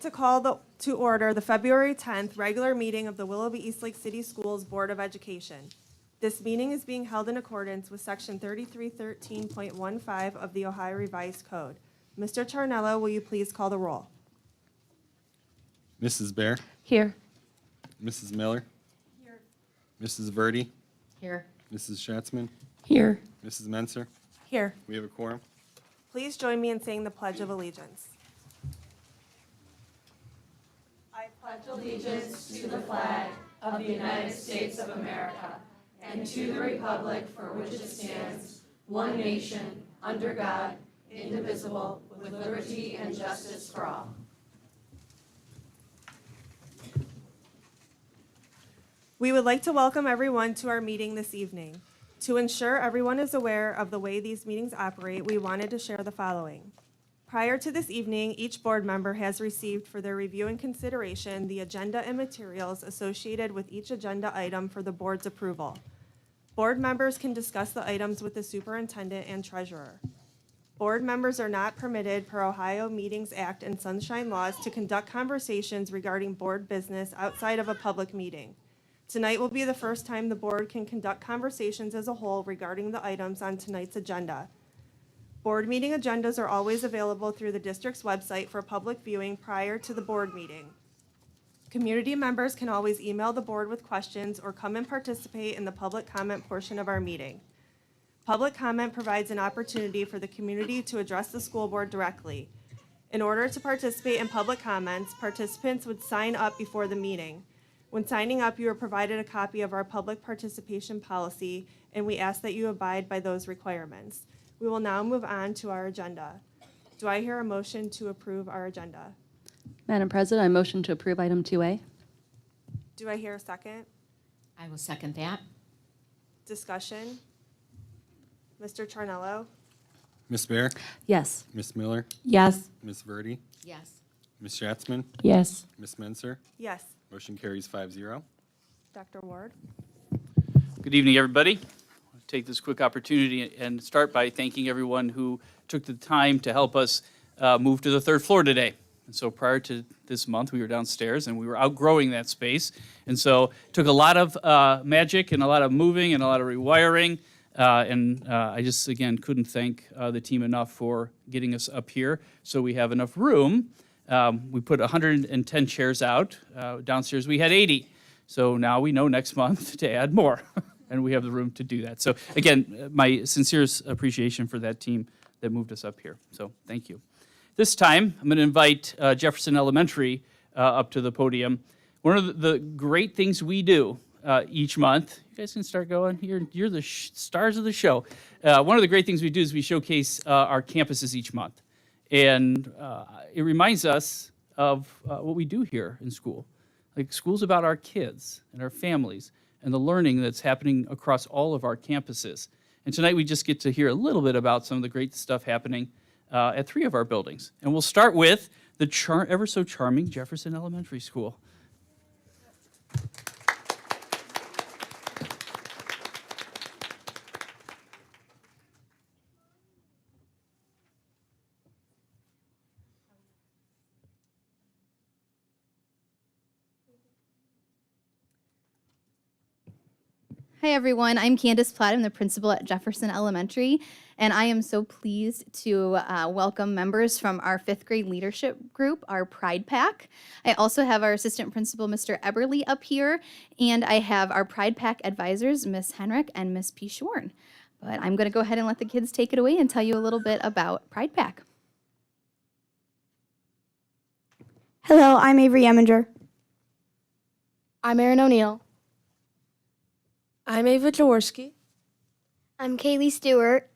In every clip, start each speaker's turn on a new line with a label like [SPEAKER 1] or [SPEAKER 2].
[SPEAKER 1] to call to order the February 10th regular meeting of the Willoughby Eastlake City Schools Board of Education. This meeting is being held in accordance with Section 3313.15 of the Ohio Revised Code. Mr. Charnello, will you please call the roll?
[SPEAKER 2] Mrs. Bear?
[SPEAKER 3] Here.
[SPEAKER 2] Mrs. Miller? Here. Mrs. Verdi?
[SPEAKER 3] Here.
[SPEAKER 2] Mrs. Schatzman?
[SPEAKER 3] Here.
[SPEAKER 2] Mrs. Menser?
[SPEAKER 1] Here.
[SPEAKER 2] We have a quorum.
[SPEAKER 1] Please join me in saying the Pledge of Allegiance. I pledge
[SPEAKER 4] allegiance to the flag of the United States of America and to the republic for which it stands, one nation, under God, indivisible, with liberty and justice for all.
[SPEAKER 1] We would like to welcome everyone to our meeting this evening. To ensure everyone is aware of the way these meetings operate, we wanted to share the following. Prior to this evening, each board member has received for their review and consideration the agenda and materials associated with each agenda item for the board's approval. Board members can discuss the items with the superintendent and treasurer. Board members are not permitted per Ohio Meetings Act and Sunshine Laws to conduct conversations regarding board business outside of a public meeting. Tonight will be the first time the board can conduct conversations as a whole regarding the items on tonight's agenda. Board meeting agendas are always available through the district's website for public viewing prior to the board meeting. Community members can always email the board with questions or come and participate in the public comment portion of our meeting. Public comment provides an opportunity for the community to address the school board directly. In order to participate in public comments, participants would sign up before the meeting. When signing up, you are provided a copy of our public participation policy, and we ask that you abide by those requirements. We will now move on to our agenda. Do I hear a motion to approve our agenda?
[SPEAKER 3] Madam President, I motion to approve item 2A.
[SPEAKER 1] Do I hear a second?
[SPEAKER 5] I will second that.
[SPEAKER 1] Discussion? Mr. Charnello?
[SPEAKER 2] Ms. Bear?
[SPEAKER 3] Yes.
[SPEAKER 2] Ms. Miller?
[SPEAKER 3] Yes.
[SPEAKER 2] Ms. Verdi?
[SPEAKER 5] Yes.
[SPEAKER 2] Ms. Schatzman?
[SPEAKER 3] Yes.
[SPEAKER 2] Ms. Menser?
[SPEAKER 1] Yes.
[SPEAKER 2] Motion carries 5-0.
[SPEAKER 1] Dr. Ward?
[SPEAKER 6] Good evening, everybody. I'll take this quick opportunity and start by thanking everyone who took the time to help us move to the third floor today. And so prior to this month, we were downstairs and we were outgrowing that space. And so it took a lot of magic and a lot of moving and a lot of rewiring. I just, again, couldn't thank the team enough for getting us up here so we have enough room. We put 110 chairs out. Downstairs we had 80. So now we know next month to add more, and we have the room to do that. So again, my sincerest appreciation for that team that moved us up here. So thank you. This time, I'm going to invite Jefferson Elementary up to the podium. One of the great things we do each month, you guys can start going. You're the stars of the show. One of the great things we do is we showcase our campuses each month. And it reminds us of what we do here in school. Like, school's about our kids and our families and the learning that's happening across all of our campuses. And tonight we just get to hear a little bit about some of the great stuff happening at 3 of our buildings. And we'll start with the ever so charming Jefferson Elementary School.
[SPEAKER 7] Hi everyone, I'm Candace Platt. I'm the principal at Jefferson Elementary, and I am so pleased to welcome members from our 5th grade leadership group, our Pride Pack. I also have our assistant principal, Mr. Eberly, up here, and I have our Pride Pack advisors, Miss Henrik and Miss P. Shorn. But I'm going to go ahead and let the kids take it away and tell you a little bit about Pride Pack.
[SPEAKER 8] Hello, I'm Avery Eminger.
[SPEAKER 9] I'm Aaron O'Neill.
[SPEAKER 10] I'm Ava Jaworski.
[SPEAKER 8] I'm Kaylee Stewart.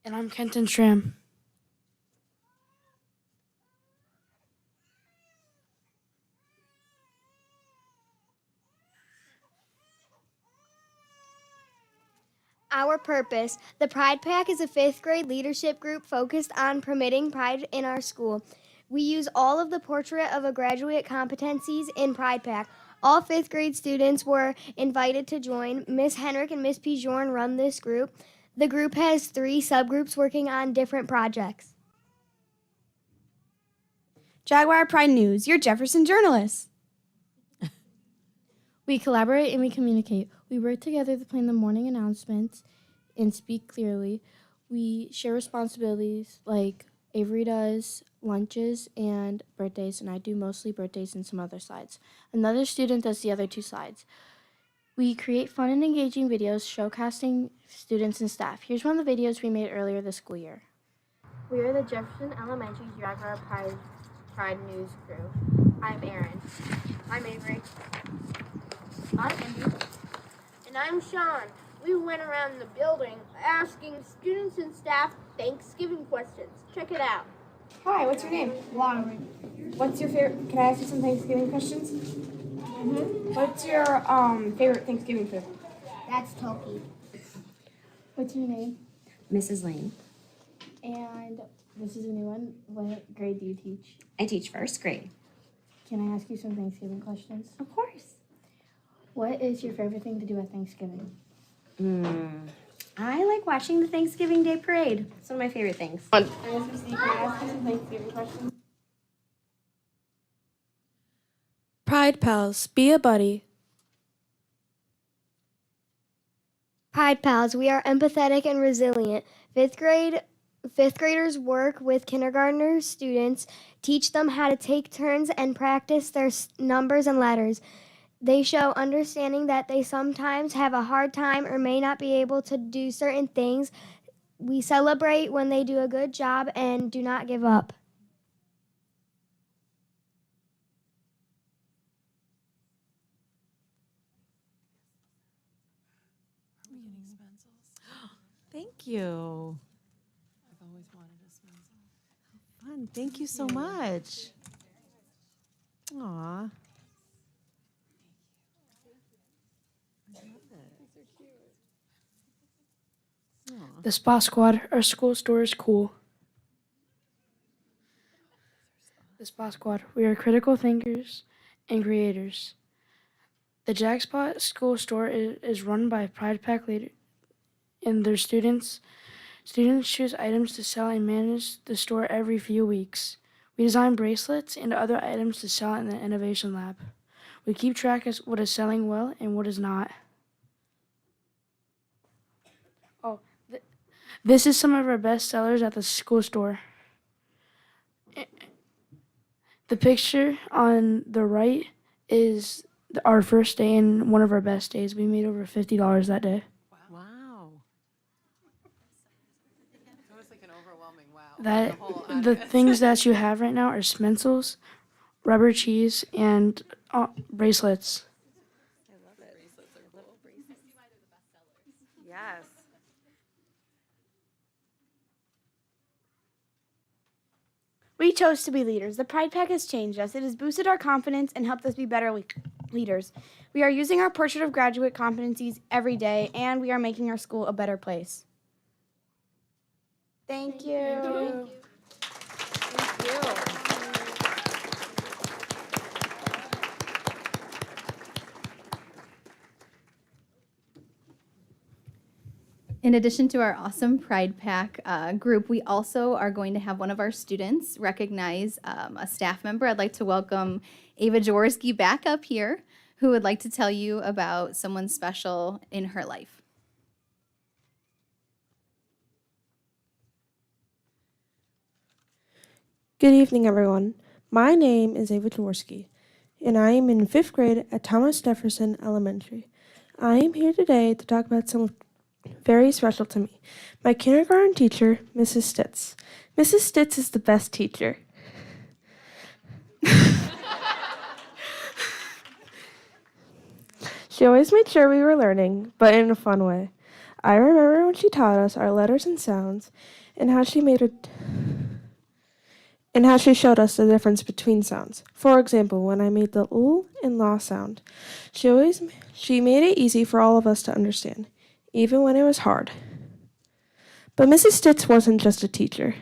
[SPEAKER 9] And I'm Kenton Schramm.
[SPEAKER 8] Our purpose. The Pride Pack is a 5th grade leadership group focused on promoting pride in our school. We use all of the portrait of a graduate competencies in Pride Pack. All 5th grade students were invited to join. Miss Henrik and Miss Pijorn run this group. The group has 3 subgroups working on different projects.
[SPEAKER 9] Jaguar Pride News, your Jefferson journalists. We collaborate and we communicate. We work together to plan the morning announcements and speak clearly. We share responsibilities like Avery does lunches and birthdays, and I do mostly birthdays and some other slides. Another student does the other two slides. We create fun and engaging videos showcasing students and staff. Here's one of the videos we made earlier this school year. We are the Jefferson Elementary Jaguar Pride News crew. I'm Aaron. I'm Avery. I'm Andy.
[SPEAKER 10] And I'm Sean. We went around the building asking students and staff Thanksgiving questions. Check it out.
[SPEAKER 9] Hi, what's your name? Lauren. What's your favorite? Can I ask you some Thanksgiving questions? What's your favorite Thanksgiving food?
[SPEAKER 10] That's Toki.
[SPEAKER 9] What's your name?
[SPEAKER 11] Mrs. Lane.
[SPEAKER 9] And this is a new one. What grade do you teach?
[SPEAKER 11] I teach first grade.
[SPEAKER 9] Can I ask you some Thanksgiving questions?
[SPEAKER 11] Of course.
[SPEAKER 9] What is your favorite thing to do at Thanksgiving?
[SPEAKER 11] I like watching the Thanksgiving Day Parade. It's one of my favorite things.
[SPEAKER 9] Can I ask you some Thanksgiving questions?
[SPEAKER 12] Pride Pals, be a buddy.
[SPEAKER 8] Pride Pals, we are empathetic and resilient. Fifth graders work with kindergartner students, teach them how to take turns and practice their numbers and letters. They show understanding that they sometimes have a hard time or may not be able to do certain things. We celebrate when they do a good job and do not give up.
[SPEAKER 13] Thank you. I've always wanted a Spenzel. Fun. Thank you so much. Aw.
[SPEAKER 9] The Spa Squad, our school store is cool. The Spa Squad, we are critical thinkers and creators. The Jack Spot school store is run by Pride Pack leaders and their students. Students choose items to sell and manage the store every few weeks. We design bracelets and other items to sell in the innovation lab. We keep track of what is selling well and what is not. This is some of our best sellers at the school store. The picture on the right is our first day and one of our best days. We made over $50 that day.
[SPEAKER 13] Wow. It's almost like an overwhelming wow.
[SPEAKER 9] The things that you have right now are Spencels, rubber cheese, and bracelets.
[SPEAKER 13] I love it. Bracelets are little bracelets. Yes.
[SPEAKER 9] We chose to be leaders. The Pride Pack has changed us. It has boosted our confidence and helped us be better leaders. We are using our Portrait of Graduate competencies every day, and we are making our school a better place. Thank you.
[SPEAKER 13] Thank you.
[SPEAKER 7] In addition to our awesome Pride Pack group, we also are going to have one of our students recognize a staff member. I'd like to welcome Ava Jaworski back up here, who would like to tell you about someone special in her life.
[SPEAKER 12] Good evening, everyone. My name is Ava Jaworski, and I am in 5th grade at Thomas Jefferson Elementary. I am here today to talk about someone very special to me, my kindergarten teacher, Mrs. Stitz. Mrs. Stitz is the best teacher. She always made sure we were learning, but in a fun way. I remember when she taught us our letters and sounds, and how she showed us the difference between sounds. For example, when I made the l and la sound, she made it easy for all of us to understand, even when it was hard. But Mrs. Stitz wasn't just a teacher.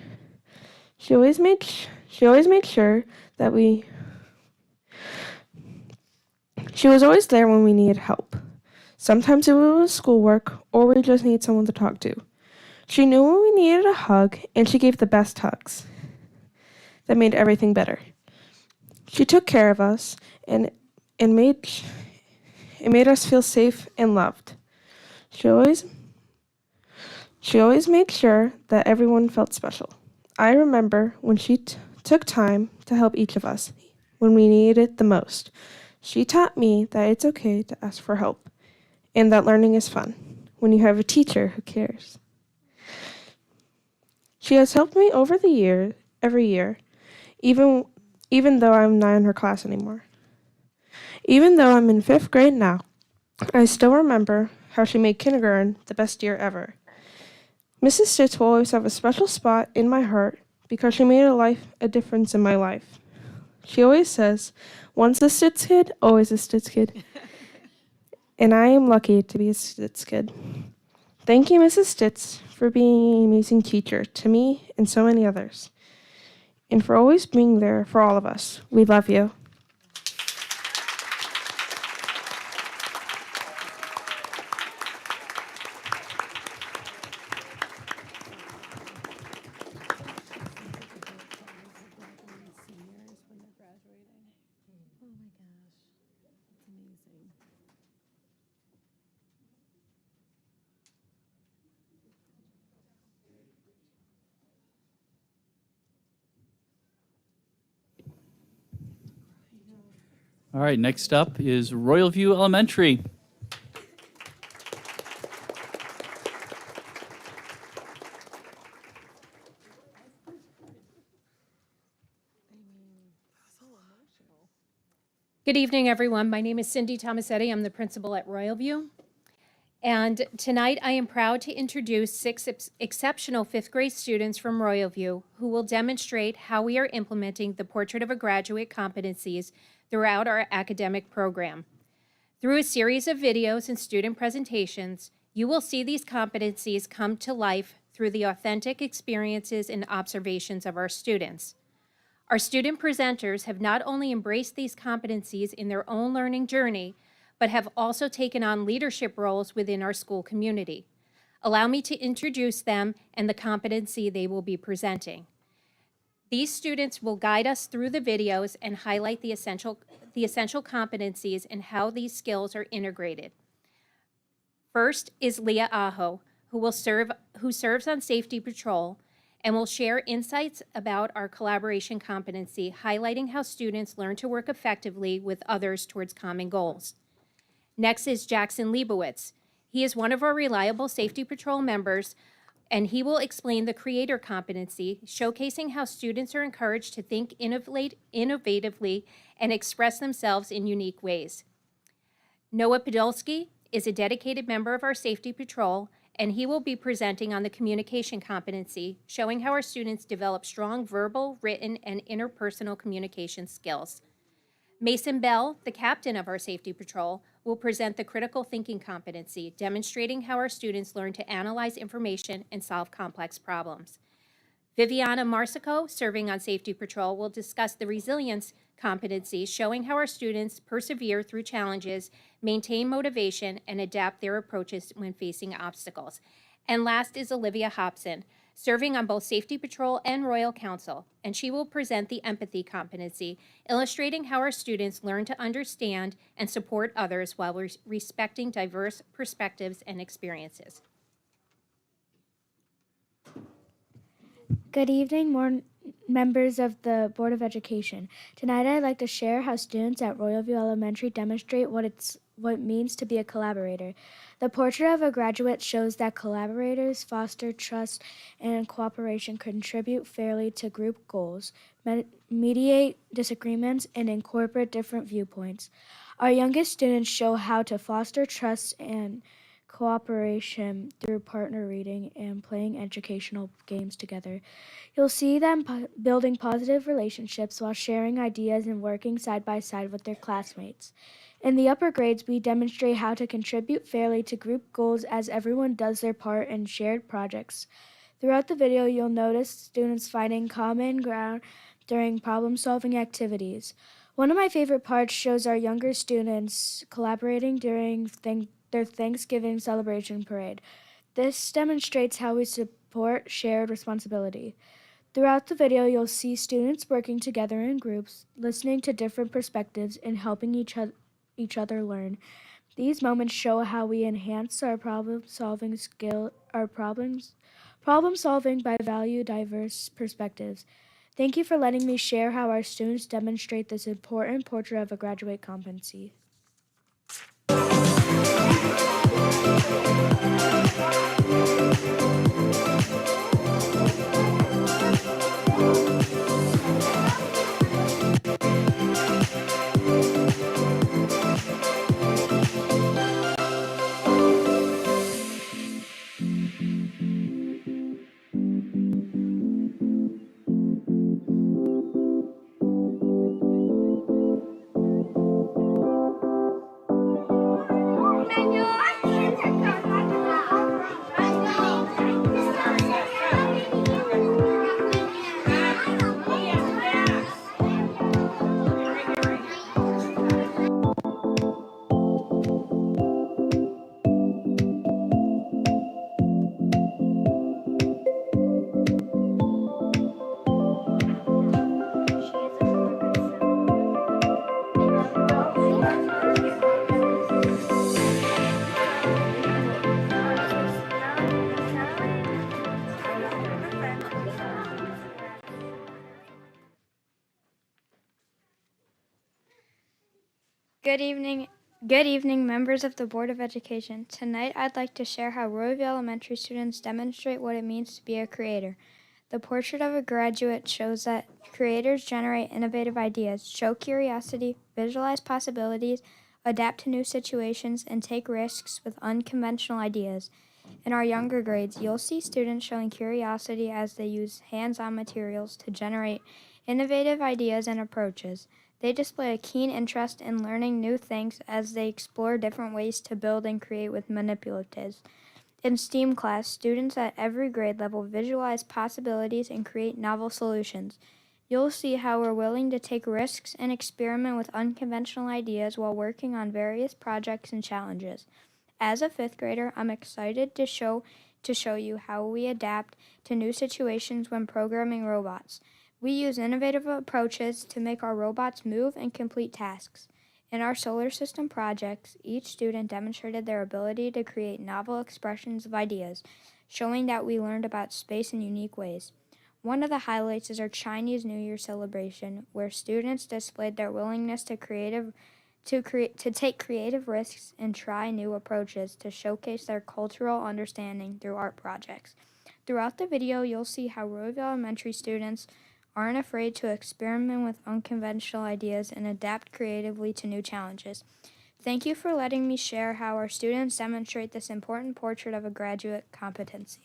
[SPEAKER 12] She always made sure that she was always there when we needed help. Sometimes it was schoolwork, or we just needed someone to talk to. She knew when we needed a hug, and she gave the best hugs. That made everything better. She took care of us and made us feel safe and loved. She always made sure that everyone felt special. I remember when she took time to help each of us when we needed it the most. She taught me that it's okay to ask for help and that learning is fun when you have a teacher who cares. She has helped me over the year, every year, even though I'm not in her class anymore. Even though I'm in 5th grade now, I still remember how she made kindergarten the best year ever. Mrs. Stitz will always have a special spot in my heart because she made a difference in my life. She always says, once a Stitz kid, always a Stitz kid. And I am lucky to be a Stitz kid. Thank you, Mrs. Stitz, for being an amazing teacher to me and so many others, and for always being there for all of us. We love you.
[SPEAKER 6] All right, next up is Royal View Elementary.
[SPEAKER 14] Good evening, everyone. My name is Cindy Tomasetti. I'm the principal at Royal View. And tonight I am proud to introduce 6 exceptional 5th grade students from Royal View who will demonstrate how we are implementing the Portrait of a Graduate competencies throughout our academic program. Through a series of videos and student presentations, you will see these competencies come to life through the authentic experiences and observations of our students. Our student presenters have not only embraced these competencies in their own learning journey, but have also taken on leadership roles within our school community. Allow me to introduce them and the competency they will be presenting. These students will guide us through the videos and highlight the essential competencies and how these skills are integrated. First is Leah Aho, who serves on Safety Patrol and will share insights about our collaboration competency, highlighting how students learn to work effectively with others towards common goals. Next is Jackson Leibowitz. He is one of our reliable Safety Patrol members, and he will explain the creator competency, showcasing how students are encouraged to think innovatively and express themselves in unique ways. Noah Podolsky is a dedicated member of our Safety Patrol, and he will be presenting on the communication competency, showing how our students develop strong verbal, written, and interpersonal communication skills. Mason Bell, the captain of our Safety Patrol, will present the critical thinking competency, demonstrating how our students learn to analyze information and solve complex problems. Viviana Marsico, serving on Safety Patrol, will discuss the resilience competency, showing how our students persevere through challenges, maintain motivation, and adapt their approaches when facing obstacles. And last is Olivia Hobson, serving on both Safety Patrol and Royal Council, and she will present the empathy competency, illustrating how our students learn to understand and support others while respecting diverse perspectives and experiences.
[SPEAKER 15] Good evening, members of the Board of Education. Tonight I'd like to share how students at Royal View Elementary demonstrate what it means to be a collaborator. The Portrait of a Graduate shows that collaborators foster trust and cooperation, contribute fairly to group goals, mediate disagreements, and incorporate different viewpoints. Our youngest students show how to foster trust and cooperation through partner reading and playing educational games together. You'll see them building positive relationships while sharing ideas and working side by side with their classmates. In the upper grades, we demonstrate how to contribute fairly to group goals as everyone does their part in shared projects. Throughout the video, you'll notice students finding common ground during problem-solving activities. One of my favorite parts shows our younger students collaborating during their Thanksgiving celebration parade. This demonstrates how we support shared responsibility. Throughout the video, you'll see students working together in groups, listening to different perspectives, and helping each other learn. These moments show how we enhance our problem-solving by value diverse perspectives. Thank you for letting me share how our students demonstrate this important portrait of a graduate competency.
[SPEAKER 8] Good evening, members of the Board of Education. Tonight, I'd like to share how Royalview Elementary students demonstrate what it means to be a creator. The portrait of a graduate shows that creators generate innovative ideas, show curiosity, visualize possibilities, adapt to new situations, and take risks with unconventional ideas. In our younger grades, you'll see students showing curiosity as they use hands-on materials to generate innovative ideas and approaches. They display a keen interest in learning new things as they explore different ways to build and create with manipulatives. In STEAM class, students at every grade level visualize possibilities and create novel solutions. You'll see how we're willing to take risks and experiment with unconventional ideas while working on various projects and challenges. As a fifth grader, I'm excited to show you how we adapt to new situations when programming robots. We use innovative approaches to make our robots move and complete tasks. In our solar system projects, each student demonstrated their ability to create novel expressions of ideas, showing that we learned about space in unique ways. One of the highlights is our Chinese New Year celebration, where students displayed their willingness to take creative risks and try new approaches to showcase their cultural understanding through art projects. Throughout the video, you'll see how Royalview Elementary students aren't afraid to experiment with unconventional ideas and adapt creatively to new challenges. Thank you for letting me share how our students demonstrate this important portrait of a graduate competency.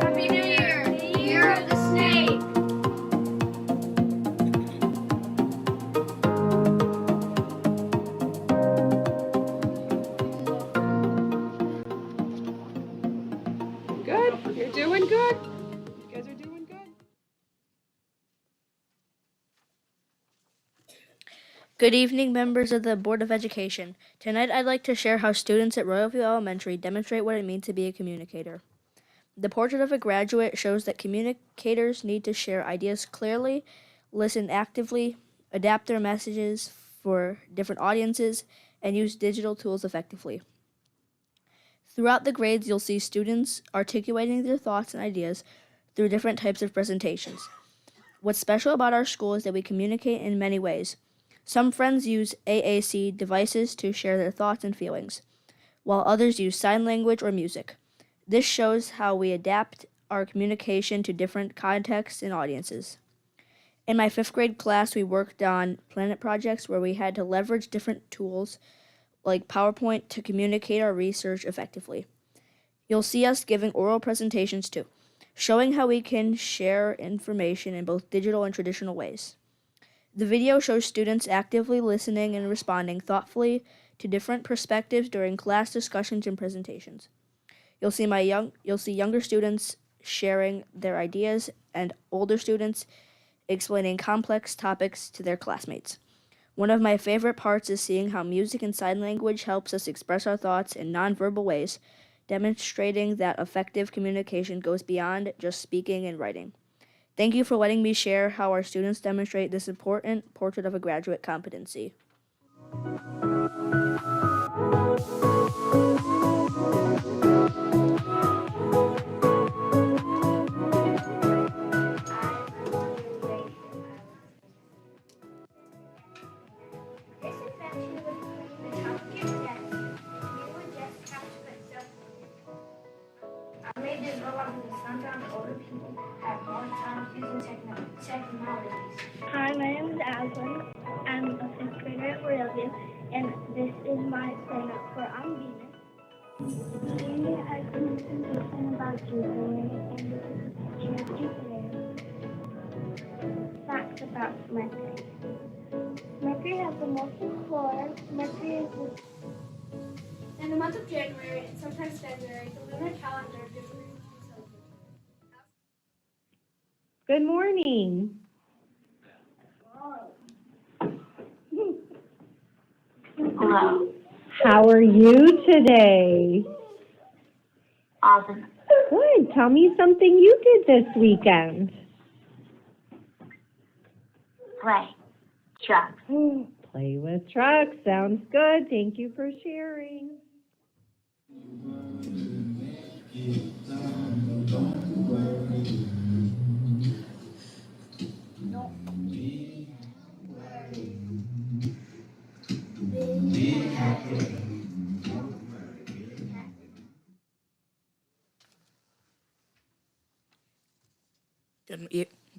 [SPEAKER 10] Happy New Year! Year of the Snake!
[SPEAKER 13] Good. You're doing good. You guys are doing good.
[SPEAKER 15] Good evening, members of the Board of Education. Tonight, I'd like to share how students at Royalview Elementary demonstrate what it means to be a communicator. The portrait of a graduate shows that communicators need to share ideas clearly, listen actively, adapt their messages for different audiences, and use digital tools effectively. Throughout the grades, you'll see students articulating their thoughts and ideas through different types of presentations.
[SPEAKER 16] What's special about our school is that we communicate in many ways. Some friends use AAC devices to share their thoughts and feelings, while others use sign language or music. This shows how we adapt our communication to different contexts and audiences. In my 5th grade class, we worked on planet projects where we had to leverage different tools like PowerPoint to communicate our research effectively. You'll see us giving oral presentations too, showing how we can share information in both digital and traditional ways. The video shows students actively listening and responding thoughtfully to different perspectives during class discussions and presentations. You'll see younger students sharing their ideas and older students explaining complex topics to their classmates. One of my favorite parts is seeing how music and sign language helps us express our thoughts in nonverbal ways, demonstrating that effective communication goes beyond just speaking and writing. Thank you for letting me share how our students demonstrate this important portrait of a graduate competency.
[SPEAKER 10] I made this robot because sometimes older people have more time using technologies. Hi, my name is Aslan. I'm a 5th grader at Royalview, and this is my sign-up for On Venus. Today I can listen about Jupiter and this is a picture of Jupiter. Facts about Mercury. Mercury has the molten core. Mercury is the in the month of January and sometimes February, the lunar calendar differs.
[SPEAKER 13] Good morning.
[SPEAKER 10] Hello.
[SPEAKER 13] How are you today?
[SPEAKER 10] Awesome.
[SPEAKER 13] Good. Tell me something you did this weekend.
[SPEAKER 10] Play. Truck.
[SPEAKER 13] Play with trucks. Sounds good. Thank you for sharing.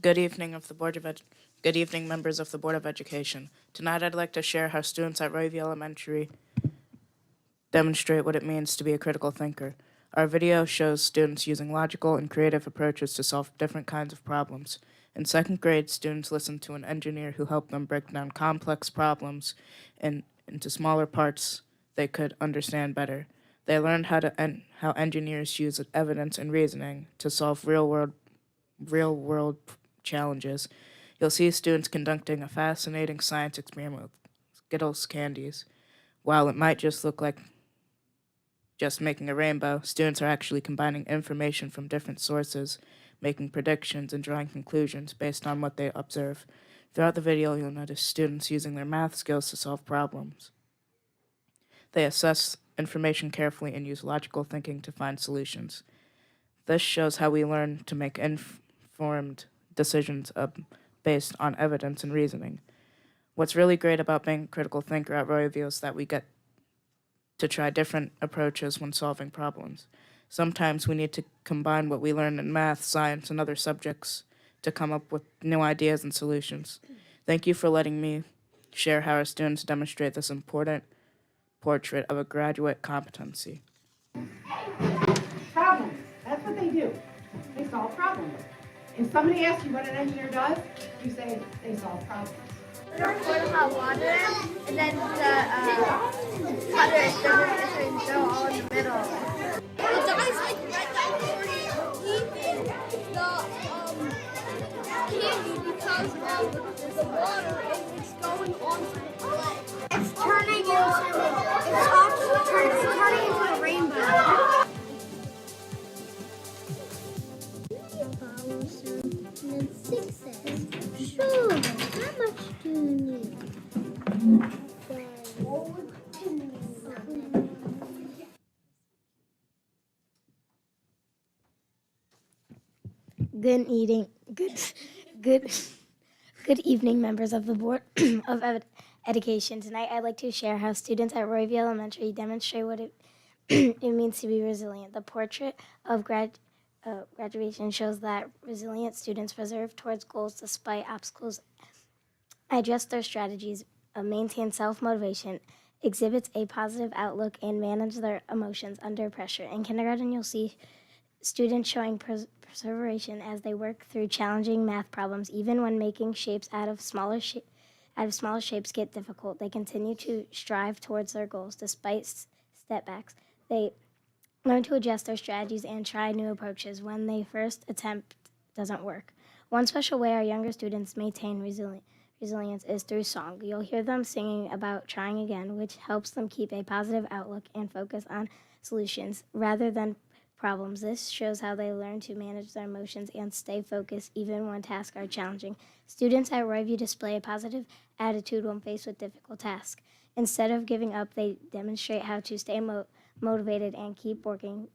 [SPEAKER 17] Good evening, Good evening, members of the Board of Education. Tonight, I'd like to share how students at Royview Elementary demonstrate what it means to be a critical thinker. Our video shows students using logical and creative approaches to solve different kinds of problems. In 2nd grade, students listened to an engineer who helped them break down complex problems into smaller parts they could understand better. They learned how engineers use evidence and reasoning to solve real-world challenges. You'll see students conducting a fascinating science experiment with Skittles candies. While it might just look like just making a rainbow, students are actually combining information from different sources, making predictions and drawing conclusions based on what they observe. Throughout the video, you'll notice students using their math skills to solve problems. They assess information carefully and use logical thinking to find solutions. This shows how we learn to make informed decisions based on evidence and reasoning. What's really great about being a critical thinker at Royalview is that we get to try different approaches when solving problems. Sometimes we need to combine what we learn in math, science, and other subjects to come up with new ideas and solutions. Thank you for letting me share how our students demonstrate this important portrait of a graduate competency.
[SPEAKER 18] Problems. That's what they do. They solve problems. If somebody asks you what an engineer does, you say they solve problems.
[SPEAKER 10] Pour the hot water in, and then the cutter is going to go all in the middle. The guy's like right down deep in the candy because of the water and it's going onto the plate. It's turning into a rainbow. Sure, how much do you need? Good evening, members of the Board of Education. Tonight, I'd like to share how students at Royview Elementary demonstrate what it means to be resilient. The portrait of graduation shows that resilient students persevere towards goals despite obstacles, adjust their strategies, maintain self-motivation, exhibits a positive outlook, and manage their emotions under pressure. In kindergarten, you'll see students showing perseverance as they work through challenging math problems. Even when making shapes out of smaller shapes get difficult, they continue to strive towards their goals despite setbacks. They learn to adjust their strategies and try new approaches when their first attempt doesn't work. One special way our younger students maintain resilience is through song. You'll hear them singing about trying again, which helps them keep a positive outlook and focus on solutions rather than problems. This shows how they learn to manage their emotions and stay focused even when tasks are challenging. Students at Royview display a positive attitude when faced with difficult tasks. Instead of giving up, they demonstrate how to stay motivated and keep working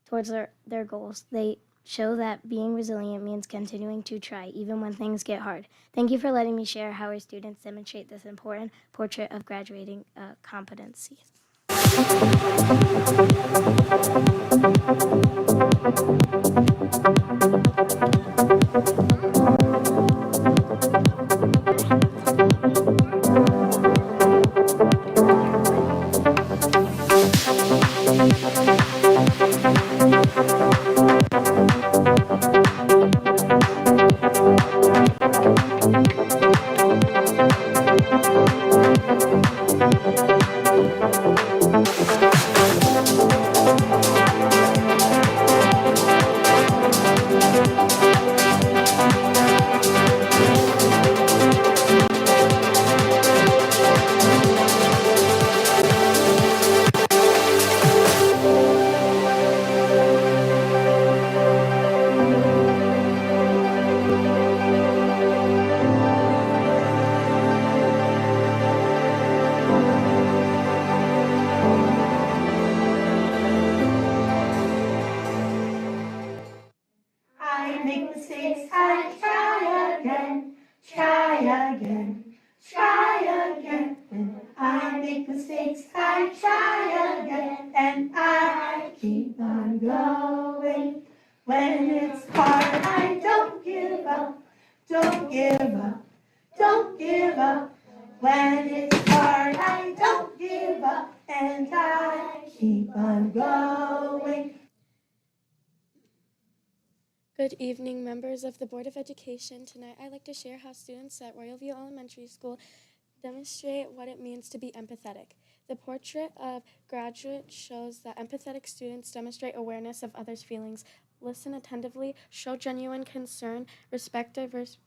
[SPEAKER 10] towards their goals. They show that being resilient means continuing to try even when things get hard. Thank you for letting me share how our students demonstrate this important portrait of graduating competency.
[SPEAKER 4] I make mistakes, I try again, try again, try again. When I make mistakes, I try again, and I keep on going. When it's hard, I don't give up, don't give up, don't give up. When it's hard, I don't give up, and I keep on going.
[SPEAKER 9] Good evening, members of the Board of Education. Tonight, I'd like to share how students at Royalview Elementary School demonstrate what it means to be empathetic. The portrait of graduate shows that empathetic students demonstrate awareness of others' feelings, listen attentively, show genuine concern, respect diverse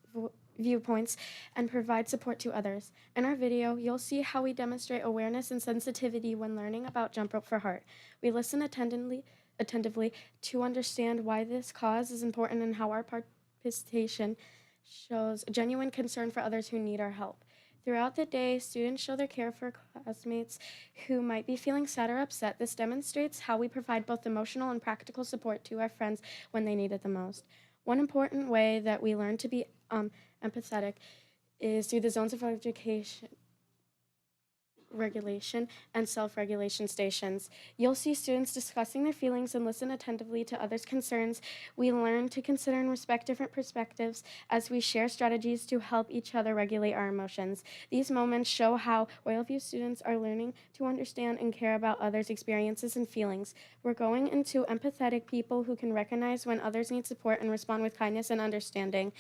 [SPEAKER 9] viewpoints, and provide support to others. In our video, you'll see how we demonstrate awareness and sensitivity when learning about Jump Rope for Heart. We listen attentively to understand why this cause is important and how our participation shows genuine concern for others who need our help. Throughout the day, students show their care for classmates who might be feeling sad or upset. This demonstrates how we provide both emotional and practical support to our friends when they need it the most. One important way that we learn to be empathetic is through the zones of education, regulation, and self-regulation stations. You'll see students discussing their feelings and listen attentively to others' concerns. We learn to consider and respect different perspectives as we share strategies to help each other regulate our emotions. These moments show how Royalview students are learning to understand and care about others' experiences and feelings. We're going into empathetic people who can recognize when others need support and respond with kindness and understanding.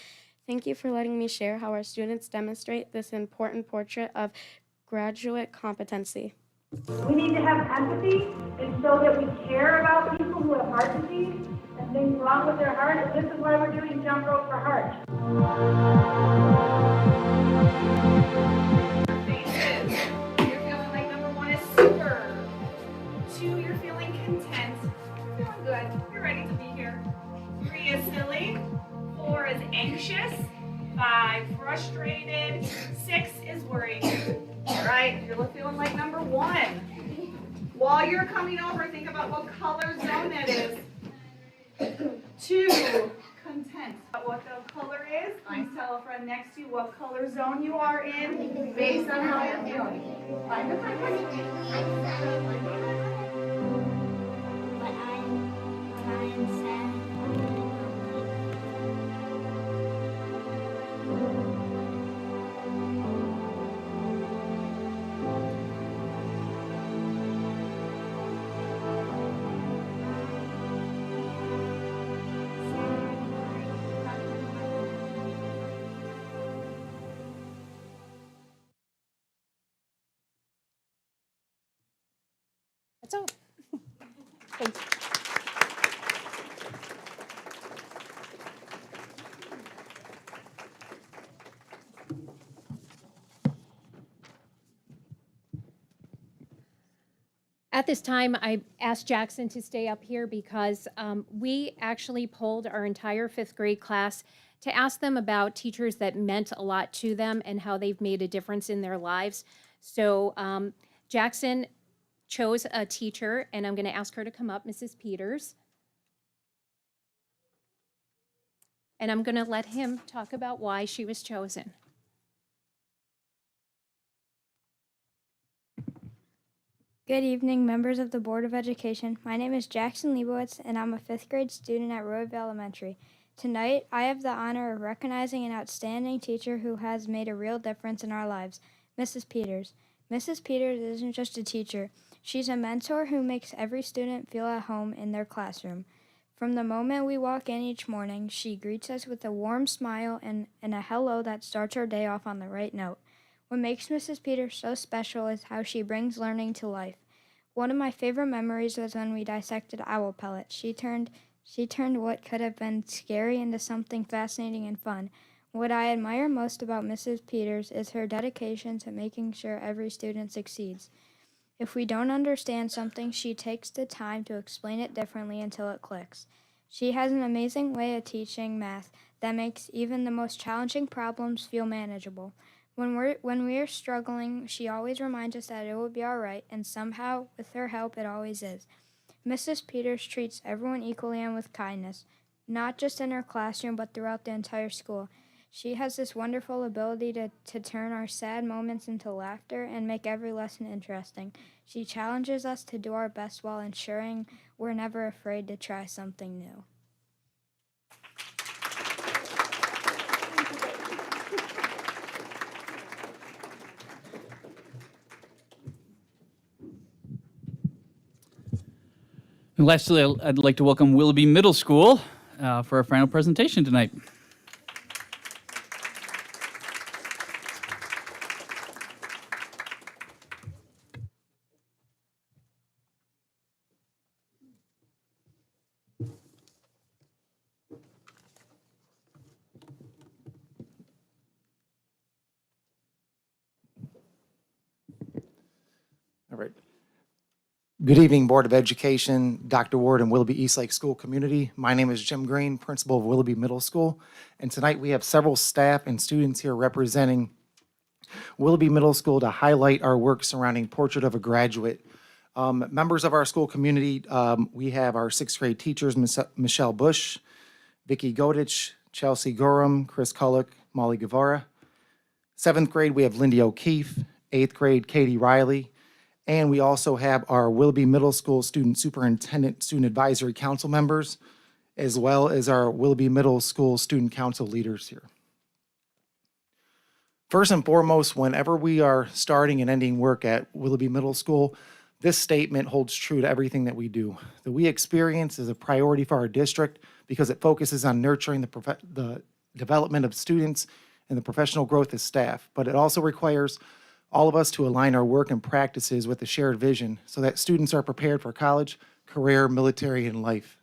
[SPEAKER 9] Thank you for letting me share how our students demonstrate this important portrait of graduate competency.
[SPEAKER 10] We need to have empathy and show that we care about people who have heart disease and things wrong with their heart, and this is why we're doing Jump Rope for Heart.
[SPEAKER 18] Faces. You're feeling like number 1 is super. 2, you're feeling content. You're feeling good. You're ready to be here. 3 is silly. 4 is anxious. 5, frustrated. 6 is worried. All right, you're feeling like number 1. While you're coming over, think about what color zone that is. 2, content. What the color is? Nice. Tell a friend next to you what color zone you are in based on how you're feeling. Find a friend.
[SPEAKER 10] But I'm sad.
[SPEAKER 14] That's all. Thanks. At this time, I asked Jackson to stay up here because we actually polled our entire fifth grade class to ask them about teachers that meant a lot to them and how they've made a difference in their lives. So Jackson chose a teacher, and I'm going to ask her to come up, Mrs. Peters. And I'm going to let him talk about why she was chosen.
[SPEAKER 15] Good evening, members of the Board of Education. My name is Jackson Leibowitz, and I'm a fifth grade student at Royalview Elementary. Tonight, I have the honor of recognizing an outstanding teacher who has made a real difference in our lives, Mrs. Peters. Mrs. Peters isn't just a teacher. She's a mentor who makes every student feel at home in their classroom. From the moment we walk in each morning, she greets us with a warm smile and a hello that starts our day off on the right note. What makes Mrs. Peters so special is how she brings learning to life. One of my favorite memories was when we dissected owl pellets. She turned what could have been scary into something fascinating and fun. What I admire most about Mrs. Peters is her dedication to making sure every student succeeds. If we don't understand something, she takes the time to explain it differently until it clicks. She has an amazing way of teaching math that makes even the most challenging problems feel manageable. When we're struggling, she always reminds us that it will be all right, and somehow, with her help, it always is. Mrs. Peters treats everyone equally and with kindness, not just in her classroom, but throughout the entire school. She has this wonderful ability to turn our sad moments into laughter and make every lesson interesting. She challenges us to do our best while ensuring we're never afraid to try something new.
[SPEAKER 6] And lastly, I'd like to welcome Willoughby Middle School for our final presentation tonight.
[SPEAKER 19] All right. Good evening, Board of Education, Dr. Ward, and Willoughby Eastlake School community. My name is Jim Green, principal of Willoughby Middle School, and tonight we have several staff and students here representing Willoughby Middle School to highlight our work surrounding Portrait of a Graduate. Members of our school community, we have our sixth grade teachers, Michelle Bush, Vicki Godich, Chelsea Gorham, Chris Kullick, Molly Guevara. Seventh grade, we have Lindy O'Keefe. Eighth grade, Katie Riley. And we also have our Willoughby Middle School Student Superintendent, Student Advisory Council members, as well as our Willoughby Middle School Student Council leaders here. First and foremost, whenever we are starting and ending work at Willoughby Middle School, this statement holds true to everything that we do. The We Experience is a priority for our district because it focuses on nurturing the development of students and the professional growth of staff, but it also requires all of us to align our work and practices with a shared vision so that students are prepared for college, career, military, and life.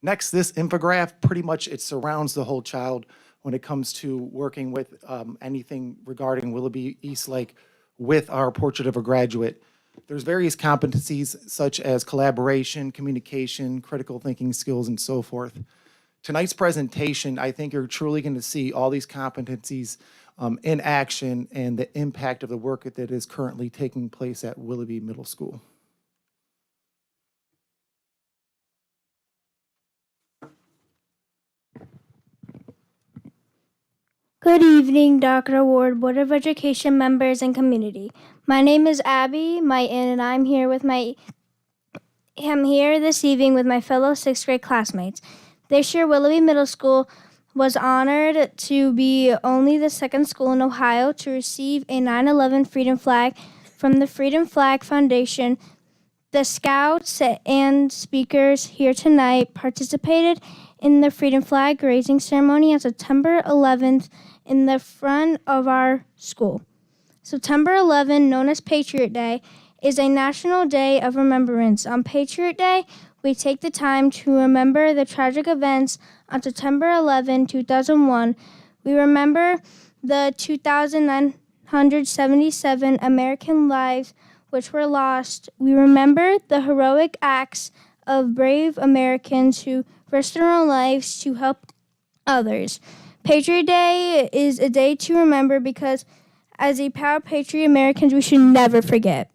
[SPEAKER 19] Next, this infographic, pretty much it surrounds the whole child when it comes to working with anything regarding Willoughby Eastlake with our Portrait of a Graduate. There's various competencies such as collaboration, communication, critical thinking skills, and so forth. Tonight's presentation, I think you're truly going to see all these competencies in action and the impact of the work that is currently taking place at Willoughby Middle School.
[SPEAKER 10] Good evening, Dr. Ward, Board of Education members and community. My name is Abby Mighton, and I'm here this evening with my fellow 6th grade classmates. This year, Willoughby Middle School was honored to be only the second school in Ohio to receive a 9/11 Freedom Flag from the Freedom Flag Foundation. The scouts and speakers here tonight participated in the Freedom Flag raising ceremony on September 11th in the front of our school. September 11, known as Patriot Day, is a national day of remembrance. On Patriot Day, we take the time to remember the tragic events on September 11, 2001. We remember the 2,977 American lives which were lost. We remember the heroic acts of brave Americans who risked their own lives to help others. Patriot Day is a day to remember because as a proud patriot Americans, we should never forget.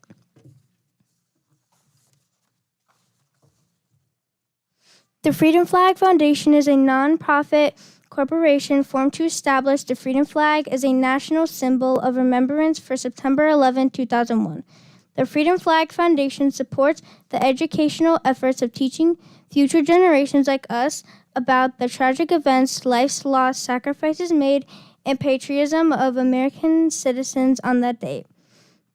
[SPEAKER 10] The Freedom Flag Foundation is a non-profit corporation formed to establish the Freedom Flag as a national symbol of remembrance for September 11, 2001. The Freedom Flag Foundation supports the educational efforts of teaching future generations like us about the tragic events, lives lost, sacrifices made, and patriotism of American citizens on that day.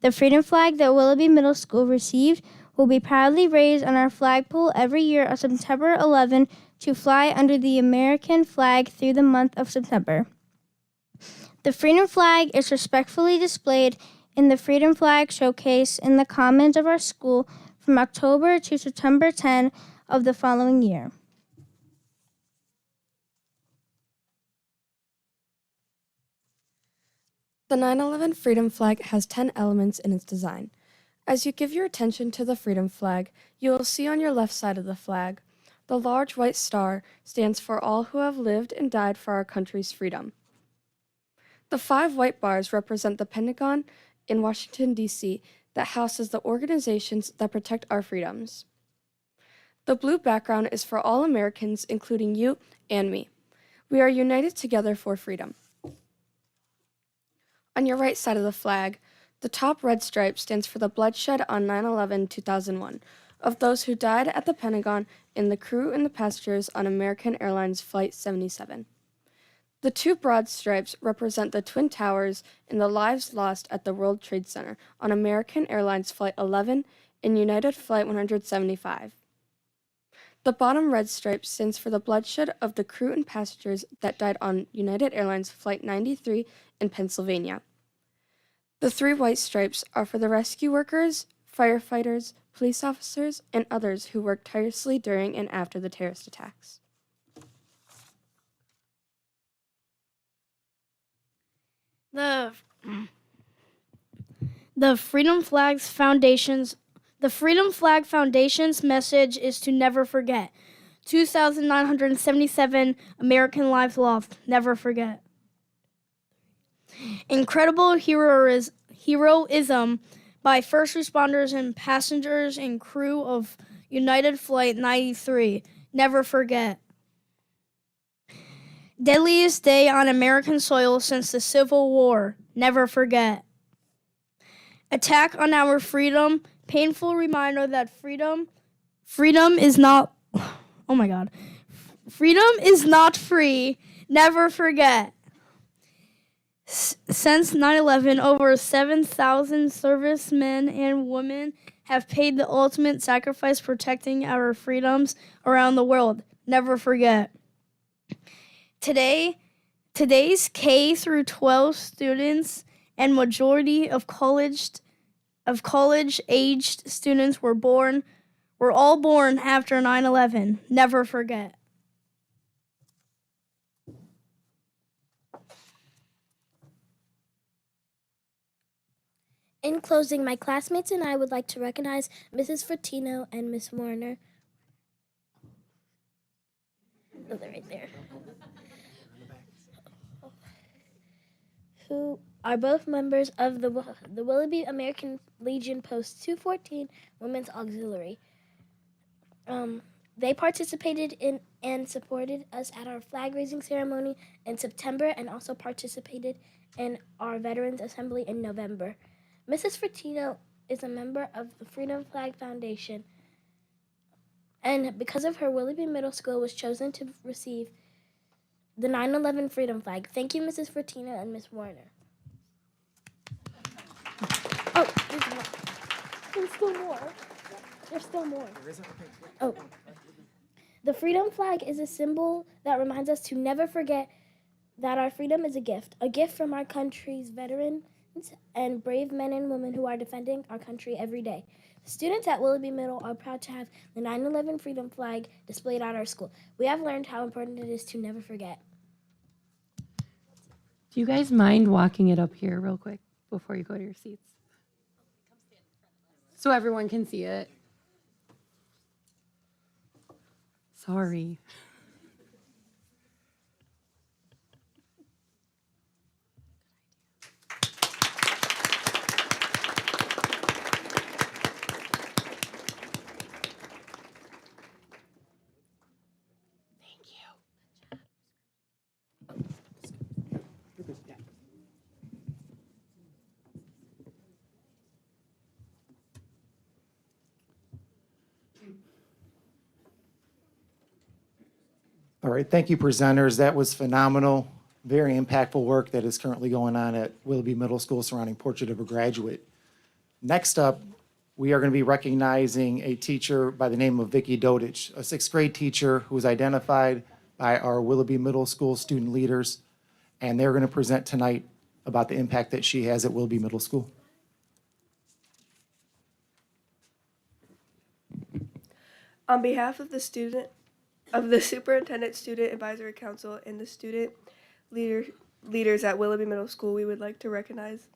[SPEAKER 10] The Freedom Flag that Willoughby Middle School received will be proudly raised on our flagpole every year on September 11 to fly under the American flag through the month of September. The Freedom Flag is respectfully displayed in the Freedom Flag Showcase in the Commons of our school from October to September 10 of the following year.
[SPEAKER 20] The 9/11 Freedom Flag has 10 elements in its design. As you give your attention to the Freedom Flag, you will see on your left side of the flag, the large white star stands for all who have lived and died for our country's freedom. The 5 white bars represent the Pentagon in Washington, D.C., that houses the organizations that protect our freedoms. The blue background is for all Americans, including you and me. We are united together for freedom. On your right side of the flag, the top red stripe stands for the bloodshed on 9/11/2001 of those who died at the Pentagon and the crew and the passengers on American Airlines Flight 77. The 2 broad stripes represent the Twin Towers and the lives lost at the World Trade Center on American Airlines Flight 11 and United Flight 175. The bottom red stripe stands for the bloodshed of the crew and passengers that died on United Airlines Flight 93 in Pennsylvania. The 3 white stripes are for the rescue workers, firefighters, police officers, and others who worked tirelessly during and after the terrorist attacks.
[SPEAKER 15] The Freedom Flag Foundation's message is to never forget. 2,977 American lives lost. Never forget. Incredible heroism by first responders and passengers and crew of United Flight 93. Never forget. Deadliest day on American soil since the Civil War. Never forget. Attack on our freedom. Painful reminder that freedom is not, oh my God. Freedom is not free. Never forget. Since 9/11, over 7,000 servicemen and women have paid the ultimate sacrifice protecting our freedoms around the world. Never forget. Today's K through 12 students and majority of college-aged students were all born after 9/11. Never forget.
[SPEAKER 10] In closing, my classmates and I would like to recognize Mrs. Fratino and Miss Warner. Oh, they're right there. Who are both members of the Willoughby American Legion Post 214 Women's Auxiliary. They participated in and supported us at our flag raising ceremony in September and also participated in our Veterans Assembly in November. Mrs. Fratino is a member of the Freedom Flag Foundation, and because of her, Willoughby Middle School was chosen to receive the 9/11 Freedom Flag. Thank you, Mrs. Fratino and Ms. Warner. Oh, there's still more. There's still more. Oh. The Freedom Flag is a symbol that reminds us to never forget that our freedom is a gift from our country's veterans and brave men and women who are defending our country every day. Students at Willoughby Middle are proud to have the 9/11 Freedom Flag displayed at our school. We have learned how important it is to never forget.
[SPEAKER 13] Do you guys mind walking it up here real quick before you go to your seats? So everyone can see it. Sorry.
[SPEAKER 19] All right, thank you, presenters. That was phenomenal. Very impactful work that is currently going on at Willoughby Middle School surrounding Portrait of a Graduate. Next up, we are going to be recognizing a teacher by the name of Vicki Dodich, a sixth grade teacher who was identified by our Willoughby Middle School student leaders, and they're going to present tonight about the impact that she has at Willoughby Middle School.
[SPEAKER 20] On behalf of the Superintendent Student Advisory Council and the student leaders at Willoughby Middle School, we would like to recognize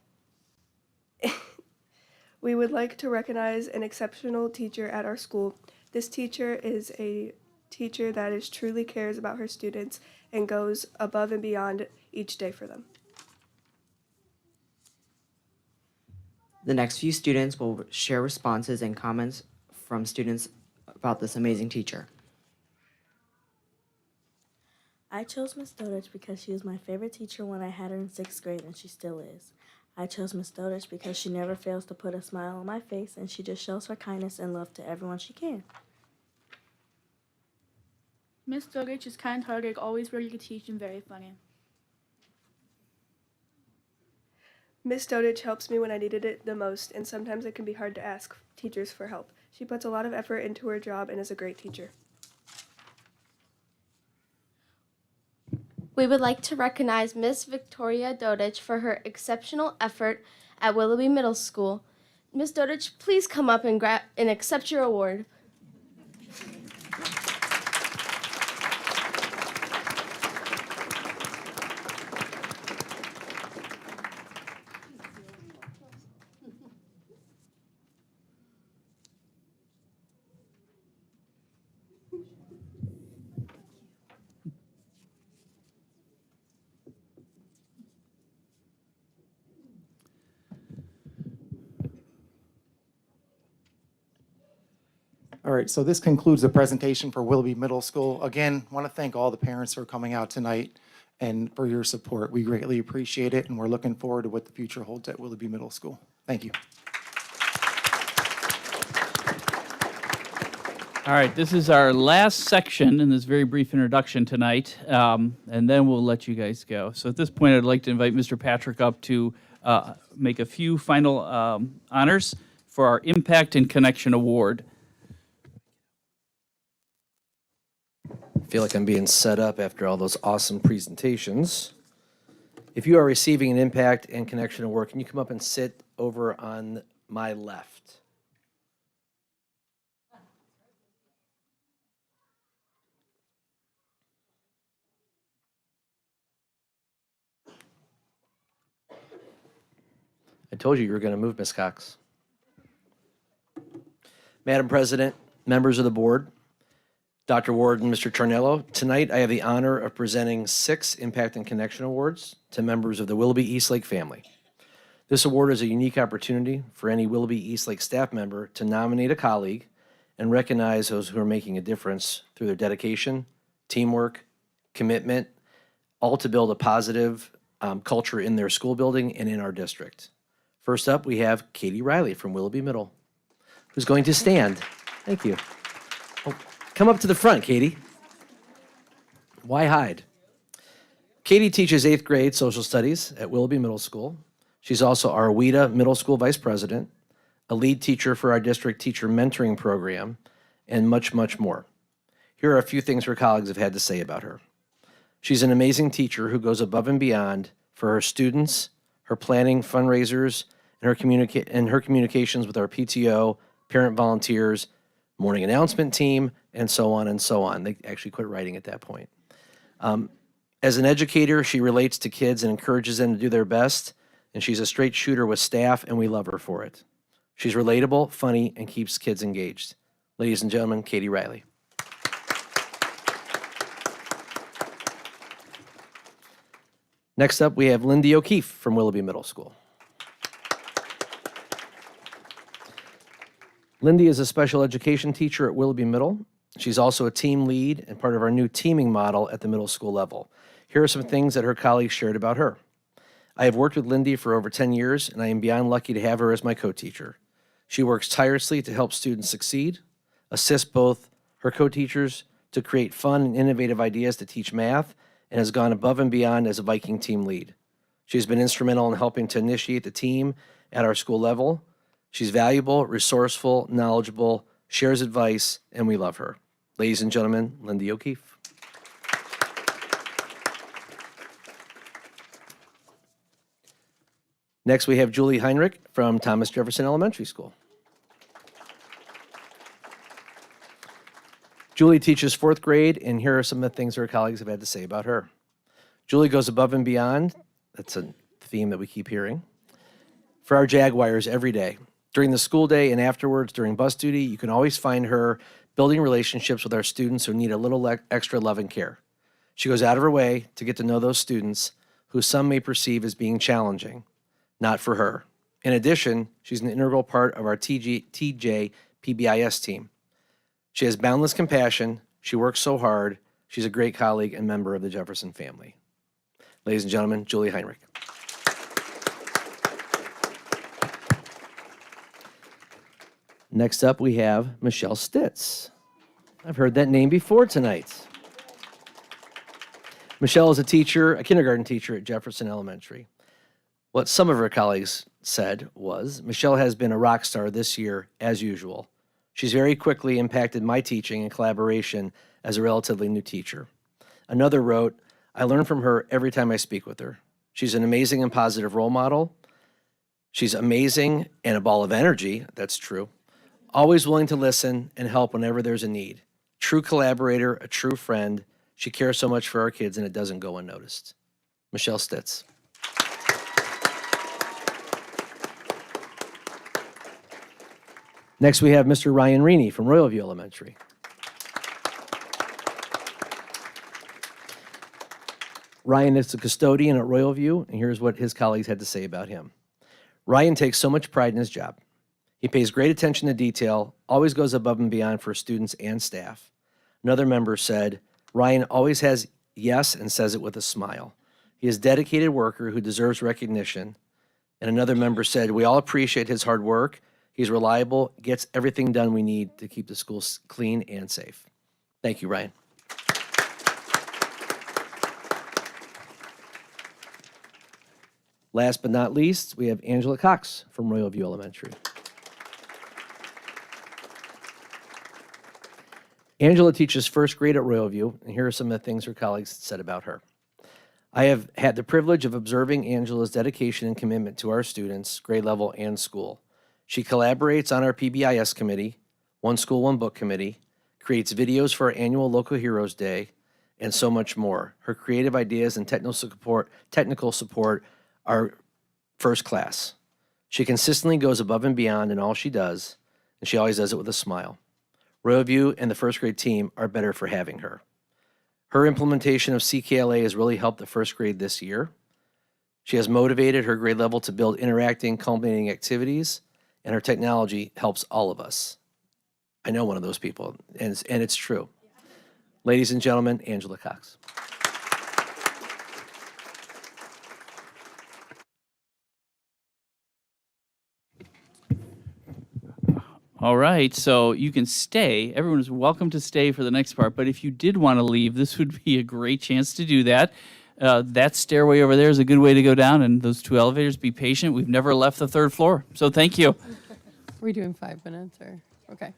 [SPEAKER 20] an exceptional teacher at our school. This teacher is a teacher that truly cares about her students and goes above and beyond each day for them.
[SPEAKER 21] The next few students will share responses and comments from students about this amazing teacher.
[SPEAKER 22] I chose Miss Dodich because she was my favorite teacher when I had her in sixth grade, and she still is. I chose Miss Dodich because she never fails to put a smile on my face, and she just shows her kindness and love to everyone she can.
[SPEAKER 23] Miss Dodich is kind-hearted, always ready to teach, and very funny.
[SPEAKER 20] Miss Dodich helps me when I needed it the most, and sometimes it can be hard to ask teachers for help. She puts a lot of effort into her job and is a great teacher.
[SPEAKER 24] We would like to recognize Miss Victoria Dodich for her exceptional effort at Willoughby Middle School. Miss Dodich, please come up and accept your award.
[SPEAKER 19] All right, so this concludes the presentation for Willoughby Middle School. Again, want to thank all the parents for coming out tonight and for your support. We greatly appreciate it, and we're looking forward to what the future holds at Willoughby Middle School. Thank you.
[SPEAKER 6] All right, this is our last section in this very brief introduction tonight, and then we'll let you guys go. So at this point, I'd like to invite Mr. Patrick up to make a few final honors for our Impact and Connection Award.
[SPEAKER 25] I feel like I'm being set up after all those awesome presentations. If you are receiving an Impact and Connection Award, can you come up and sit over on my left? I told you were going to move, Ms. Cox. Madam President, members of the board, Dr. Ward and Mr. Tornello, tonight I have the honor of presenting 6 Impact and Connection Awards to members of the Willoughby Eastlake family. This award is a unique opportunity for any Willoughby Eastlake staff member to nominate a colleague and recognize those who are making a difference through their dedication, teamwork, commitment, all to build a positive culture in their school building and in our district. First up, we have Katie Riley from Willoughby Middle, who's going to stand. Thank you. Oh, come up to the front, Katie. Why hide? Katie teaches 8th grade social studies at Willoughby Middle School. She's also our WIDA Middle School Vice President, a lead teacher for our district teacher mentoring program, and much, much more. Here are a few things her colleagues have had to say about her. She's an amazing teacher who goes above and beyond for her students, her planning, fundraisers, and her communications with our PTO, parent volunteers, morning announcement team, and so on and so on. They actually quit writing at that point. As an educator, she relates to kids and encourages them to do their best, and she's a straight shooter with staff, and we love her for it. She's relatable, funny, and keeps kids engaged. Ladies and gentlemen, Katie Riley. Next up, we have Lindy O'Keefe from Willoughby Middle School. Lindy is a special education teacher at Willoughby Middle. She's also a team lead and part of our new teaming model at the middle school level. Here are some things that her colleagues shared about her. I have worked with Lindy for over 10 years, and I am beyond lucky to have her as my co-teacher. She works tirelessly to help students succeed, assist both her co-teachers to create fun and innovative ideas to teach math, and has gone above and beyond as a Viking team lead. She's been instrumental in helping to initiate the team at our school level. She's valuable, resourceful, knowledgeable, shares advice, and we love her. Ladies and gentlemen, Lindy O'Keefe. Next, we have Julie Heinrich from Thomas Jefferson Elementary School. Julie teaches 4th grade, and here are some of the things her colleagues have had to say about her. Julie goes above and beyond. That's a theme that we keep hearing. For our Jaguars every day. During the school day and afterwards during bus duty, you can always find her building relationships with our students who need a little extra love and care. She goes out of her way to get to know those students who some may perceive as being challenging. Not for her. In addition, she's an integral part of our TJ PBIS team. She has boundless compassion. She works so hard. She's a great colleague and member of the Jefferson family. Ladies and gentlemen, Julie Heinrich. Next up, we have Michelle Stitz. I've heard that name before tonight. Michelle is a kindergarten teacher at Jefferson Elementary. What some of her colleagues said was, Michelle has been a rock star this year, as usual. She's very quickly impacted my teaching and collaboration as a relatively new teacher. Another wrote, I learn from her every time I speak with her. She's an amazing and positive role model. She's amazing and a ball of energy, that's true. Always willing to listen and help whenever there's a need. True collaborator, a true friend. She cares so much for our kids and it doesn't go unnoticed. Michelle Stitz. Next, we have Mr. Ryan Reaney from Royal View Elementary. Ryan is the custodian at Royal View, and here's what his colleagues had to say about him. Ryan takes so much pride in his job. He pays great attention to detail, always goes above and beyond for students and staff. Another member said, Ryan always has yes and says it with a smile. He is a dedicated worker who deserves recognition. And another member said, we all appreciate his hard work. He's reliable, gets everything done we need to keep the school clean and safe. Thank you, Ryan. Last but not least, we have Angela Cox from Royal View Elementary. Angela teaches 1st grade at Royal View, and here are some of the things her colleagues said about her. I have had the privilege of observing Angela's dedication and commitment to our students, grade level and school. She collaborates on our PBIS committee, One School, One Book committee, creates videos for our annual Local Heroes Day, and so much more. Her creative ideas and technical support are first class. She consistently goes above and beyond in all she does, and she always does it with a smile. Royal View and the 1st grade team are better for having her. Her implementation of CKLA has really helped the 1st grade this year. She has motivated her grade level to build interacting, culminating activities, and her technology helps all of us. I know one of those people, and it's true. Ladies and gentlemen, Angela Cox.
[SPEAKER 6] All right, so you can stay. Everyone is welcome to stay for the next part, but if you did want to leave, this would be a great chance to do that. That stairway over there is a good way to go down, and those 2 elevators, be patient. We've never left the 3rd floor, so thank you.
[SPEAKER 1] Are we doing 5 minutes or, okay.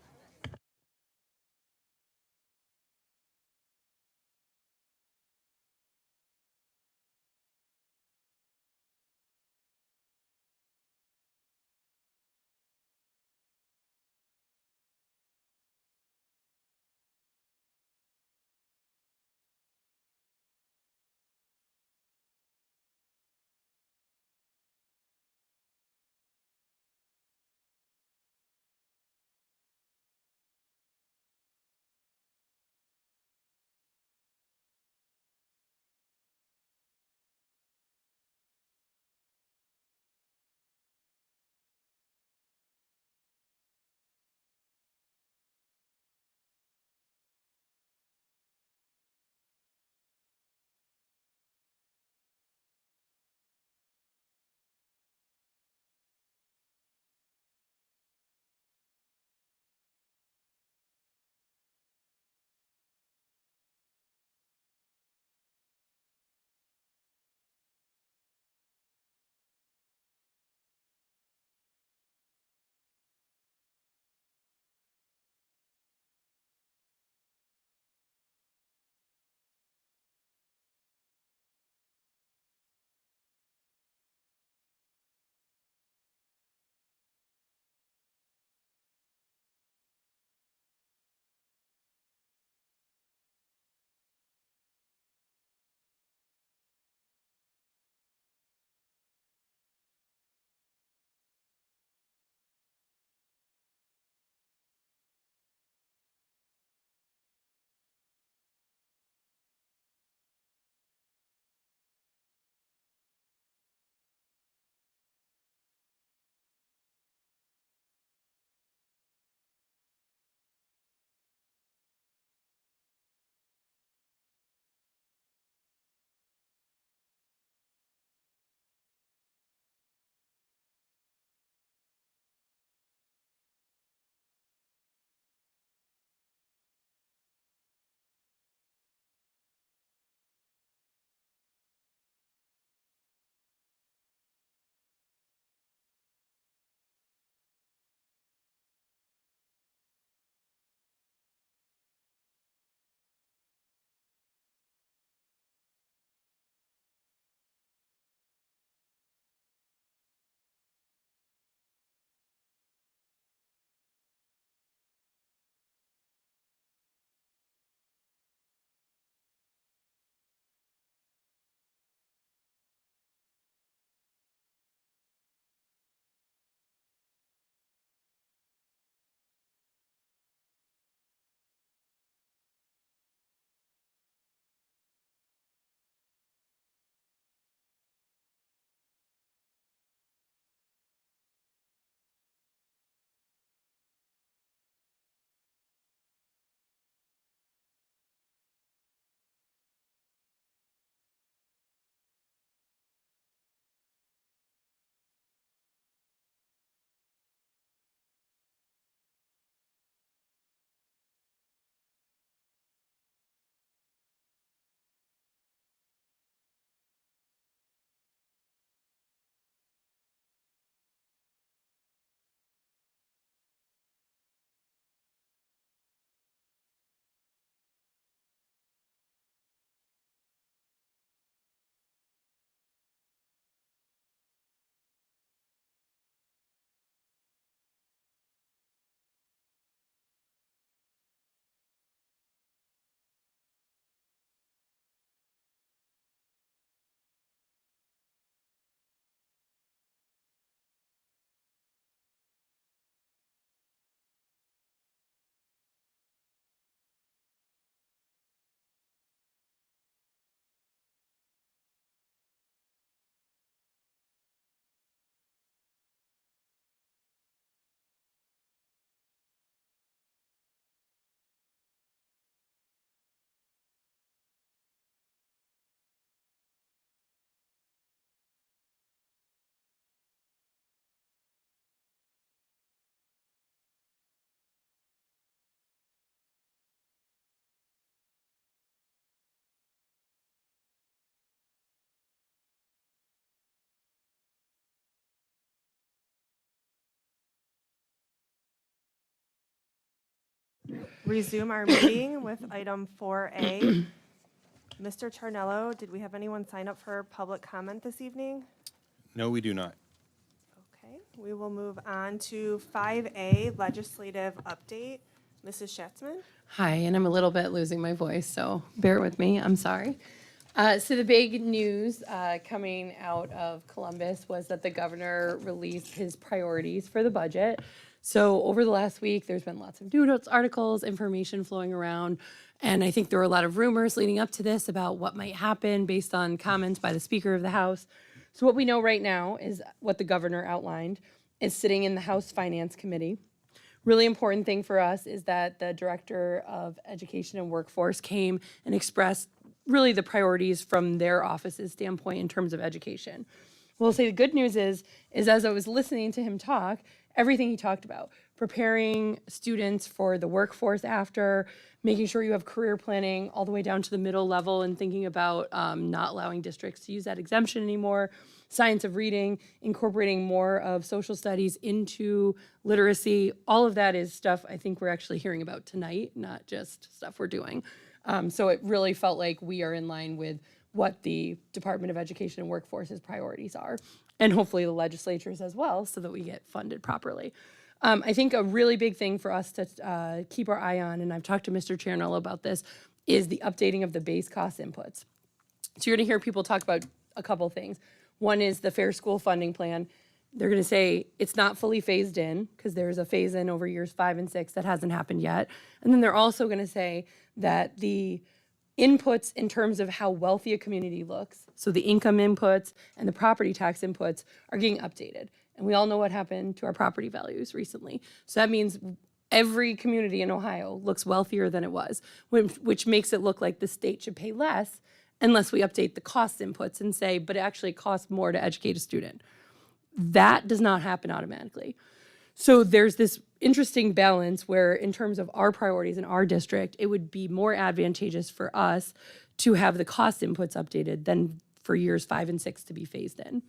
[SPEAKER 2] resume our meeting with item 4A. Mr. Charnello, did we have anyone sign up for public comment this evening?
[SPEAKER 3] No, we do not.
[SPEAKER 2] Okay, we will move on to 5A, legislative update. Mrs. Schatzman?
[SPEAKER 1] Hi, and I'm a little bit losing my voice, so bear with me. I'm sorry. So the big news coming out of Columbus was that the governor released his priorities for the budget. So over the last week, there's been lots of news articles, information flowing around, and I think there were a lot of rumors leading up to this about what might happen based on comments by the Speaker of the House. So what we know right now is what the governor outlined is sitting in the House Finance Committee. Really important thing for us is that the Director of Education and Workforce came and expressed really the priorities from their office's standpoint in terms of education. Well, I'll say the good news is as I was listening to him talk, everything he talked about, preparing students for the workforce after, making sure you have career planning all the way down to the middle level and thinking about not allowing districts to use that exemption anymore, science of reading, incorporating more of social studies into literacy. All of that is stuff I think we're actually hearing about tonight, not just stuff we're doing. So it really felt like we are in line with what the Department of Education and Workforce's priorities are, and hopefully the legislatures as well, so that we get funded properly. I think a really big thing for us to keep our eye on, and I've talked to Mr. Ciarnello about this, is the updating of the base cost inputs. So you're gonna hear people talk about a couple things. One is the Fair School Funding Plan. They're gonna say it's not fully phased in, because there's a phase in over years 5 and 6 that hasn't happened yet. And then they're also gonna say that the inputs in terms of how wealthy a community looks, so the income inputs and the property tax inputs, are getting updated. And we all know what happened to our property values recently. So that means every community in Ohio looks wealthier than it was, which makes it look like the state should pay less unless we update the cost inputs and say, but it actually costs more to educate a student. That does not happen automatically. So there's this interesting balance where in terms of our priorities in our district, it would be more advantageous for us to have the cost inputs updated than for years 5 and 6 to be phased in.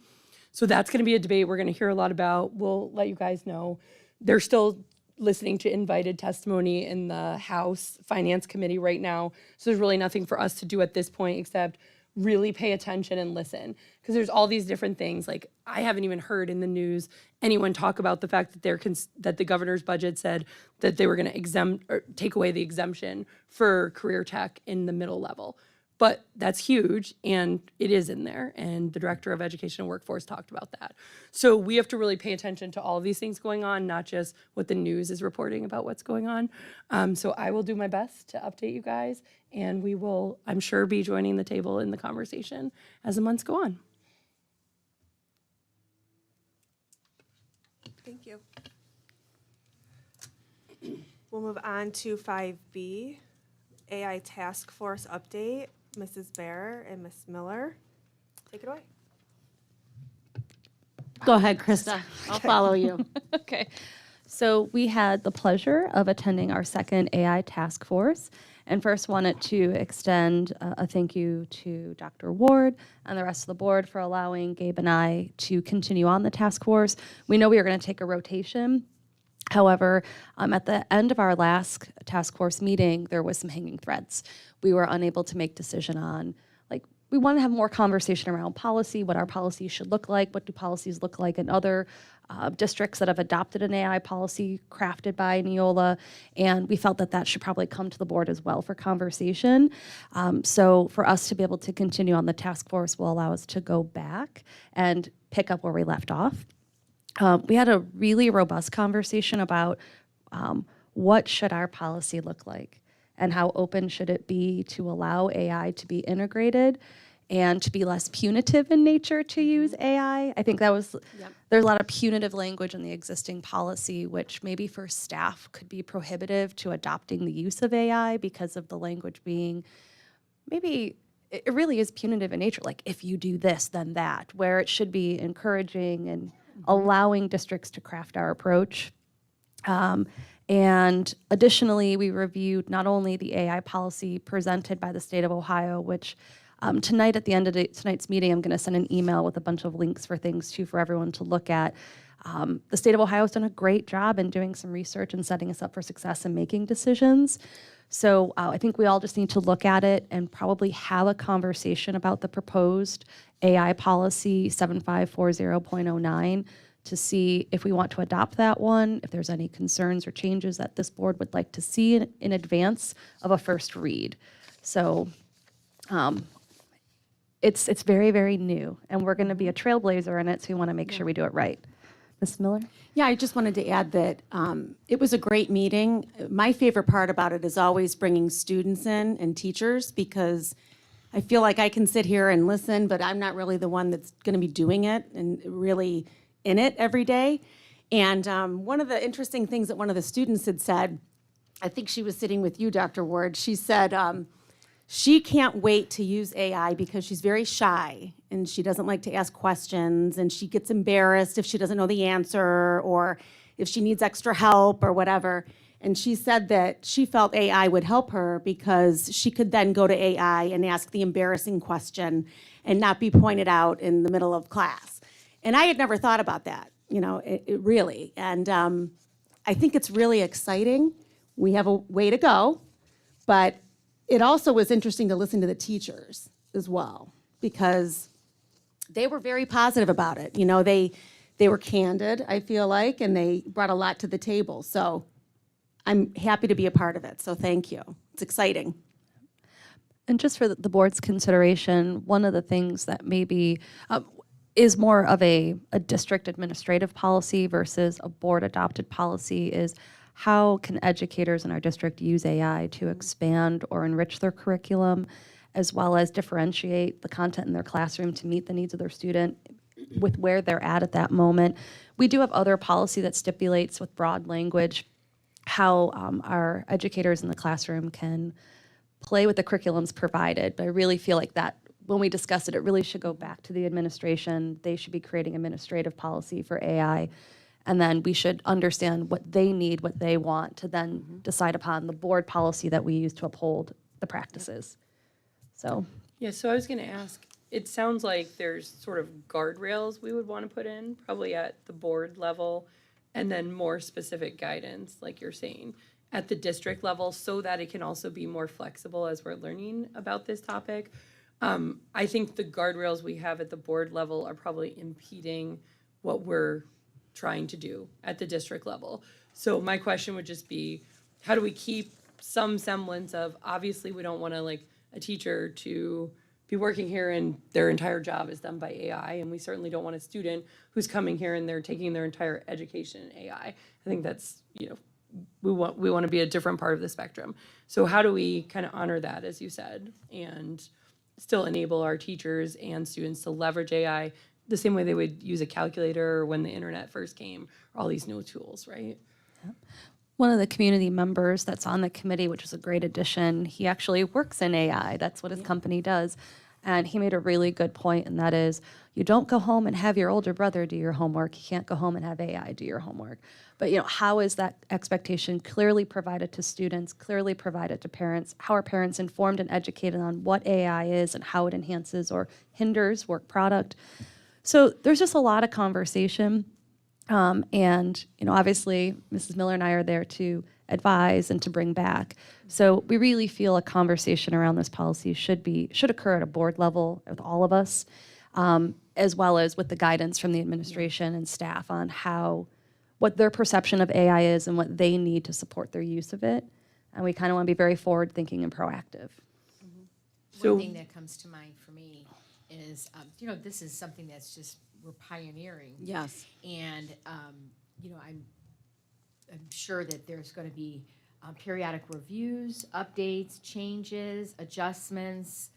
[SPEAKER 1] So that's going to be a debate we're going to hear a lot about. We'll let you guys know. They're still listening to invited testimony in the House Finance Committee right now. So there's really nothing for us to do at this point except really pay attention and listen, because there's all these different things. Like, I haven't even heard in the news anyone talk about the fact that that the governor's budget said that they were going to exempt or take away the exemption for career tech in the middle level. But that's huge, and it is in there, and the Director of Education and Workforce talked about that. So we have to really pay attention to all of these things going on, not just what the news is reporting about what's going on. So I will do my best to update you guys, and we will, I'm sure, be joining the table in the conversation as the months go on.
[SPEAKER 2] Thank you. We'll move on to 5B, AI Task Force update. Mrs. Bear and Ms. Miller, take it away.
[SPEAKER 5] Go ahead, Krista. I'll follow you. Okay. So we had the pleasure of attending our second AI task force, and first wanted to extend a thank you to Dr. Ward and the rest of the board for allowing Gabe and I to continue on the task force. We know we are going to take a rotation. However, at the end of our last task force meeting, there was some hanging threads. We were unable to make decision on, like, we want to have more conversation around policy, what our policies should look like, what do policies look like in other districts that have adopted an AI policy crafted by Neola, and we felt that that should probably come to the board as well for conversation. So for us to be able to continue on the task force will allow us to go back and pick up where we left off. We had a really robust conversation about what should our policy look like and how open should it be to allow AI to be integrated and to be less punitive in nature to use AI. I think that was, there's a lot of punitive language in the existing policy, which maybe for staff could be prohibitive to adopting the use of AI because of the language being, maybe it really is punitive in nature, like if you do this, then that, where it should be encouraging and allowing districts to craft our approach. And additionally, we reviewed not only the AI policy presented by the state of Ohio, which tonight at the end of tonight's meeting, I'm going to send an email with a bunch of links for things too for everyone to look at. The state of Ohio has done a great job in doing some research and setting us up for success and making decisions. So I think we all just need to look at it and probably have a conversation about the proposed AI policy 7540.09 to see if we want to adopt that one, if there's any concerns or changes that this board would like to see in advance of a first read. So it's very, very new, and we're going to be a trailblazer in it, so we want to make sure we do it right. Ms. Miller?
[SPEAKER 3] Yeah, I just wanted to add that it was a great meeting. My favorite part about it is always bringing students in and teachers, because I feel like I can sit here and listen, but I'm not really the one that's going to be doing it and really in it every day. And one of the interesting things that one of the students had said, I think she was sitting with you, Dr. Ward, she said she can't wait to use AI because she's very shy and she doesn't like to ask questions, and she gets embarrassed if she doesn't know the answer or if she needs extra help or whatever. And she said that she felt AI would help her because she could then go to AI and ask the embarrassing question and not be pointed out in the middle of class. And I had never thought about that, it really. And I think it's really exciting. We have a way to go, but it also was interesting to listen to the teachers as well, because they were very positive about it. They were candid, I feel like, and they brought a lot to the table. So I'm happy to be a part of it. So thank you. It's exciting.
[SPEAKER 5] And just for the board's consideration, one of the things that maybe is more of a district administrative policy versus a board adopted policy is how can educators in our district use AI to expand or enrich their curriculum, as well as differentiate the content in their classroom to meet the needs of their student with where they're at that moment. We do have other policy that stipulates with broad language how our educators in the classroom can play with the curriculums provided. But I really feel like that when we discuss it, it really should go back to the administration. They should be creating administrative policy for AI. And then we should understand what they need, what they want, to then decide upon the board policy that we use to uphold the practices. So,
[SPEAKER 1] Yeah, so I was going to ask, it sounds like there's sort of guardrails we would want to put in, probably at the board level, and then more specific guidance, like you're saying, at the district level, so that it can also be more flexible as we're learning about this topic. I think the guardrails we have at the board level are probably impeding what we're trying to do at the district level. So my question would just be, how do we keep some semblance of, obviously we don't want to like a teacher to be working here and their entire job is done by AI, and we certainly don't want a student who's coming here and they're taking their entire education in AI. I think that's, we want to be a different part of the spectrum. So how do we kind of honor that, as you said, and still enable our teachers and students to leverage AI the same way they would use a calculator when the internet first came, or all these new tools, right?
[SPEAKER 5] one of the community members that's on the committee, which is a great addition, he actually works in AI. That's what his company does. And he made a really good point, and that is, you don't go home and have your older brother do your homework. You can't go home and have AI do your homework. But how is that expectation clearly provided to students, clearly provided to parents? How are parents informed and educated on what AI is and how it enhances or hinders work product? So there's just a lot of conversation. And obviously, Mrs. Miller and I are there to advise and to bring back. So we really feel a conversation around this policy should occur at a board level with all of us, as well as with the guidance from the administration and staff on what their perception of AI is and what they need to support their use of it. And we kind of want to be very forward-thinking and proactive.
[SPEAKER 7] One thing that comes to mind for me is, this is something that's just, we're pioneering.
[SPEAKER 3] Yes.
[SPEAKER 7] And, I'm sure that there's going to be periodic reviews, updates, changes, adjustments,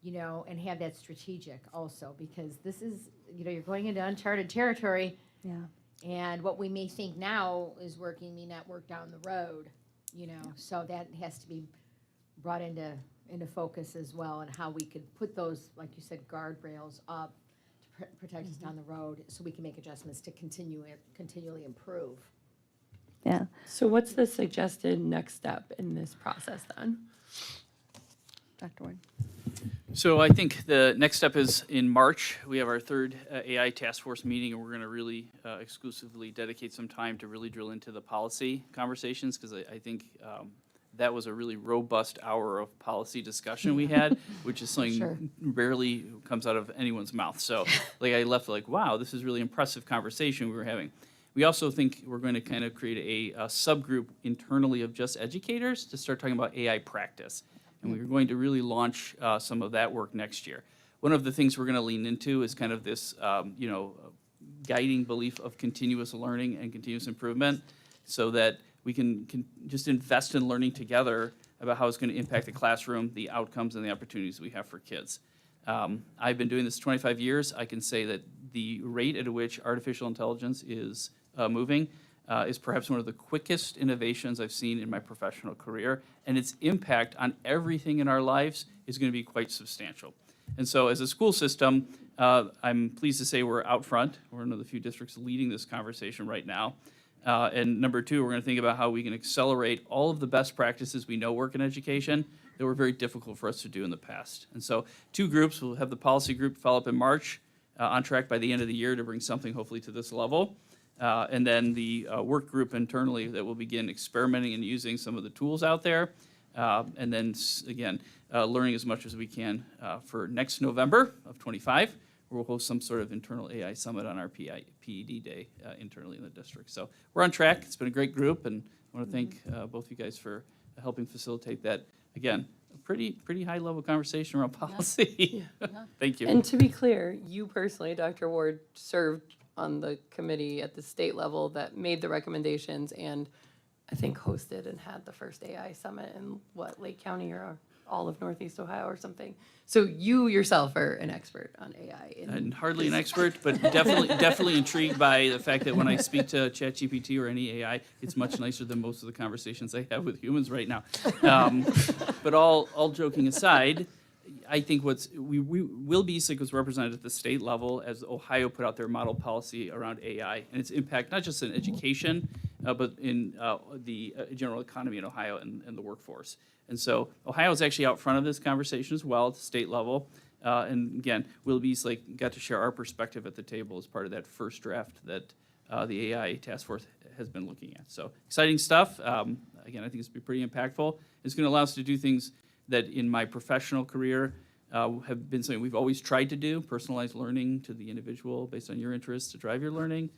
[SPEAKER 7] and have that strategic also, because this is, you're going into uncharted territory.
[SPEAKER 5] Yeah.
[SPEAKER 7] And what we may think now is working may not work down the road, so that has to be brought into focus as well, and how we could put those, like you said, guardrails up to protect us down the road, so we can make adjustments to continually improve.
[SPEAKER 5] Yeah.
[SPEAKER 1] So what's the suggested next step in this process then?
[SPEAKER 5] Dr. Ward.
[SPEAKER 6] So I think the next step is in March, we have our third AI task force meeting, and we're going to really exclusively dedicate some time to really drill into the policy conversations, because I think that was a really robust hour of policy discussion we had, which is something
[SPEAKER 1] Sure.
[SPEAKER 6] rarely comes out of anyone's mouth. So like I left like, wow, this is really impressive conversation we were having. We also think we're going to kind of create a subgroup internally of just educators to start talking about AI practice. And we're going to really launch some of that work next year. One of the things we're going to lean into is kind of this, guiding belief of continuous learning and continuous improvement, so that we can just invest in learning together about how it's going to impact the classroom, the outcomes, and the opportunities we have for kids. I've been doing this 25 years. I can say that the rate at which artificial intelligence is moving is perhaps one of the quickest innovations I've seen in my professional career, and its impact on everything in our lives is going to be quite substantial. And so as a school system, I'm pleased to say we're out front. We're one of the few districts leading this conversation right now. And number two, we're going to think about how we can accelerate all of the best practices we know work in education that were very difficult for us to do in the past. And so 2 groups, we'll have the policy group follow up in March, on track by the end of the year to bring something hopefully to this level. And then the work group internally that will begin experimenting and using some of the tools out there. And then, again, learning as much as we can for next November of 25. We'll host some sort of internal AI summit on our PED day internally in the district. So we're on track. It's been a great group, and I want to thank both you guys for helping facilitate that. Again, a pretty high-level conversation around policy. Thank you.
[SPEAKER 1] And to be clear, you personally, Dr. Ward, served on the committee at the state level that made the recommendations and I think hosted and had the first AI summit in Lake County or all of Northeast Ohio or something. So you yourself are an expert on AI.
[SPEAKER 6] And hardly an expert, but definitely intrigued by the fact that when I speak to ChatGPT or any AI, it's much nicer than most of the conversations I have with humans right now. But all joking aside, I think WillBe was represented at the state level as Ohio put out their model policy around AI and its impact, not just in education, but in the general economy in Ohio and the workforce. And so Ohio is actually out front of this conversation as well at the state level. And again, WillBe's got to share our perspective at the table as part of that first draft that the AI task force has been looking at. So exciting stuff. Again, I think it's been pretty impactful. It's going to allow us to do things that in my professional career have been something we've always tried to do, personalized learning to the individual based on your interests to drive your learning.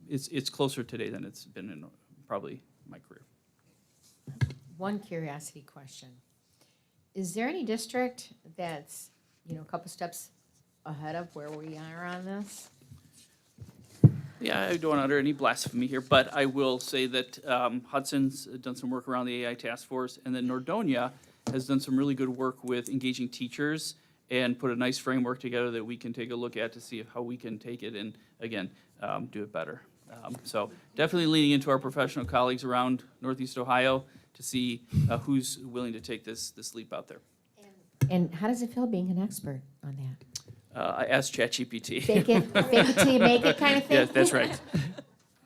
[SPEAKER 6] It's closer today than it's been in probably my career.
[SPEAKER 7] One curiosity question. Is there any district that's, a couple steps ahead of where we are on this?
[SPEAKER 6] Yeah, I don't utter any blasphemy here, but I will say that Hudson's done some work around the AI task force, and then Nordonia has done some really good work with engaging teachers and put a nice framework together that we can take a look at to see how we can take it and, again, do it better. So definitely leaning into our professional colleagues around Northeast Ohio to see who's willing to take this leap out there.
[SPEAKER 7] And how does it feel being an expert on that?
[SPEAKER 6] I asked ChatGPT.
[SPEAKER 7] Fake it till you make it kind of thing?
[SPEAKER 6] Yeah, that's right.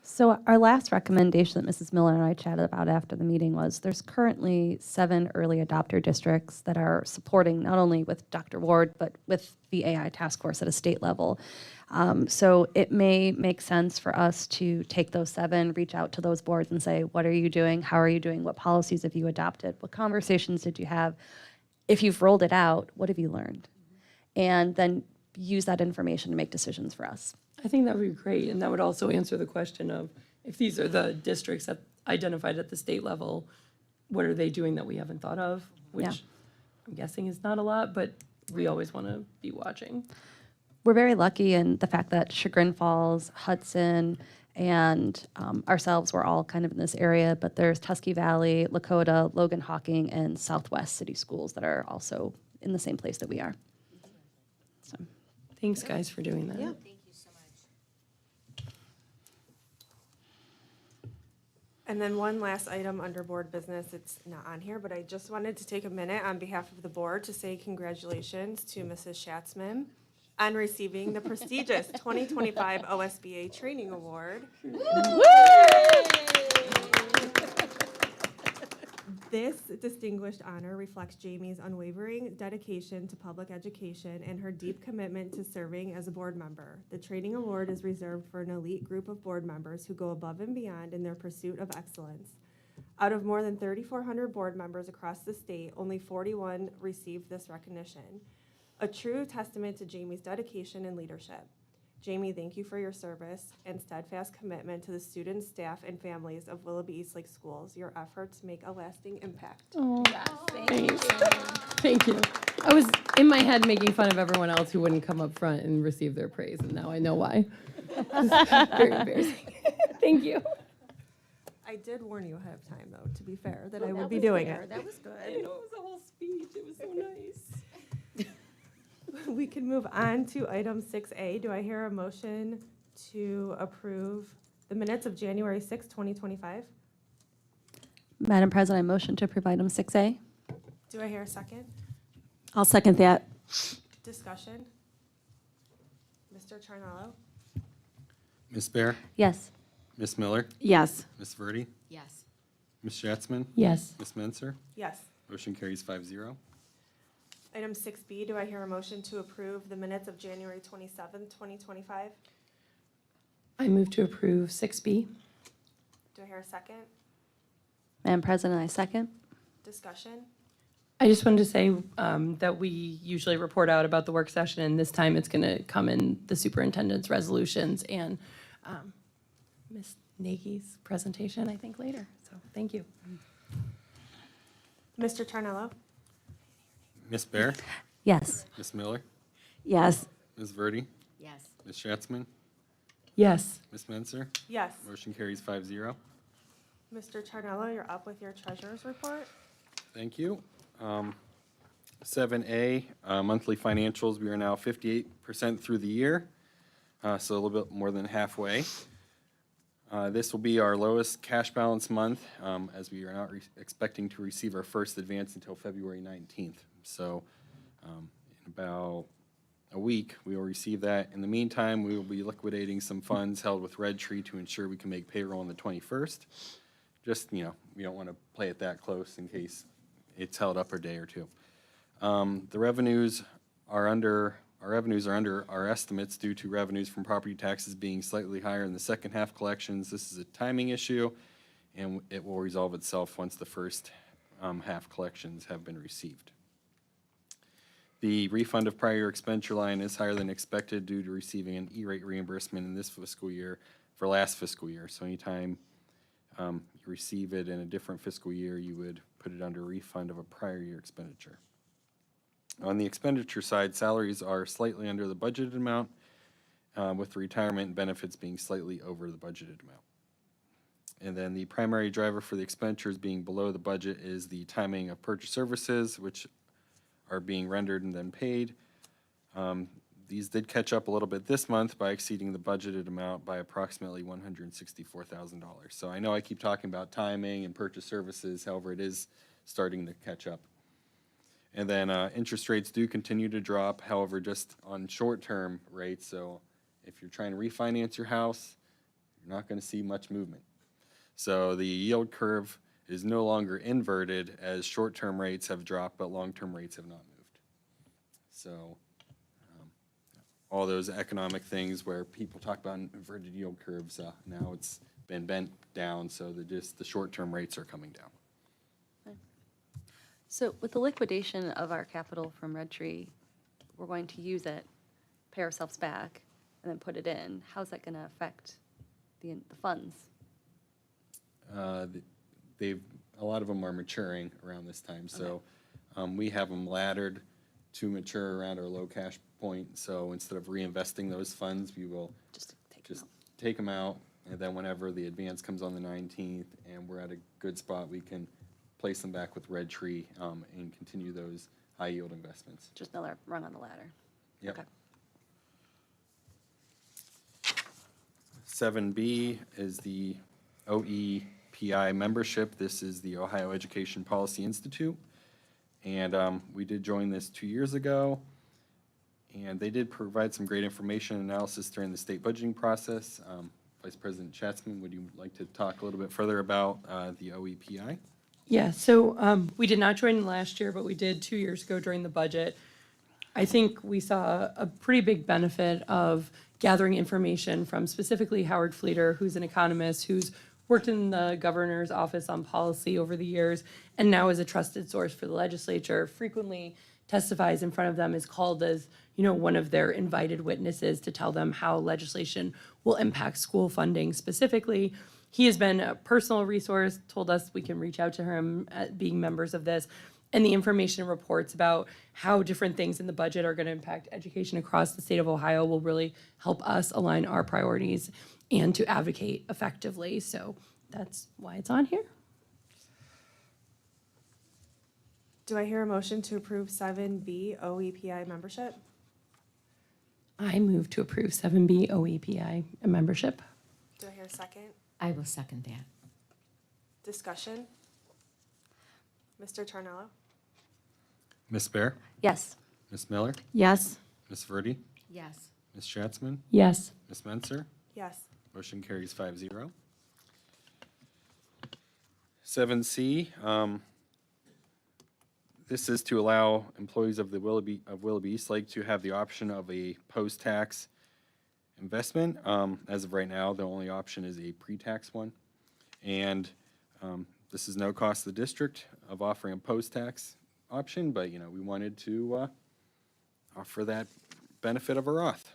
[SPEAKER 5] So our last recommendation that Mrs. Miller and I chatted about after the meeting was there's currently 7 early adopter districts that are supporting not only with Dr. Ward, but with the AI task force at a state level. So it may make sense for us to take those 7, reach out to those boards and say, what are you doing? How are you doing? What policies have you adopted? What conversations did you have? If you've rolled it out, what have you learned? And then use that information to make decisions for us.
[SPEAKER 1] I think that would be great, and that would also answer the question of if these are the districts that identified at the state level, what are they doing that we haven't thought of? Which
[SPEAKER 5] Yeah.
[SPEAKER 1] I'm guessing is not a lot, but we always want to be watching.
[SPEAKER 5] We're very lucky in the fact that Chagrin Falls, Hudson, and ourselves were all kind of in this area, but there's Tusky Valley, Lakota, Logan Hawking, and Southwest City Schools that are also in the same place that we are. So.
[SPEAKER 1] Thanks, guys, for doing that.
[SPEAKER 7] Thank you so much.
[SPEAKER 2] And then one last item under board business, it's not on here, but I just wanted to take a minute on behalf of the board to say congratulations to Mrs. Schatzman on receiving the prestigious 2025 OSBA Training Award. This distinguished honor reflects Jamie's unwavering dedication to public education and her deep commitment to serving as a board member. The training award is reserved for an elite group of board members who go above and beyond in their pursuit of excellence. Out of more than 3,400 board members across the state, only 41 received this recognition. A true testament to Jamie's dedication and leadership. Jamie, thank you for your service and steadfast commitment to the students, staff, and families of Willoughby Eastlake Schools. Your efforts make a lasting impact.
[SPEAKER 1] Oh, thanks. Thank you. I was in my head making fun of everyone else who wouldn't come up front and receive their praise, and now I know why. Very embarrassing. Thank you.
[SPEAKER 2] I did warn you ahead of time, though, to be fair, that I would be doing it.
[SPEAKER 1] That was good. I know, it was a whole speech. It was so nice.
[SPEAKER 2] We can move on to item 6A. Do I hear a motion to approve the minutes of January 6, 2025?
[SPEAKER 5] Madam President, I motion to approve item 6A.
[SPEAKER 2] Do I hear a second?
[SPEAKER 3] I'll second that.
[SPEAKER 2] Discussion? Mr. Charnello?
[SPEAKER 8] Ms. Bear?
[SPEAKER 5] Yes.
[SPEAKER 8] Ms. Miller?
[SPEAKER 3] Yes.
[SPEAKER 8] Ms. Verdi?
[SPEAKER 7] Yes.
[SPEAKER 8] Ms. Schatzman?
[SPEAKER 1] Yes.
[SPEAKER 8] Ms. Menser?
[SPEAKER 2] Yes.
[SPEAKER 8] Motion carries 5-0.
[SPEAKER 2] Item 6B, do I hear a motion to approve the minutes of January 27, 2025?
[SPEAKER 1] I move to approve 6B.
[SPEAKER 2] Do I hear a second?
[SPEAKER 5] Madam President, I second.
[SPEAKER 2] Discussion?
[SPEAKER 1] I just wanted to say that we usually report out about the work session, and this time it's going to come in the superintendent's resolutions and Ms. Nagy's presentation, I think, later. So thank you.
[SPEAKER 2] Mr. Charnello?
[SPEAKER 8] Ms. Bear?
[SPEAKER 5] Yes.
[SPEAKER 8] Ms. Miller?
[SPEAKER 3] Yes.
[SPEAKER 8] Ms. Verdi?
[SPEAKER 7] Yes.
[SPEAKER 8] Ms. Schatzman?
[SPEAKER 1] Yes.
[SPEAKER 8] Ms. Menser?
[SPEAKER 2] Yes.
[SPEAKER 8] Motion carries 5-0.
[SPEAKER 2] Mr. Charnello, you're up with your treasurer's report.
[SPEAKER 8] Thank you. 7A, monthly financials. We are now 58% through the year, so a little bit more than halfway. This will be our lowest cash balance month, as we are not expecting to receive our first advance until February 19th. So in about a week, we will receive that. In the meantime, we will be liquidating some funds held with Red Tree to ensure we can make payroll on the 21st. Just, we don't want to play it that close in case it's held up a day or two. The revenues are under our estimates due to revenues from property taxes being slightly higher in the second half collections. This is a timing issue, and it will resolve itself once the first half collections have been received. The refund of prior year expenditure line is higher than expected due to receiving an E-rate reimbursement in this fiscal year for last fiscal year. So anytime you receive it in a different fiscal year, you would put it under refund of a prior year expenditure. On the expenditure side, salaries are slightly under the budgeted amount, with the retirement and benefits being slightly over the budgeted amount. And then the primary driver for the expenditures being below the budget is the timing of purchase services, which are being rendered and then paid. These did catch up a little bit this month by exceeding the budgeted amount by approximately $164,000. So I know I keep talking about timing and purchase services, however, it is starting to catch up. And then interest rates do continue to drop, however, just on short-term rates. So if you're trying to refinance your house, you're not going to see much movement. So the yield curve is no longer inverted as short-term rates have dropped, but long-term rates have not moved. So all those economic things where people talk about inverted yield curves, now it's been bent down, so the short-term rates are coming down.
[SPEAKER 5] So with the liquidation of our capital from Red Tree, we're going to use it, pay ourselves back, and then put it in. How's that going to affect the funds?
[SPEAKER 8] A lot of them are maturing around this time, so we have them laddered to mature around our low cash point. So instead of reinvesting those funds, we will just take them out, and then whenever the advance comes on the 19th and we're at a good spot, we can place them back with Red Tree and continue those high yield investments.
[SPEAKER 5] Just another run on the ladder.
[SPEAKER 8] Yep.
[SPEAKER 5] Okay.
[SPEAKER 8] 7B is the OEPI membership. This is the Ohio Education Policy Institute. And we did join this 2 years ago. And they did provide some great information and analysis during the state budgeting process. Vice President Schatzman, would you like to talk a little bit further about the OEPI?
[SPEAKER 1] Yeah, so we did not join last year, but we did 2 years ago during the budget. I think we saw a pretty big benefit of gathering information from specifically Howard Fleeter, who's an economist, who's worked in the governor's office on policy over the years, and now is a trusted source for the legislature, frequently testifies in front of them, is called as, one of their invited witnesses to tell them how legislation will impact school funding specifically. He has been a personal resource, told us we can reach out to him being members of this. And the information reports about how different things in the budget are going to impact education across the state of Ohio will really help us align our priorities and to advocate effectively. So that's why it's on here.
[SPEAKER 2] Do I hear a motion to approve 7B OEPI membership?
[SPEAKER 1] I move to approve 7B OEPI membership.
[SPEAKER 2] Do I hear a second?
[SPEAKER 7] I will second that.
[SPEAKER 2] Discussion? Mr. Tarnello?
[SPEAKER 8] Ms. Bear?
[SPEAKER 5] Yes.
[SPEAKER 8] Ms. Miller?
[SPEAKER 3] Yes.
[SPEAKER 8] Ms. Verdi?
[SPEAKER 7] Yes.
[SPEAKER 8] Ms. Schatzman?
[SPEAKER 1] Yes.
[SPEAKER 8] Ms. Menser?
[SPEAKER 2] Yes.
[SPEAKER 8] Motion carries 5-0. 7C, this is to allow employees of Willoughby East Lake to have the option of a post-tax investment. As of right now, the only option is a pre-tax one. And this is no cost to the district of offering a post-tax option, but, we wanted to offer that benefit of a Roth.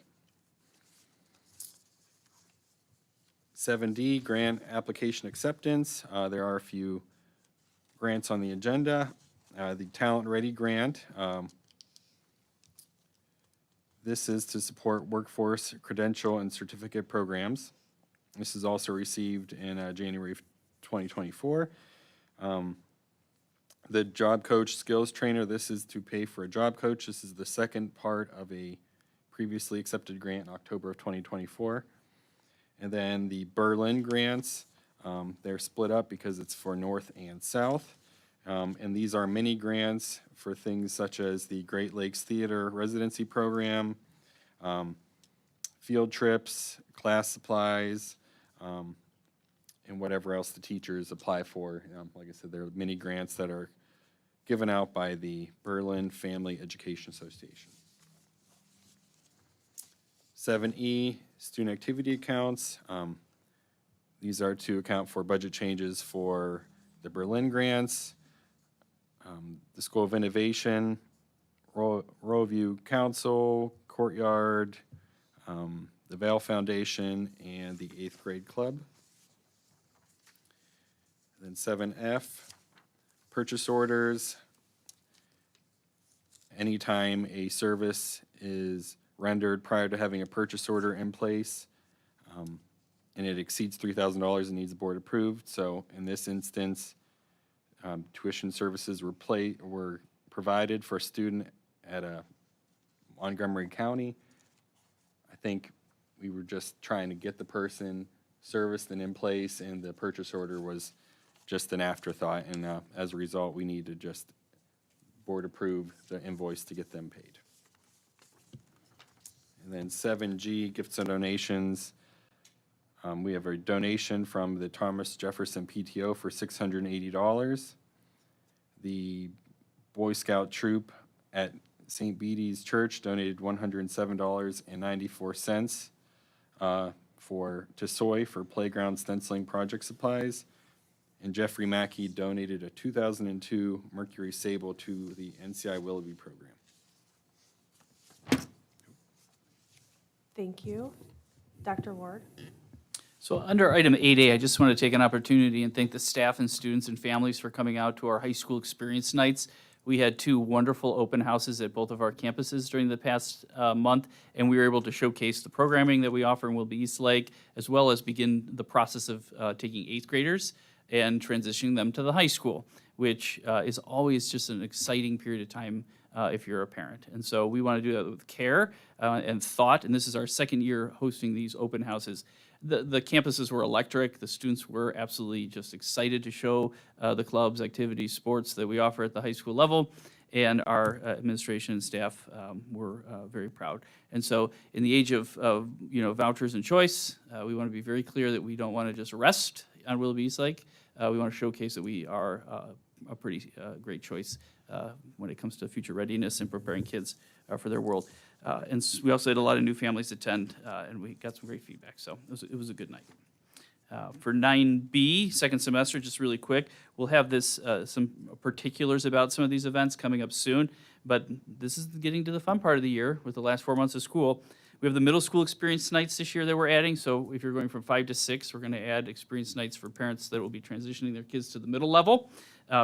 [SPEAKER 8] 7D, grant application acceptance. There are a few grants on the agenda. The Talent Ready Grant. This is to support workforce credential and certificate programs. This is also received in January of 2024. The Job Coach Skills Trainer, this is to pay for a job coach. This is the second part of a previously accepted grant in October of 2024. And then the Berlin grants, they're split up because it's for North and South. And these are mini grants for things such as the Great Lakes Theater Residency Program, field trips, class supplies, and whatever else the teachers apply for. Like I said, they're mini grants that are given out by the Berlin Family Education Association. 7E, student activity accounts. These are to account for budget changes for the Berlin grants, the School of Innovation, Royal View Council, Courtyard, the Vail Foundation, and the 8th Grade Club. And then 7F, purchase orders. Anytime a service is rendered prior to having a purchase order in place, and it exceeds $3,000 and needs the board approved. So in this instance, tuition services were provided for a student at Montgomery County. I think we were just trying to get the person serviced and in place, and the purchase order was just an afterthought. And as a result, we need to just board approve the invoice to get them paid. And then 7G, gifts and donations. We have a donation from the Thomas Jefferson PTO for $680. The Boy Scout troop at St. Bede's Church donated $107.94 to Soy for playground stenciling project supplies. And Jeffrey Mackey donated a 2002 Mercury Sable to the NCI Willoughby program.
[SPEAKER 2] Thank you. Dr. Ward?
[SPEAKER 6] So under item 8A, I just want to take an opportunity and thank the staff and students and families for coming out to our high school experience nights. We had 2 wonderful open houses at both of our campuses during the past month, and we were able to showcase the programming that we offer in Willoughby East Lake, as well as begin the process of taking 8th graders and transitioning them to the high school, which is always just an exciting period of time if you're a parent. And so we want to do that with care and thought, and this is our second year hosting these open houses. The campuses were electric. The students were absolutely just excited to show the clubs, activities, sports that we offer at the high school level, and our administration and staff were very proud. And so in the age of vouchers and choice, we want to be very clear that we don't want to just rest on Willoughby East Lake. we want to showcase that we are a pretty great choice when it comes to future readiness and preparing kids for their world. And we also had a lot of new families attend, and we got some great feedback, so it was a good night. For 9B, second semester, just really quick, we'll have some particulars about some of these events coming up soon, but this is getting to the fun part of the year with the last 4 months of school. We have the middle school experience nights this year that we're adding, so if you're going from 5 to 6, we're going to add experience nights for parents that will be transitioning their kids to the middle level,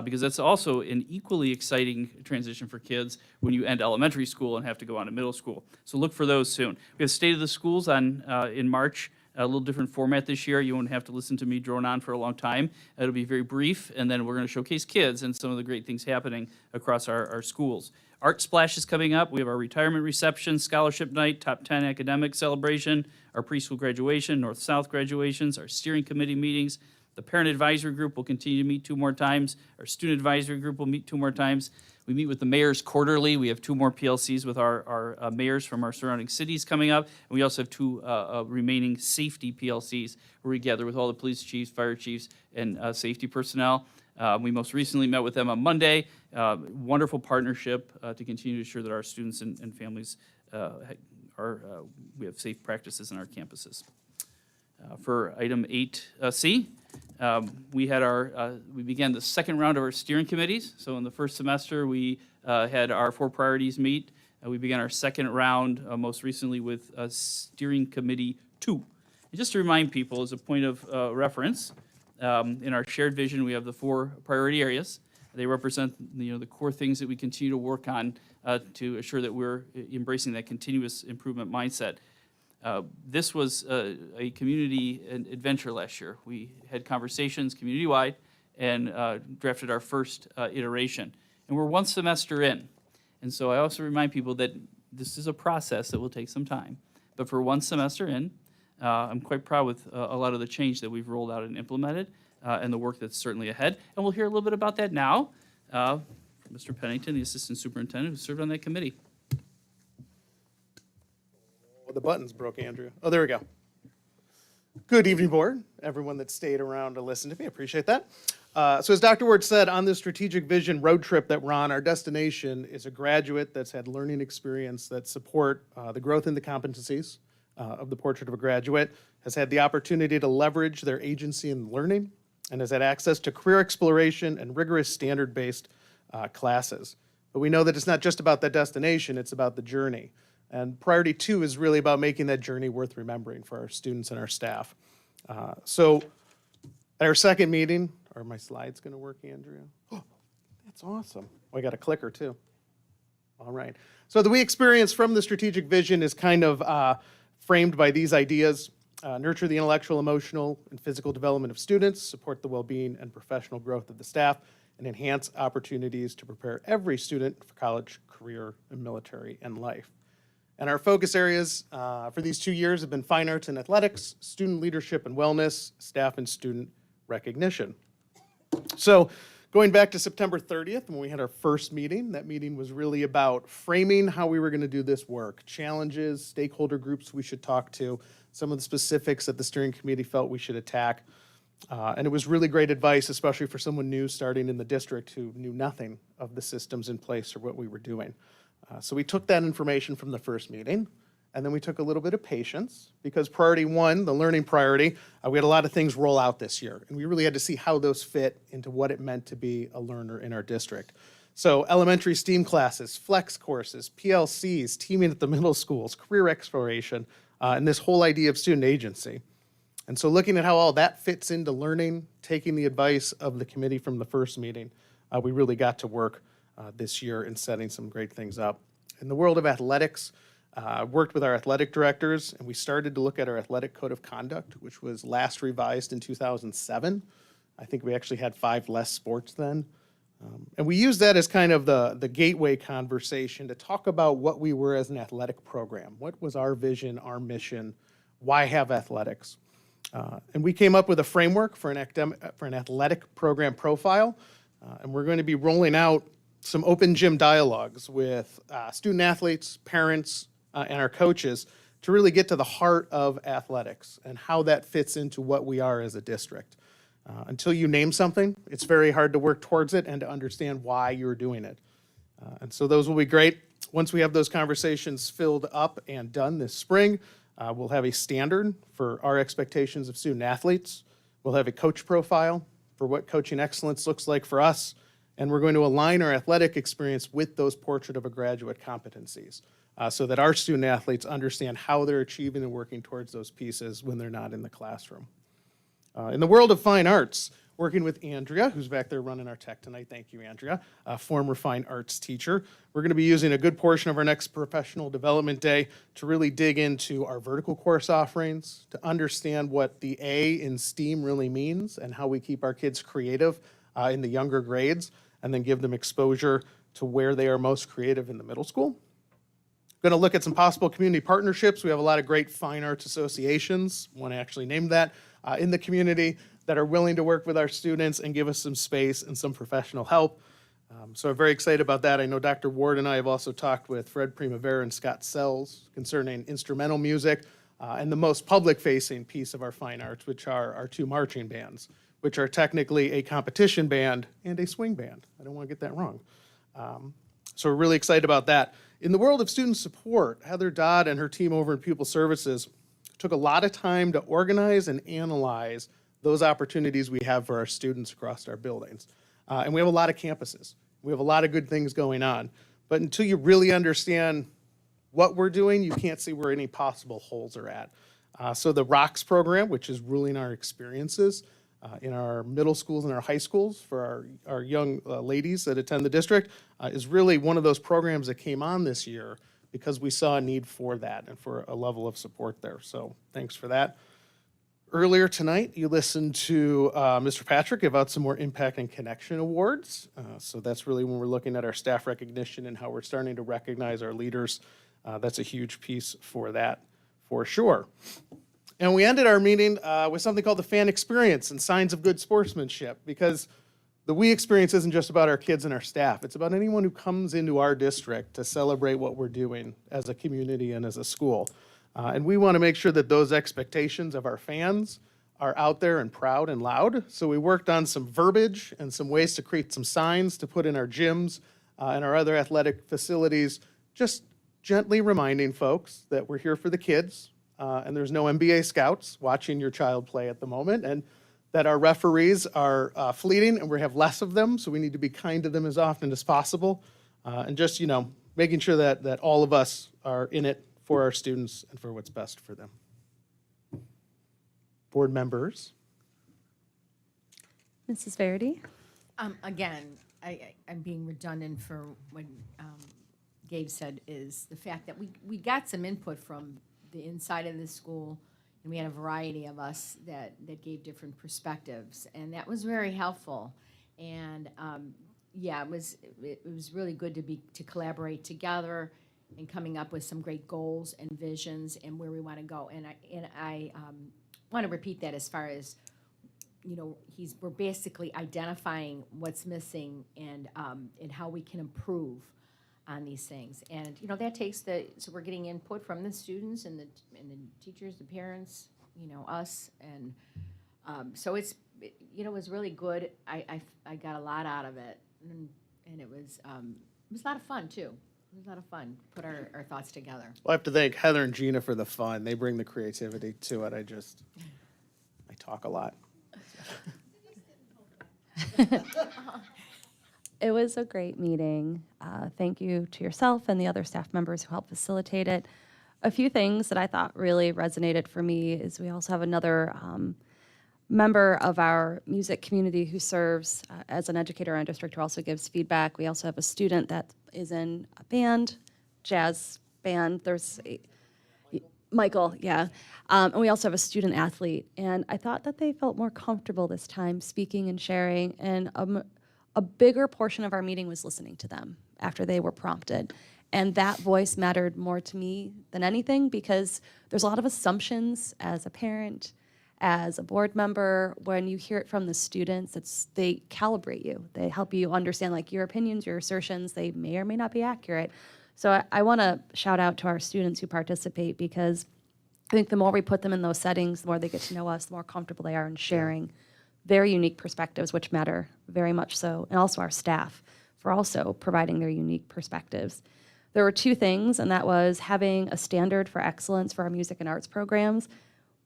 [SPEAKER 6] because that's also an equally exciting transition for kids when you end elementary school and have to go on to middle school. So look for those soon. We have State of the Schools in March. A little different format this year. You won't have to listen to me drone on for a long time. It'll be very brief, and then we're going to showcase kids and some of the great things happening across our schools. Art Splash is coming up. We have our retirement reception, scholarship night, top 10 academic celebration, our preschool graduation, north-south graduations, our steering committee meetings. The parent advisory group will continue to meet 2 more times. Our student advisory group will meet 2 more times. We meet with the mayors quarterly. We have 2 more PLCs with our mayors from our surrounding cities coming up. And we also have 2 remaining safety PLCs where we gather with all the police chiefs, fire chiefs, and safety personnel. We most recently met with them on Monday. Wonderful partnership to continue to ensure that our students and families we have safe practices in our campuses. For item 8C, we began the second round of our steering committees. So in the first semester, we had our 4 priorities meet. We began our second round most recently with Steering Committee 2. And just to remind people, as a point of reference, in our shared vision, we have the 4 priority areas. They represent the core things that we continue to work on to assure that we're embracing that continuous improvement mindset. This was a community adventure last year. We had conversations community-wide and drafted our first iteration. And we're 1 semester in. And so I also remind people that this is a process that will take some time. But for 1 semester in, I'm quite proud with a lot of the change that we've rolled out and implemented and the work that's certainly ahead. And we'll hear a little bit about that now from Mr. Pennington, the Assistant Superintendent, who served on that committee.
[SPEAKER 4] The buttons broke, Andrew. Oh, there we go. Good evening, board. Everyone that stayed around to listen to me, appreciate that. So as Dr. Ward said, on this strategic vision road trip that we're on, our destination is a graduate that's had learning experience that support the growth in the competencies of the Portrait of a Graduate, has had the opportunity to leverage their agency in learning, and has had access to career exploration and rigorous standard-based classes. But we know that it's not just about that destination, it's about the journey. And priority 2 is really about making that journey worth remembering for our students and our staff. So at our second meeting, are my slides going to work, Andrea? Oh, that's awesome. Oh, I got a clicker too. All right. So the we experience from the strategic vision is kind of framed by these ideas. Nurture the intellectual, emotional, and physical development of students, support the well-being and professional growth of the staff, and enhance opportunities to prepare every student for college, career, and military, and life. And our focus areas for these 2 years have been fine arts and athletics, student leadership and wellness, staff and student recognition. So going back to September 30th, when we had our first meeting, that meeting was really about framing how we were going to do this work, challenges, stakeholder groups we should talk to, some of the specifics that the steering committee felt we should attack. And it was really great advice, especially for someone new starting in the district who knew nothing of the systems in place or what we were doing. So we took that information from the first meeting, and then we took a little bit of patience, because priority 1, the learning priority, we had a lot of things roll out this year, and we really had to see how those fit into what it meant to be a learner in our district. So elementary STEAM classes, flex courses, PLCs, teaming at the middle schools, career exploration, and this whole idea of student agency. And so looking at how all that fits into learning, taking the advice of the committee from the first meeting, we really got to work this year in setting some great things up. In the world of athletics, worked with our athletic directors, and we started to look at our athletic code of conduct, which was last revised in 2007. I think we actually had 5 less sports then. And we used that as kind of the gateway conversation to talk about what we were as an athletic program. What was our vision, our mission? Why have athletics? And we came up with a framework for an athletic program profile, and we're going to be rolling out some open gym dialogues with student athletes, parents, and our coaches to really get to the heart of athletics and how that fits into what we are as a district. Until you name something, it's very hard to work towards it and to understand why you're doing it. And so those will be great. Once we have those conversations filled up and done this spring, we'll have a standard for our expectations of student athletes. We'll have a coach profile for what coaching excellence looks like for us. And we're going to align our athletic experience with those portrait of a graduate competencies so that our student athletes understand how they're achieving and working towards those pieces when they're not in the classroom. In the world of fine arts, working with Andrea, who's back there running our tech tonight. Thank you, Andrea, a former fine arts teacher. We're going to be using a good portion of our next professional development day to really dig into our vertical course offerings, to understand what the A in STEAM really means and how we keep our kids creative in the younger grades, and then give them exposure to where they are most creative in the middle school. Going to look at some possible community partnerships. We have a lot of great fine arts associations, one actually named that, in the community that are willing to work with our students and give us some space and some professional help. So I'm very excited about that. I know Dr. Ward and I have also talked with Fred Primavera and Scott Sells concerning instrumental music and the most public-facing piece of our fine arts, which are our two marching bands, which are technically a competition band and a swing band. I don't want to get that wrong. So we're really excited about that. In the world of student support, Heather Dodd and her team over in Pupil Services took a lot of time to organize and analyze those opportunities we have for our students across our buildings. And we have a lot of campuses. We have a lot of good things going on. But until you really understand what we're doing, you can't see where any possible holes are at. So the ROCKS program, which is ruling our experiences in our middle schools and our high schools for our young ladies that attend the district, is really one of those programs that came on this year because we saw a need for that and for a level of support there. So thanks for that. Earlier tonight, you listened to Mr. Patrick give out some more Impact and Connection awards. So that's really when we're looking at our staff recognition and how we're starting to recognize our leaders. That's a huge piece for that, for sure. And we ended our meeting with something called the fan experience and signs of good sportsmanship, because the we experience isn't just about our kids and our staff. It's about anyone who comes into our district to celebrate what we're doing as a community and as a school. And we want to make sure that those expectations of our fans are out there and proud and loud. So we worked on some verbiage and some ways to create some signs to put in our gyms and our other athletic facilities, just gently reminding folks that we're here for the kids and there's no NBA scouts watching your child play at the moment, and that our referees are fleeting and we have less of them, so we need to be kind to them as often as possible. And just, making sure that all of us are in it for our students and for what's best for them. Board members.
[SPEAKER 5] Mrs. Verity?
[SPEAKER 7] Again, I'm being redundant for what Gabe said, is the fact that we got some input from the inside of the school, and we had a variety of us that gave different perspectives, and that was very helpful. And yeah, it was really good to collaborate together and coming up with some great goals and visions and where we want to go. And I want to repeat that as far as, we're basically identifying what's missing and how we can improve on these things. And, that takes so we're getting input from the students and the teachers, the parents, us. And so it was really good. I got a lot out of it. And it was a lot of fun too. It was a lot of fun. Put our thoughts together.
[SPEAKER 4] Well, I have to thank Heather and Gina for the fun. They bring the creativity to it. I talk a lot.
[SPEAKER 5] It was a great meeting. Thank you to yourself and the other staff members who helped facilitate it. A few things that I thought really resonated for me is we also have another member of our music community who serves as an educator in our district who also gives feedback. We also have a student that is in a band, jazz band. There's Michael, yeah. And we also have a student athlete. And I thought that they felt more comfortable this time speaking and sharing. And a bigger portion of our meeting was listening to them after they were prompted. And that voice mattered more to me than anything, because there's a lot of assumptions as a parent, as a board member. When you hear it from the students, they calibrate you. They help you understand your opinions, your assertions. They may or may not be accurate. So I want to shout out to our students who participate, because I think the more we put them in those settings, the more they get to know us, the more comfortable they are in sharing their unique perspectives, which matter very much so, and also our staff for also providing their unique perspectives. There were two things, and that was having a standard for excellence for our music and arts programs.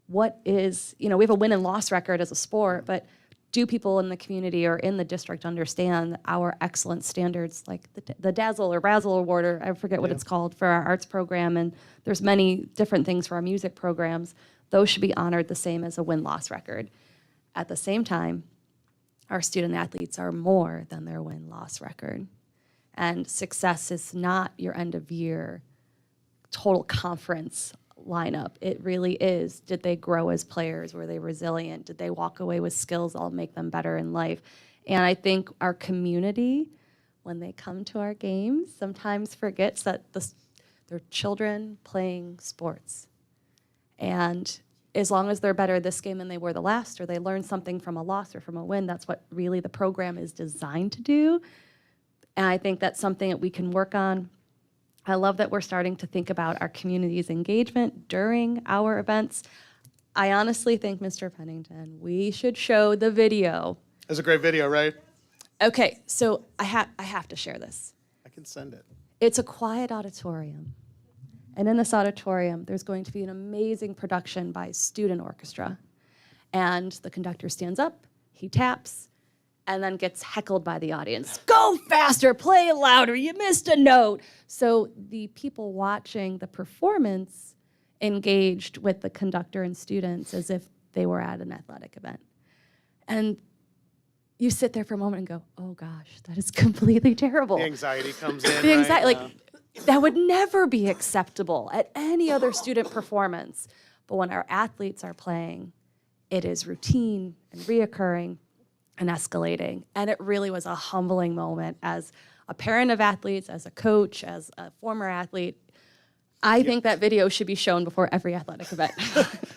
[SPEAKER 5] What is, we have a win and loss record as a sport, but do people in the community or in the district understand our excellence standards, like the Dazzle or Razzle Award, or I forget what it's called, for our arts program, and there's many different things for our music programs. Those should be honored the same as a win-loss record. At the same time, our student athletes are more than their win-loss record. And success is not your end-of-year total conference lineup. It really is, did they grow as players? Were they resilient? Did they walk away with skills that'll make them better in life? And I think our community, when they come to our games, sometimes forgets that they're children playing sports. And as long as they're better this game than they were the last, or they learn something from a loss or from a win, that's what really the program is designed to do. And I think that's something that we can work on. I love that we're starting to think about our community's engagement during our events. I honestly think, Mr. Pennington, we should show the video.
[SPEAKER 4] It's a great video, right?
[SPEAKER 5] Okay, so I have to share this.
[SPEAKER 4] I can send it.
[SPEAKER 5] It's a quiet auditorium. And in this auditorium, there's going to be an amazing production by student orchestra. And the conductor stands up, he taps, and then gets heckled by the audience. Go faster, play louder, you missed a note. So the people watching the performance engaged with the conductor and students as if they were at an athletic event. And you sit there for a moment and go, oh gosh, that is completely terrible.
[SPEAKER 4] The anxiety comes in.
[SPEAKER 5] The anxiety,
[SPEAKER 4] right?
[SPEAKER 5] that would never be acceptable at any other student performance. But when our athletes are playing, it is routine and reoccurring and escalating. And it really was a humbling moment as a parent of athletes, as a coach, as a former athlete. I think that video should be shown before every athletic event.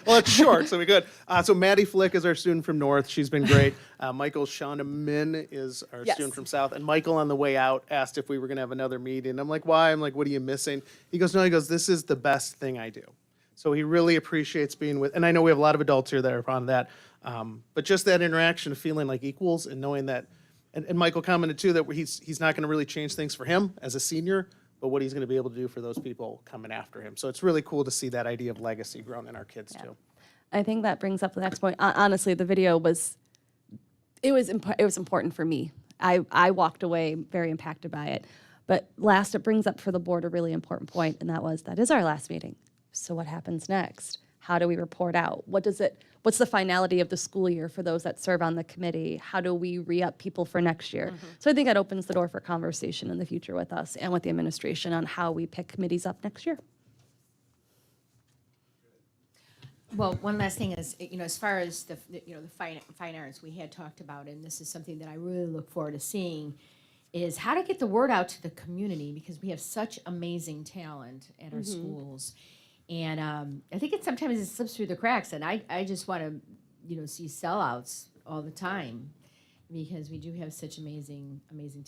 [SPEAKER 4] Well, it's short, so we good. So Maddie Flick is our student from North. She's been great. Michael Shaunamin is our student from South. And Michael, on the way out, asked if we were going to have another meeting. I'm like, why? I'm like, what are you missing? He goes, no, this is the best thing I do. So he really appreciates being with, and I know we have a lot of adults here that are on that, but just that interaction of feeling like equals and knowing that, and Michael commented too, that he's not going to really change things for him as a senior, but what he's going to be able to do for those people coming after him. So it's really cool to see that idea of legacy grown in our kids too.
[SPEAKER 5] I think that brings up the next point. Honestly, the video was important for me. I walked away very impacted by it. But last, it brings up for the board a really important point, and that is our last meeting. So what happens next? How do we report out? What's the finality of the school year for those that serve on the committee? How do we re-up people for next year? So I think that opens the door for conversation in the future with us and with the administration on how we pick committees up next year.
[SPEAKER 7] Well, one last thing is, as far as the fine arts we had talked about, and this is something that I really look forward to seeing, is how to get the word out to the community, because we have such amazing talent at our schools. And I think sometimes it slips through the cracks, and I just want to, see sellouts all the time, because we do have such amazing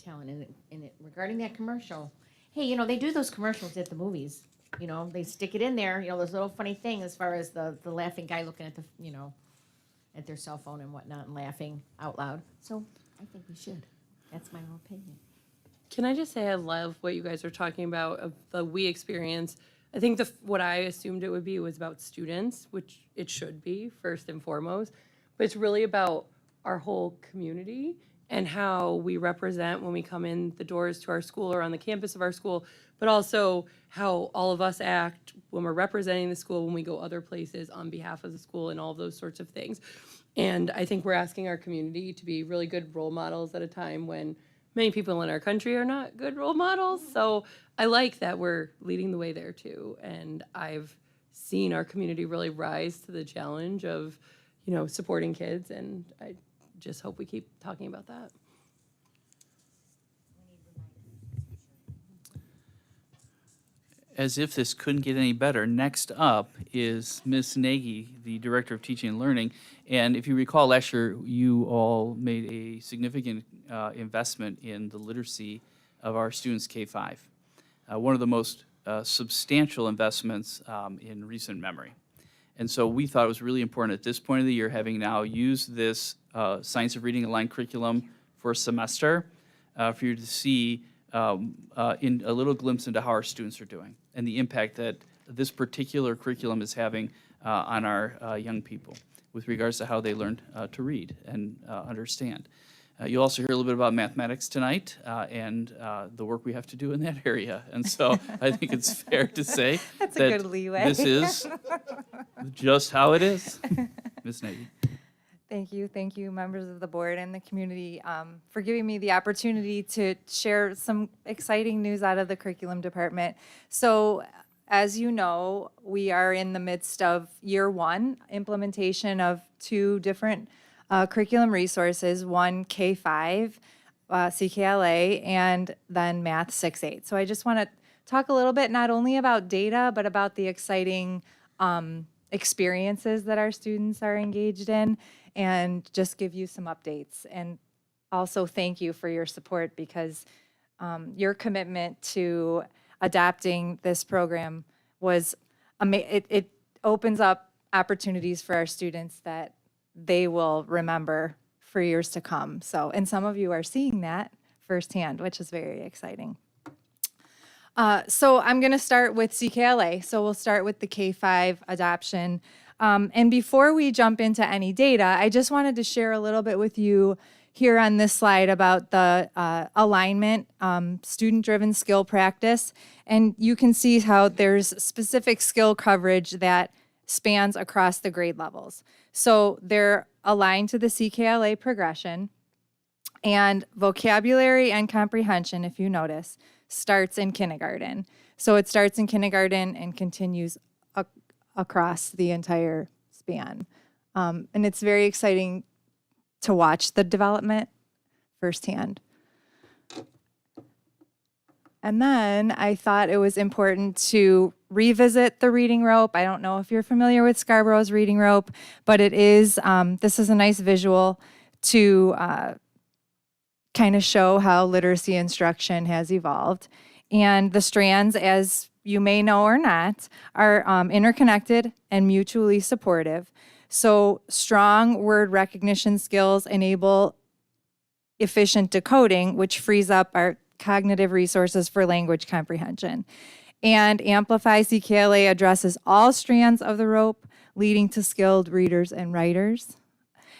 [SPEAKER 7] talent. And regarding that commercial, hey, they do those commercials at the movies. They stick it in there. Those little funny things as far as the laughing guy looking at at their cell phone and whatnot and laughing out loud. So I think we should. That's my own opinion.
[SPEAKER 1] Can I just say I love what you guys are talking about of the we experience. I think what I assumed it would be was about students, which it should be first and foremost, but it's really about our whole community and how we represent when we come in the doors to our school or on the campus of our school, but also how all of us act when we're representing the school, when we go other places on behalf of the school and all of those sorts of things. And I think we're asking our community to be really good role models at a time when many people in our country are not good role models. So I like that we're leading the way there too. And I've seen our community really rise to the challenge of, supporting kids. And I just hope we keep talking about that.
[SPEAKER 6] As if this couldn't get any better, next up is Ms. Nagy, the Director of Teaching and Learning. And if you recall, last year, you all made a significant investment in the literacy of our students K-5. One of the most substantial investments in recent memory. And so we thought it was really important at this point of the year, having now used this Science of Reading aligned curriculum for a semester, for you to see in a little glimpse into how our students are doing and the impact that this particular curriculum is having on our young people with regards to how they learn to read and understand. You'll also hear a little bit about mathematics tonight and the work we have to do in that area. And so I think it's fair to say
[SPEAKER 9] That's a
[SPEAKER 6] that
[SPEAKER 9] good leeway.
[SPEAKER 6] this is just how it is. Ms. Nagy.
[SPEAKER 9] Thank you, members of the board and the community, for giving me the opportunity to share some exciting news out of the curriculum department. So, as you know, we are in the midst of year one implementation of two different curriculum resources, one K-5, CKLA, and then Math 6-8. So I just want to talk a little bit not only about data, but about the exciting experiences that our students are engaged in, and just give you some updates. And also thank you for your support, because your commitment to adapting this program was, it opens up opportunities for our students that they will remember for years to come. So, and some of you are seeing that firsthand, which is very exciting. So I'm going to start with CKLA. So we'll start with the K-5 adoption. And before we jump into any data, I just wanted to share a little bit with you here on this slide about the alignment, student-driven skill practice. And you can see how there's specific skill coverage that spans across the grade levels. So they're aligned to the CKLA progression, and vocabulary and comprehension, if you notice, starts in kindergarten. So it starts in kindergarten and continues across the entire span. And it's very exciting to watch the development firsthand. And then I thought it was important to revisit the reading rope. I don't know if you're familiar with Scarborough's reading rope, but it is, this is a nice visual to kind of show how literacy instruction has evolved. And the strands, as you may know or not, are interconnected and mutually supportive. So strong word recognition skills enable efficient decoding, which frees up our cognitive resources for language comprehension. And Amplify CKLA addresses all strands of the rope, leading to skilled readers and writers.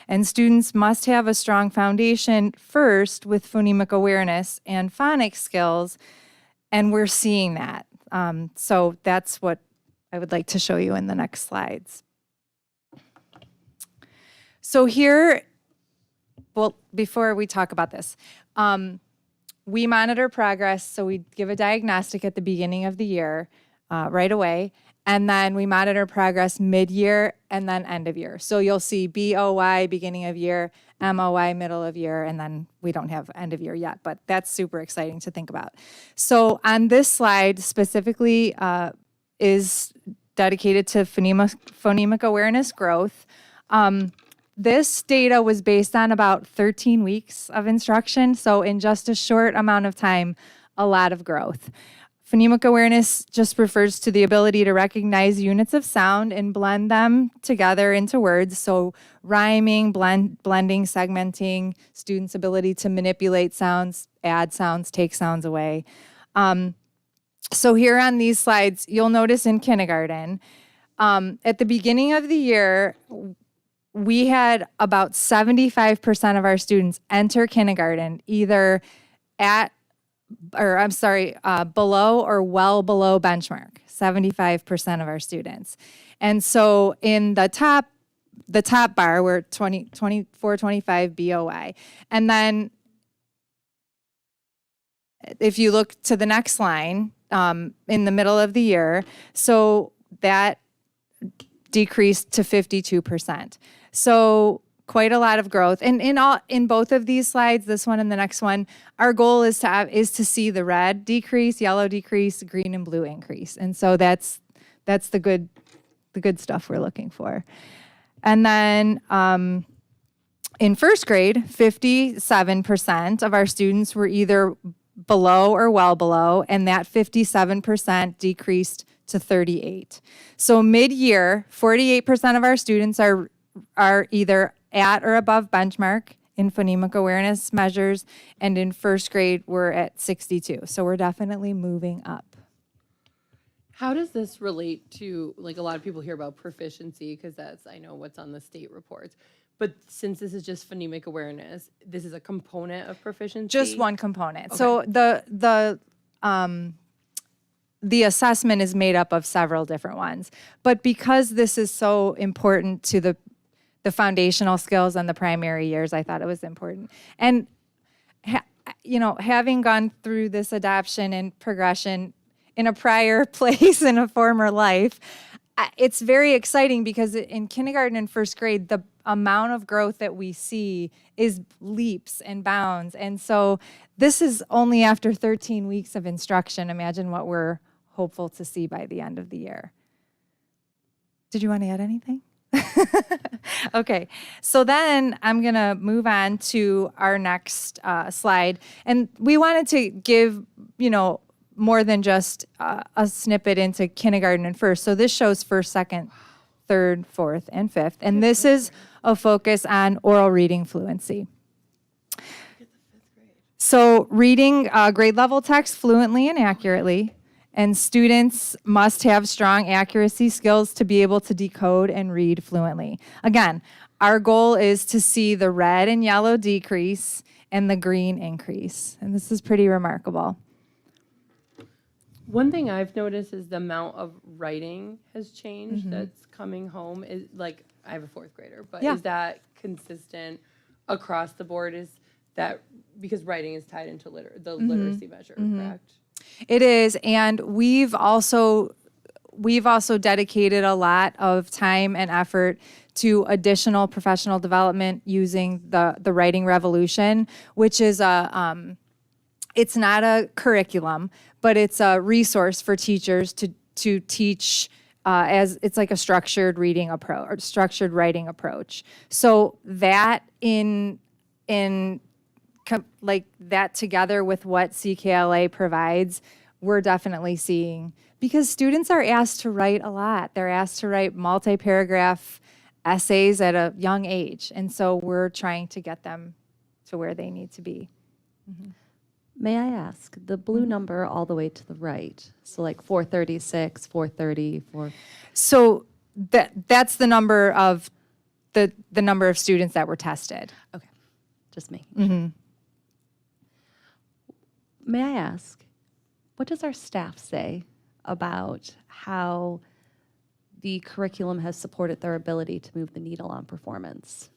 [SPEAKER 9] And students must have a strong foundation first with phonemic awareness and phonics skills, and we're seeing that. So that's what I would like to show you in the next slides. So here, well, before we talk about this, we monitor progress, so we give a diagnostic at the beginning of the year right away, and then we monitor progress mid-year and then end of year. So you'll see BOY beginning of year, MOY middle of year, and then we don't have end of year yet, but that's super exciting to think about. So on this slide specifically is dedicated to phonemic awareness growth. This data was based on about 13 weeks of instruction, so in just a short amount of time, a lot of growth. Phonemic awareness just refers to the ability to recognize units of sound and blend them together into words, so rhyming, blending, segmenting, students' ability to manipulate sounds, add sounds, take sounds away. So here on these slides, you'll notice in kindergarten, at the beginning of the year, we had about 75% of our students enter kindergarten either below or well below benchmark, 75% of our students. And so in the top bar, we're 24, 25 BOI. And then if you look to the next line, in the middle of the year, so that decreased to 52%. So quite a lot of growth. And in both of these slides, this one and the next one, our goal is to see the red decrease, yellow decrease, green and blue increase. And so that's the good stuff we're looking for. And then in first grade, 57% of our students were either below or well below, and that 57% decreased to 38. So mid-year, 48% of our students are either at or above benchmark in phonemic awareness measures, and in first grade, we're at 62. So we're definitely moving up.
[SPEAKER 1] How does this relate to, like, a lot of people hear about proficiency because that's, I know, what's on the state reports. But since this is just phonemic awareness, this is a component of proficiency?
[SPEAKER 9] Just one component.
[SPEAKER 1] Okay.
[SPEAKER 9] So the assessment is made up of several different ones. But because this is so important to the foundational skills and the primary years, I thought it was important. And, having gone through this adoption and progression in a prior place in a former life, it's very exciting because in kindergarten and first grade, the amount of growth that we see is leaps and bounds. And so this is only after 13 weeks of instruction. Imagine what we're hopeful to see by the end of the year. Did you want to add anything? Okay, so then I'm going to move on to our next slide. And we wanted to give, more than just a snippet into kindergarten and first. So this shows first, second, third, fourth, and fifth. And this is a focus on oral reading fluency. So reading grade level text fluently and accurately, and students must have strong accuracy skills to be able to decode and read fluently. Again, our goal is to see the red and yellow decrease and the green increase. And this is pretty remarkable.
[SPEAKER 1] One thing I've noticed is the amount of writing has changed that's coming home. Is like, I have a fourth grader, but
[SPEAKER 9] Yeah.
[SPEAKER 1] is that consistent across the board? Is that because writing is tied into the literacy measure, correct?
[SPEAKER 9] It is, and we've also dedicated a lot of time and effort to additional professional development using the Writing Revolution, which is it's not a curriculum, but it's a resource for teachers to teach as it's like a structured reading approach or structured writing approach. So that like that together with what CKLA provides, we're definitely seeing, because students are asked to write a lot. They're asked to write multi-paragraph essays at a young age. And so we're trying to get them to where they need to be.
[SPEAKER 5] May I ask, the blue number all the way to the right, so like 436, 430, 4...
[SPEAKER 9] So that's the number of the number of students that were tested.
[SPEAKER 5] Okay, just making sure. May I ask, what does our staff say about how the curriculum has supported their ability to move the needle on performance?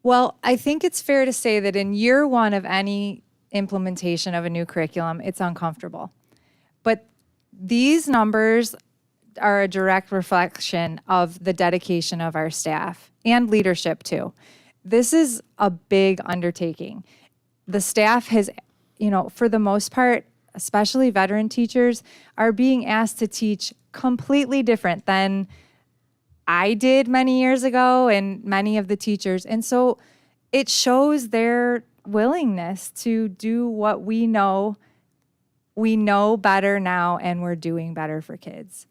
[SPEAKER 9] Well, I think it's fair to say that in year one of any implementation of a new curriculum, it's uncomfortable. But these numbers are a direct reflection of the dedication of our staff and leadership too. This is a big undertaking. The staff has, for the most part, especially veteran teachers, are being asked to teach completely different than I did many years ago and many of the teachers. And so it shows their willingness to do what we know better now, and we're doing better for kids.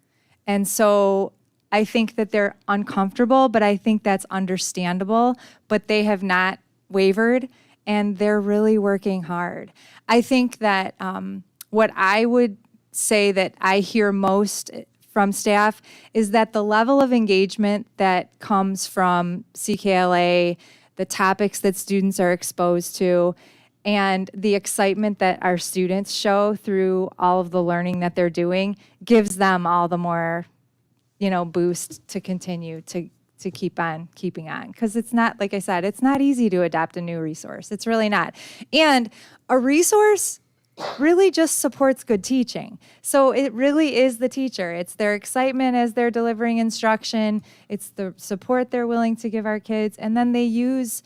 [SPEAKER 9] And so I think that they're uncomfortable, but I think that's understandable, but they have not wavered and they're really working hard. I think that what I would say that I hear most from staff is that the level of engagement that comes from CKLA, the topics that students are exposed to, and the excitement that our students show through all of the learning that they're doing gives them all the more, boost to continue to keep on keeping on. Because it's not, like I said, it's not easy to adopt a new resource. It's really not. And a resource really just supports good teaching. So it really is the teacher. It's their excitement as they're delivering instruction. It's the support they're willing to give our kids. And then they use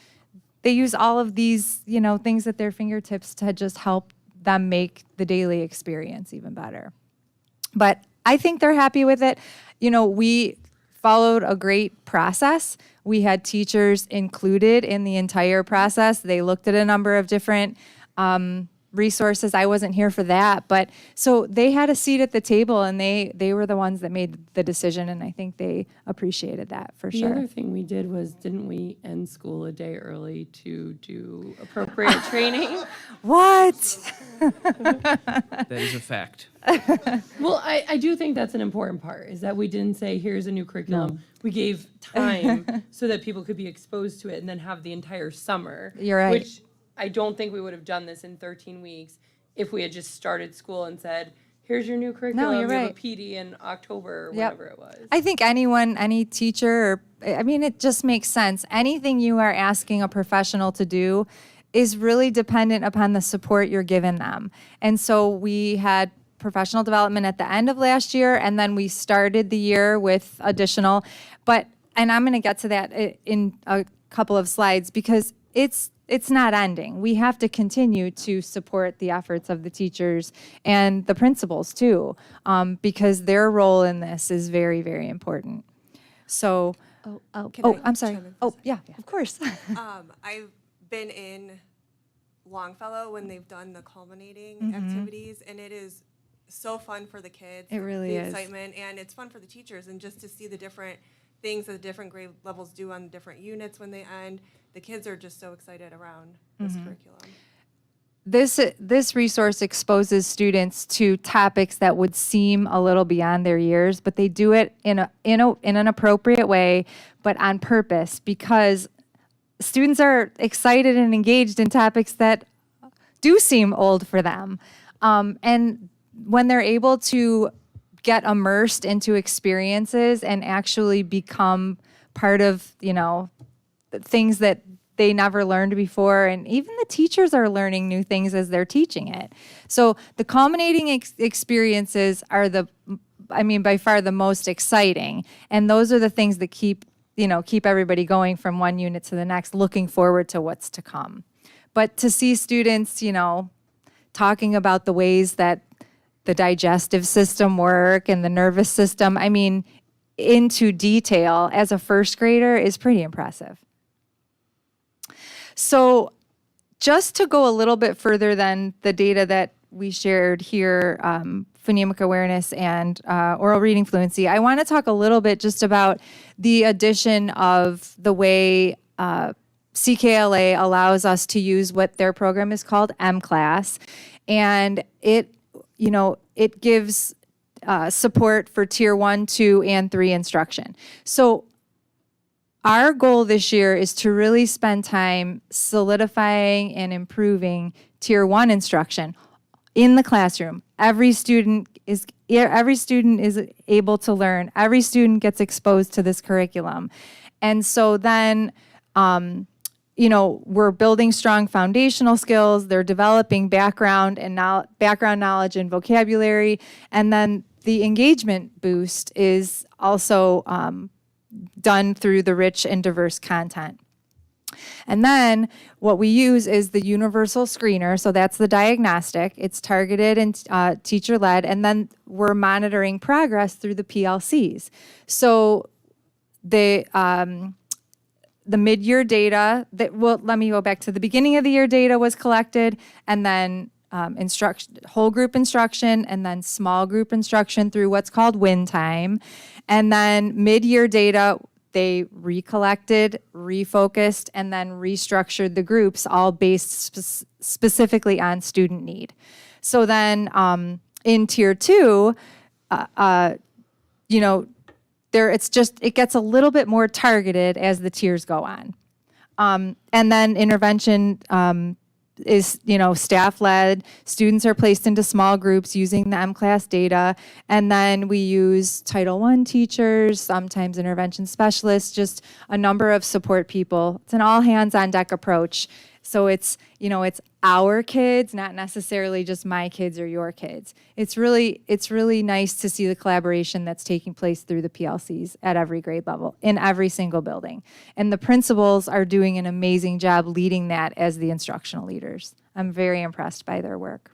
[SPEAKER 9] all of these, things at their fingertips to just help them make the daily experience even better. But I think they're happy with it. We followed a great process. We had teachers included in the entire process. They looked at a number of different resources. I wasn't here for that, but so they had a seat at the table, and they were the ones that made the decision, and I think they appreciated that for
[SPEAKER 1] The
[SPEAKER 9] sure.
[SPEAKER 1] other thing we did was, didn't we end school a day early to do appropriate training?
[SPEAKER 9] What?
[SPEAKER 6] That is a fact.
[SPEAKER 1] Well, I do think that's an important part, is that we didn't say, here's a new curriculum.
[SPEAKER 9] No.
[SPEAKER 1] We gave time so that people could be exposed to it and then have the entire summer.
[SPEAKER 9] You're right.
[SPEAKER 1] Which I don't think we would have done this in 13 weeks if we had just started school and said, here's your new curriculum.
[SPEAKER 9] you're
[SPEAKER 1] You have
[SPEAKER 9] right.
[SPEAKER 1] a PD in October or
[SPEAKER 9] Yep.
[SPEAKER 1] whatever it was.
[SPEAKER 9] I think any teacher, I mean, it just makes sense. Anything you are asking a professional to do is really dependent upon the support you're giving them. And so we had professional development at the end of last year, and then we started the year with additional. And I'm going to get to that in a couple of slides, because it's not ending. We have to continue to support the efforts of the teachers and the principals too, because their role in this is very, very important. So, I'm sorry.
[SPEAKER 2] chime in for
[SPEAKER 9] Oh, yeah, of course.
[SPEAKER 2] I've been in Longfellow when they've done the culminating activities, and it is so fun for the kids.
[SPEAKER 9] It really
[SPEAKER 2] the
[SPEAKER 9] is.
[SPEAKER 2] excitement, and it's fun for the teachers, and just to see the different things that the different grade levels do on different units when they end. The kids are just so excited around this curriculum.
[SPEAKER 9] This resource exposes students to topics that would seem a little beyond their years, but they do it in an appropriate way, but on purpose, because students are excited and engaged in topics that do seem old for them. And when they're able to get immersed into experiences and actually become part of, things that they never learned before, and even the teachers are learning new things as they're teaching it. So the culminating experiences are by far the most exciting, and those are the things that keep everybody going from one unit to the next, looking forward to what's to come. But to see students, talking about the ways that the digestive system work and the nervous system, into detail as a first grader is pretty impressive. So just to go a little bit further than the data that we shared here, phonemic awareness and oral reading fluency, I want to talk a little bit just about the addition of the way CKLA allows us to use what their program is called M-Class. And it gives support for Tier 1, 2, and 3 instruction. So our goal this year is to really spend time solidifying and improving Tier 1 instruction in the classroom. Every student is able to learn. Every student gets exposed to this curriculum. And so then, we're building strong foundational skills. They're developing background knowledge and vocabulary. And then the engagement boost is also done through the rich and diverse content. And then what we use is the universal screener. So that's the diagnostic. It's targeted and teacher-led. And then we're monitoring progress through the PLCs. So the mid-year data, let me go back to the beginning of the year data was collected, and then whole group instruction, and then small group instruction through what's called win time. And then mid-year data, they recollected, refocused, and then restructured the groups, all based specifically on student need. So then in Tier 2, it gets a little bit more targeted as the tiers go on. And then intervention is, staff-led. Students are placed into small groups using the M-Class data. And then we use Title I teachers, sometimes intervention specialists, just a number of support people. It's an all-hands-on-deck approach. So it's our kids, not necessarily just my kids or your kids. It's really nice to see the collaboration that's taking place through the PLCs at every grade level, in every single building. And the principals are doing an amazing job leading that as the instructional leaders. I'm very impressed by their work.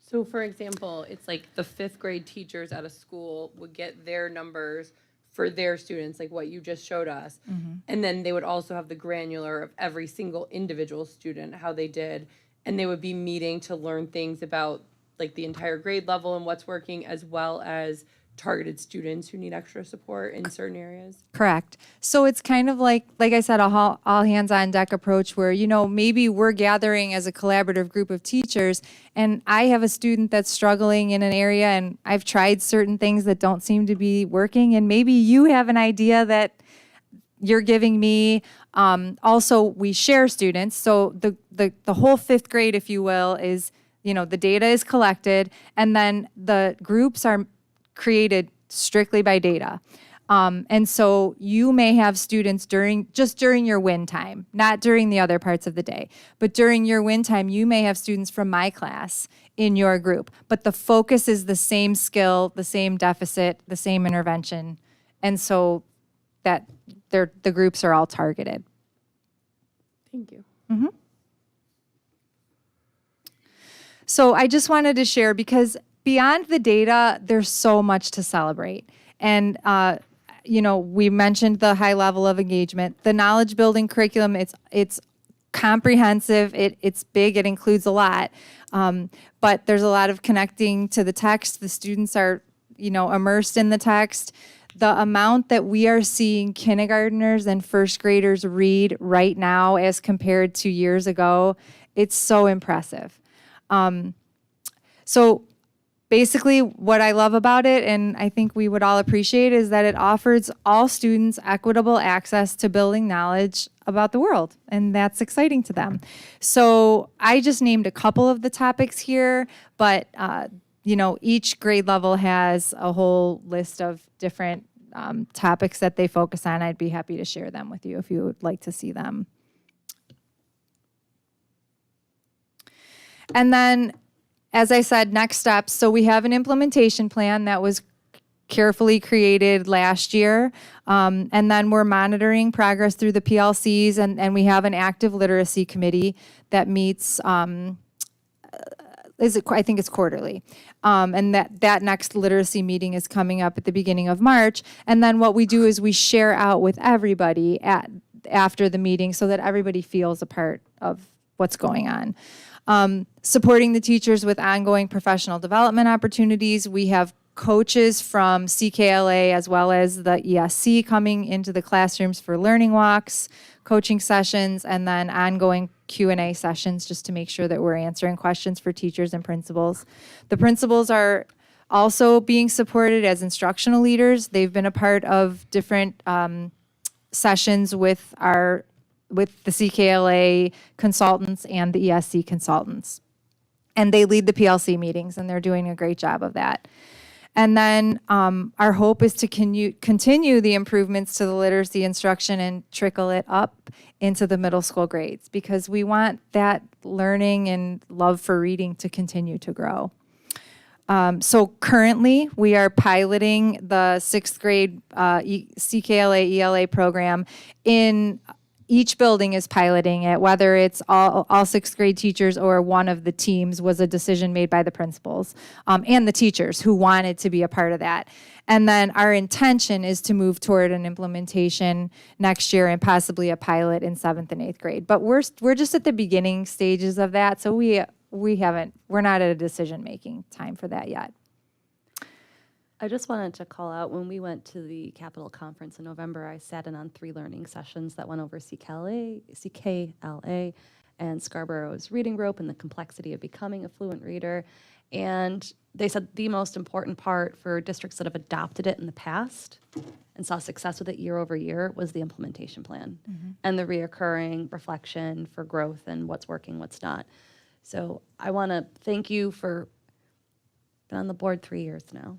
[SPEAKER 1] So for example, it's like the 5th grade teachers at a school would get their numbers for their students, like what you just showed us.
[SPEAKER 9] Mm-hmm.
[SPEAKER 1] And then they would also have the granular of every single individual student, how they did. and they would be meeting to learn things about like the entire grade level and what's working, as well as targeted students who need extra support in certain areas.
[SPEAKER 9] Correct. So it's kind of like I said, a all hands on deck approach where, maybe we're gathering as a collaborative group of teachers and I have a student that's struggling in an area and I've tried certain things that don't seem to be working. And maybe you have an idea that you're giving me. Also, we share students. So the whole fifth grade, if you will, is, the data is collected and then the groups are created strictly by data. And so you may have students during your win time, not during the other parts of the day, but during your win time, you may have students from my class in your group, but the focus is the same skill, the same deficit, the same intervention. And so that the groups are all targeted.
[SPEAKER 1] Thank you.
[SPEAKER 9] Mm-hmm. So I just wanted to share because beyond the data, there's so much to celebrate. And, we mentioned the high level of engagement. The knowledge building curriculum, it's comprehensive, it's big, it includes a lot. But there's a lot of connecting to the text. The students are, immersed in the text. The amount that we are seeing kindergartners and first graders read right now as compared to years ago, it's so impressive. So basically what I love about it, and I think we would all appreciate, is that it offers all students equitable access to building knowledge about the world, and that's exciting to them. So I just named a couple of the topics here, but each grade level has a whole list of different topics that they focus on. I'd be happy to share them with you if you would like to see them. And then, as I said, next steps. So we have an implementation plan that was carefully created last year. And then we're monitoring progress through the PLCs, and we have an active literacy committee that meets, I think it's quarterly. And that next literacy meeting is coming up at the beginning of March. And then what we do is we share out with everybody after the meeting so that everybody feels a part of what's going on. Supporting the teachers with ongoing professional development opportunities. We have coaches from CKLA as well as the ESC coming into the classrooms for learning walks, coaching sessions, and then ongoing Q&A sessions just to make sure that we're answering questions for teachers and principals. The principals are also being supported as instructional leaders. They've been a part of different sessions with the CKLA consultants and the ESC consultants. And they lead the PLC meetings, and they're doing a great job of that. And then our hope is to continue the improvements to the literacy instruction and trickle it up into the middle school grades, because we want that learning and love for reading to continue to grow. So currently, we are piloting the sixth grade CKLA ELA program in each building is piloting it, whether it's all sixth grade teachers or one of the teams was a decision made by the principals and the teachers who wanted to be a part of that. And then our intention is to move toward an implementation next year and possibly a pilot in 7th and 8th grade. But we're just at the beginning stages of that, so we're not at a decision-making time for that yet.
[SPEAKER 5] I just wanted to call out, when we went to the Capitol Conference in November, I sat in on 3 learning sessions that went over CKLA and Scarborough's reading rope and the complexity of becoming a fluent reader. And they said the most important part for districts that have adopted it in the past and saw success with it year over year was the implementation plan and the reoccurring reflection for growth and what's working, what's not. So I want to thank you for being on the board 3 years now.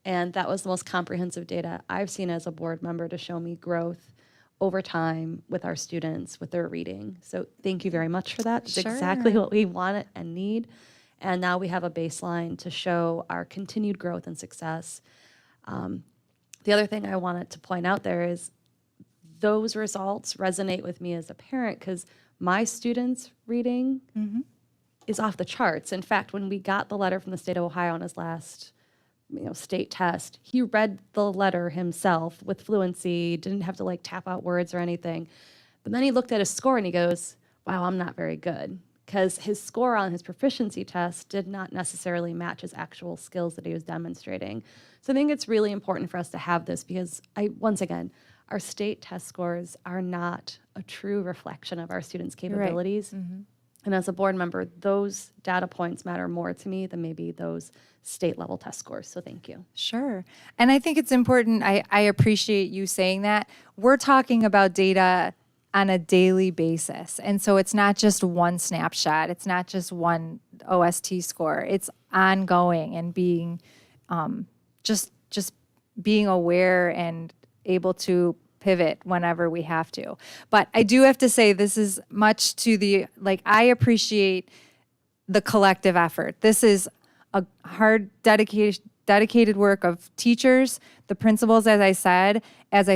[SPEAKER 5] And that was the most comprehensive data I've seen as a board member to show me growth over time with our students, with their reading. So thank you very much for that. It's exactly what we want and need. And now we have a baseline to show our continued growth and success. The other thing I wanted to point out there is those results resonate with me as a parent because my students' reading is off the charts. In fact, when we got the letter from the state of Ohio on his last state test, he read the letter himself with fluency, didn't have to tap out words or anything. But then he looked at his score and he goes, wow, I'm not very good. because his score on his proficiency test did not necessarily match his actual skills that he was demonstrating. So I think it's really important for us to have this because once again, our state test scores are not a true reflection of our students' capabilities. And as a board member, those data points matter more to me than maybe those state level test scores. So thank you.
[SPEAKER 9] Sure. And I think it's important, I appreciate you saying that. We're talking about data on a daily basis. And so it's not just one snapshot. It's not just one OST score. It's ongoing and being just being aware and able to pivot whenever we have to. But I do have to say this is much to the, I appreciate the collective effort. This is a hard, dedicated work of teachers, the principals, as I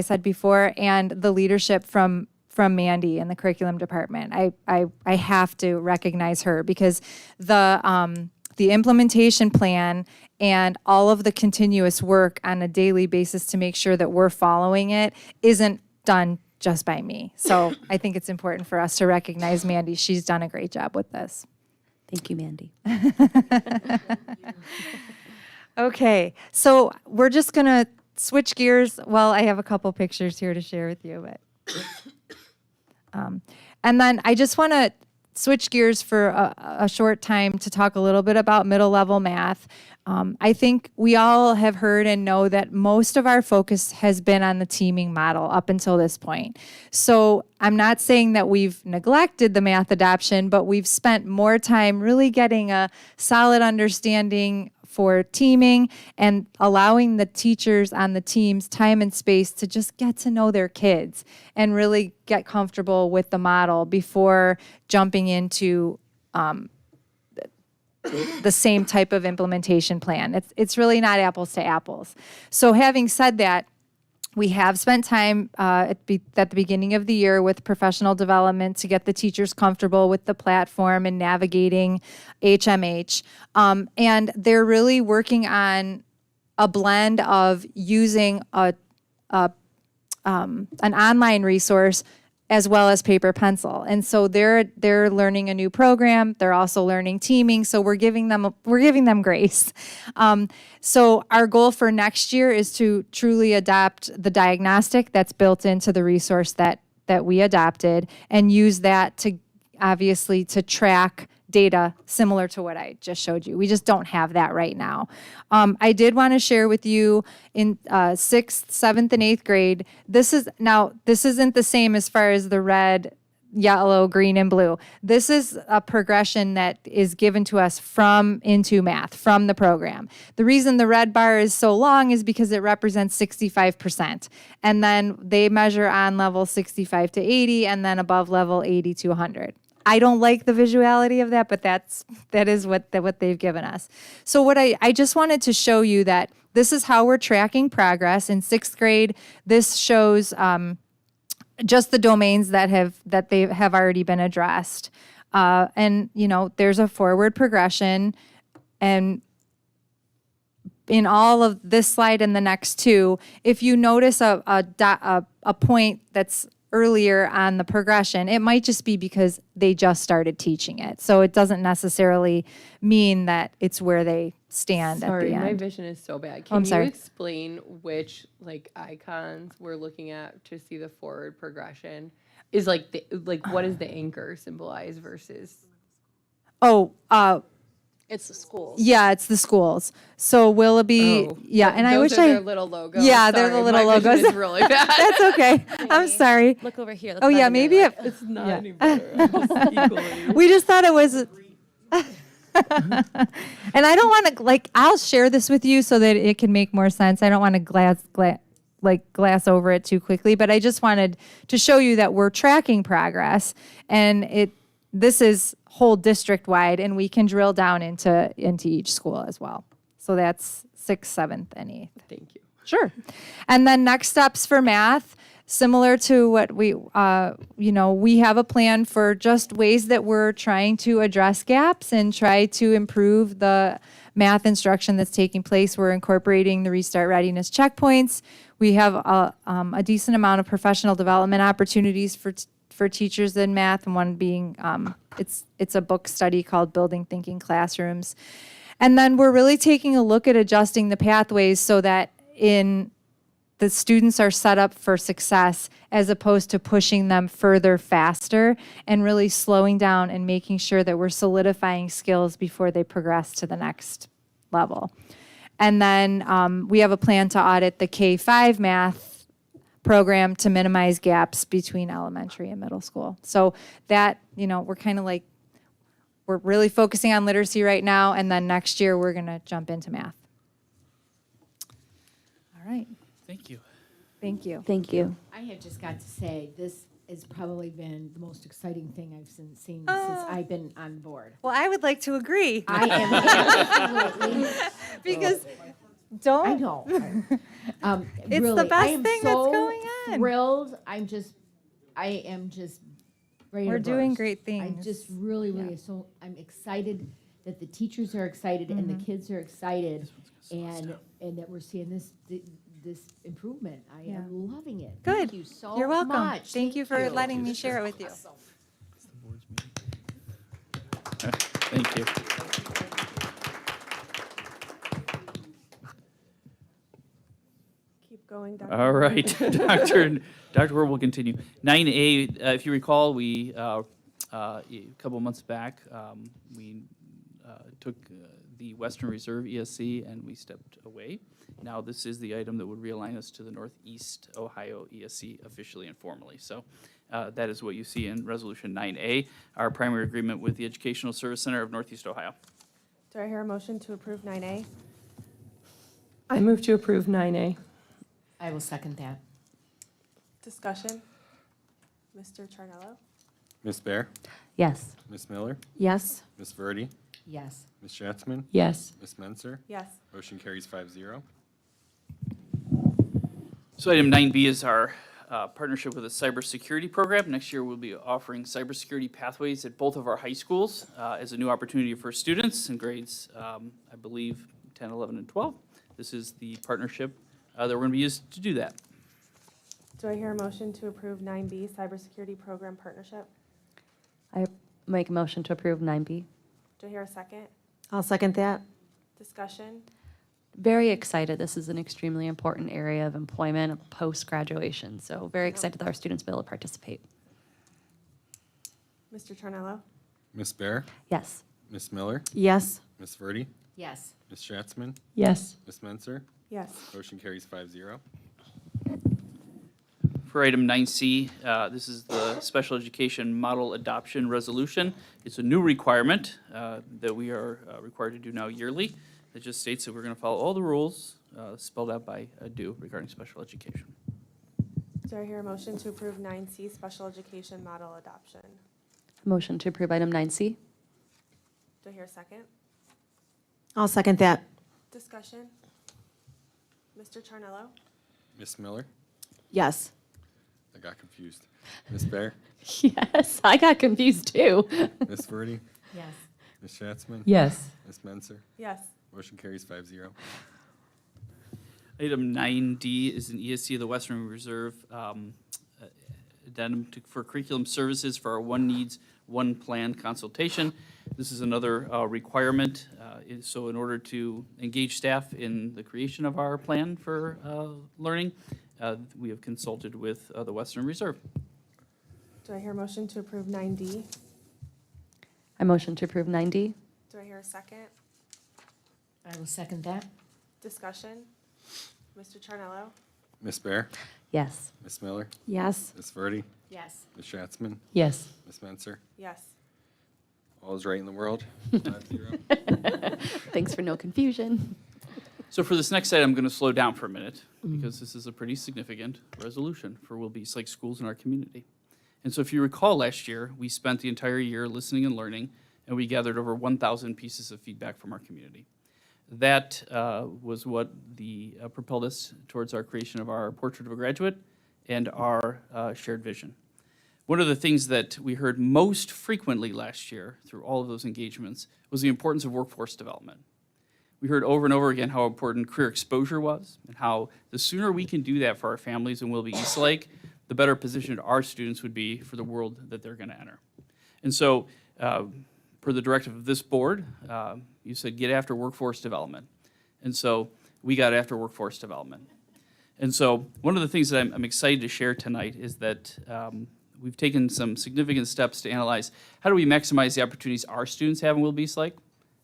[SPEAKER 9] said before, and the leadership from Mandy in the curriculum department. I have to recognize her because the implementation plan and all of the continuous work on a daily basis to make sure that we're following it isn't done just by me. So I think it's important for us to recognize Mandy. She's done a great job with this.
[SPEAKER 5] Thank you, Mandy.
[SPEAKER 9] Okay, so we're just gonna switch gears. Well, I have a couple pictures here to share with you, but and then I just want to switch gears for a short time to talk a little bit about middle level math. I think we all have heard and know that most of our focus has been on the teaming model up until this point. So I'm not saying that we've neglected the math adoption, but we've spent more time really getting a solid understanding for teaming and allowing the teachers on the teams time and space to just get to know their kids and really get comfortable with the model before jumping into the same type of implementation plan. It's really not apples to apples. So having said that, we have spent time at the beginning of the year with professional development to get the teachers comfortable with the platform and navigating HMH. And they're really working on a blend of using an online resource as well as paper pencil. And so they're learning a new program. They're also learning teaming. So we're giving them grace. So our goal for next year is to truly adopt the diagnostic that's built into the resource that we adopted and use that to obviously to track data similar to what I just showed you. We just don't have that right now. I did want to share with you in 6th, 7th, and 8th grade, this isn't the same as far as the red, yellow, green, and blue. This is a progression that is given to us from Into Math, from the program. The reason the red bar is so long is because it represents 65%. And then they measure on level 65 to 80, and then above level 80 to 100. I don't like the visuality of that, but that is what they've given us. So what I just wanted to show you that this is how we're tracking progress. In 6th grade, this shows just the domains that they have already been addressed. And there's a forward progression, and in all of this slide and the next two, if you notice a point that's earlier on the progression, it might just be because they just started teaching it. So it doesn't necessarily mean that it's where they stand at the end.
[SPEAKER 1] Sorry, my vision is so bad. Can you explain which icons we're looking at to see the forward progression? Is what does the anchor symbolize versus?
[SPEAKER 5] It's the schools.
[SPEAKER 9] Yeah, it's the schools. So Willoughby, and I wish
[SPEAKER 1] those are their little logos.
[SPEAKER 9] Yeah, they're the little
[SPEAKER 1] my
[SPEAKER 9] logos.
[SPEAKER 1] vision is really bad.
[SPEAKER 9] That's okay. I'm sorry.
[SPEAKER 5] Look over here.
[SPEAKER 9] Oh yeah, maybe
[SPEAKER 1] It's not any better. Equally.
[SPEAKER 9] We just thought it was. And I don't want to I'll share this with you so that it can make more sense. I don't want to glass over it too quickly, but I just wanted to show you that we're tracking progress, and this is whole district wide, and we can drill down into each school as well. So that's 6th, 7th, and 8th.
[SPEAKER 1] Thank you.
[SPEAKER 9] Sure. And then next steps for math, similar to what we have a plan for just ways that we're trying to address gaps and try to improve the math instruction that's taking place. We're incorporating the Restart Readiness checkpoints. We have a decent amount of professional development opportunities for teachers in math, and one being it's a book study called Building Thinking Classrooms. And then we're really taking a look at adjusting the pathways so that the students are set up for success as opposed to pushing them further faster, and really slowing down and making sure that we're solidifying skills before they progress to the next level. And then we have a plan to audit the K-5 math program to minimize gaps between elementary and middle school. So that, we're kind of like, we're really focusing on literacy right now, and then next year we're going to jump into math. All right.
[SPEAKER 6] Thank you.
[SPEAKER 9] Thank you.
[SPEAKER 5] Thank you.
[SPEAKER 7] I have just got to say, this has probably been the most exciting thing I've seen since I've been on board.
[SPEAKER 9] Well, I would like to agree.
[SPEAKER 7] I am absolutely.
[SPEAKER 9] Because
[SPEAKER 7] I know.
[SPEAKER 9] It's
[SPEAKER 7] really,
[SPEAKER 9] the best
[SPEAKER 7] I am
[SPEAKER 9] thing
[SPEAKER 7] so
[SPEAKER 9] that's going on.
[SPEAKER 7] Thrilled. I am just ready
[SPEAKER 9] We're
[SPEAKER 7] to
[SPEAKER 9] doing
[SPEAKER 7] burst.
[SPEAKER 9] great
[SPEAKER 7] I
[SPEAKER 9] things.
[SPEAKER 7] just really, so I'm excited that the teachers are excited and the kids are excited, and that we're seeing this improvement. I am loving it.
[SPEAKER 9] Good.
[SPEAKER 7] Thank you so
[SPEAKER 9] You're welcome.
[SPEAKER 7] much.
[SPEAKER 9] Thank you for letting me share it with you.
[SPEAKER 6] Thank you.
[SPEAKER 2] Keep going, Dr.
[SPEAKER 6] All right, Dr. Ward will continue. 9A, if you recall, we, a couple months back, we took the Western Reserve ESC and we stepped away. Now this is the item that would realign us to the Northeast Ohio ESC officially and formally. So that is what you see in Resolution 9A, our primary agreement with the Educational Service Center of Northeast Ohio.
[SPEAKER 2] Do I hear a motion to approve 9A?
[SPEAKER 1] I move to approve 9A.
[SPEAKER 7] I will second that.
[SPEAKER 2] Discussion? Mr. Charnello?
[SPEAKER 8] Ms. Bear?
[SPEAKER 5] Yes.
[SPEAKER 8] Ms. Miller?
[SPEAKER 3] Yes.
[SPEAKER 8] Ms. Verdi?
[SPEAKER 7] Yes.
[SPEAKER 8] Ms. Schatzman?
[SPEAKER 1] Yes.
[SPEAKER 8] Ms. Menzer?
[SPEAKER 2] Yes.
[SPEAKER 8] Motion carries 5-0.
[SPEAKER 6] So item 9B is our partnership with a cybersecurity program. Next year, we'll be offering cybersecurity pathways at both of our high schools as a new opportunity for students in grades, I believe, 10, 11, and 12. This is the partnership that we're going to be used to do that.
[SPEAKER 2] Do I hear a motion to approve 9B, Cybersecurity Program Partnership?
[SPEAKER 5] I make a motion to approve 9B.
[SPEAKER 2] Do I hear a second?
[SPEAKER 3] I'll second that.
[SPEAKER 2] Discussion?
[SPEAKER 5] Very excited. This is an extremely important area of employment post-graduation. So very excited that our students will be able to participate.
[SPEAKER 2] Mr. Charnello?
[SPEAKER 8] Ms. Bear?
[SPEAKER 5] Yes.
[SPEAKER 8] Ms. Miller?
[SPEAKER 3] Yes.
[SPEAKER 8] Ms. Verdi?
[SPEAKER 7] Yes.
[SPEAKER 8] Ms. Schatzman?
[SPEAKER 1] Yes.
[SPEAKER 8] Ms. Menzer?
[SPEAKER 2] Yes.
[SPEAKER 8] Motion carries 5-0.
[SPEAKER 6] For item 9C, this is the Special Education Model Adoption Resolution. It's a new requirement that we are required to do now yearly. It just states that we're going to follow all the rules spelled out by DO regarding special education.
[SPEAKER 2] Do I hear a motion to approve 9C, Special Education Model Adoption?
[SPEAKER 5] Motion to approve item 9C.
[SPEAKER 2] Do I hear a second?
[SPEAKER 3] I'll second that.
[SPEAKER 2] Discussion? Mr. Charnello?
[SPEAKER 8] Ms. Miller?
[SPEAKER 3] Yes.
[SPEAKER 8] I got confused. Ms. Bear?
[SPEAKER 5] Yes, I got confused too.
[SPEAKER 8] Ms. Verdi?
[SPEAKER 7] Yes.
[SPEAKER 8] Ms. Schatzman?
[SPEAKER 1] Yes.
[SPEAKER 8] Ms. Menzer?
[SPEAKER 2] Yes.
[SPEAKER 8] Motion carries 5-0.
[SPEAKER 6] Item 9D is an ESC of the Western Reserve addendum for curriculum services for our One Needs, One Plan consultation. This is another requirement. So in order to engage staff in the creation of our plan for learning, we have consulted with the Western Reserve.
[SPEAKER 2] Do I hear a motion to approve 9D?
[SPEAKER 5] I motion to approve 9D.
[SPEAKER 2] Do I hear a second?
[SPEAKER 7] I will second that.
[SPEAKER 2] Discussion? Mr. Charnello?
[SPEAKER 8] Ms. Bear?
[SPEAKER 5] Yes.
[SPEAKER 8] Ms. Miller?
[SPEAKER 3] Yes.
[SPEAKER 8] Ms. Verdi?
[SPEAKER 7] Yes.
[SPEAKER 8] Ms. Schatzman?
[SPEAKER 1] Yes.
[SPEAKER 8] Ms. Menzer?
[SPEAKER 2] Yes.
[SPEAKER 8] All is right in the world. 5-0.
[SPEAKER 5] Thanks for no confusion.
[SPEAKER 6] So for this next item, I'm going to slow down for a minute because this is a pretty significant resolution for Will Be East Lake schools in our community. And so if you recall last year, we spent the entire year listening and learning, and we gathered over 1,000 pieces of feedback from our community. That was what propelled us towards our creation of our Portrait of a Graduate and our shared vision. One of the things that we heard most frequently last year through all of those engagements was the importance of workforce development. We heard over and over again how important career exposure was and how the sooner we can do that for our families in Will Be East Lake, the better positioned our students would be for the world that they're going to enter. And so, per the directive of this board, you said get after workforce development. And so we got after workforce development. And so one of the things that I'm excited to share tonight is that we've taken some significant steps to analyze how do we maximize the opportunities our students have in Willoughby Eastlake?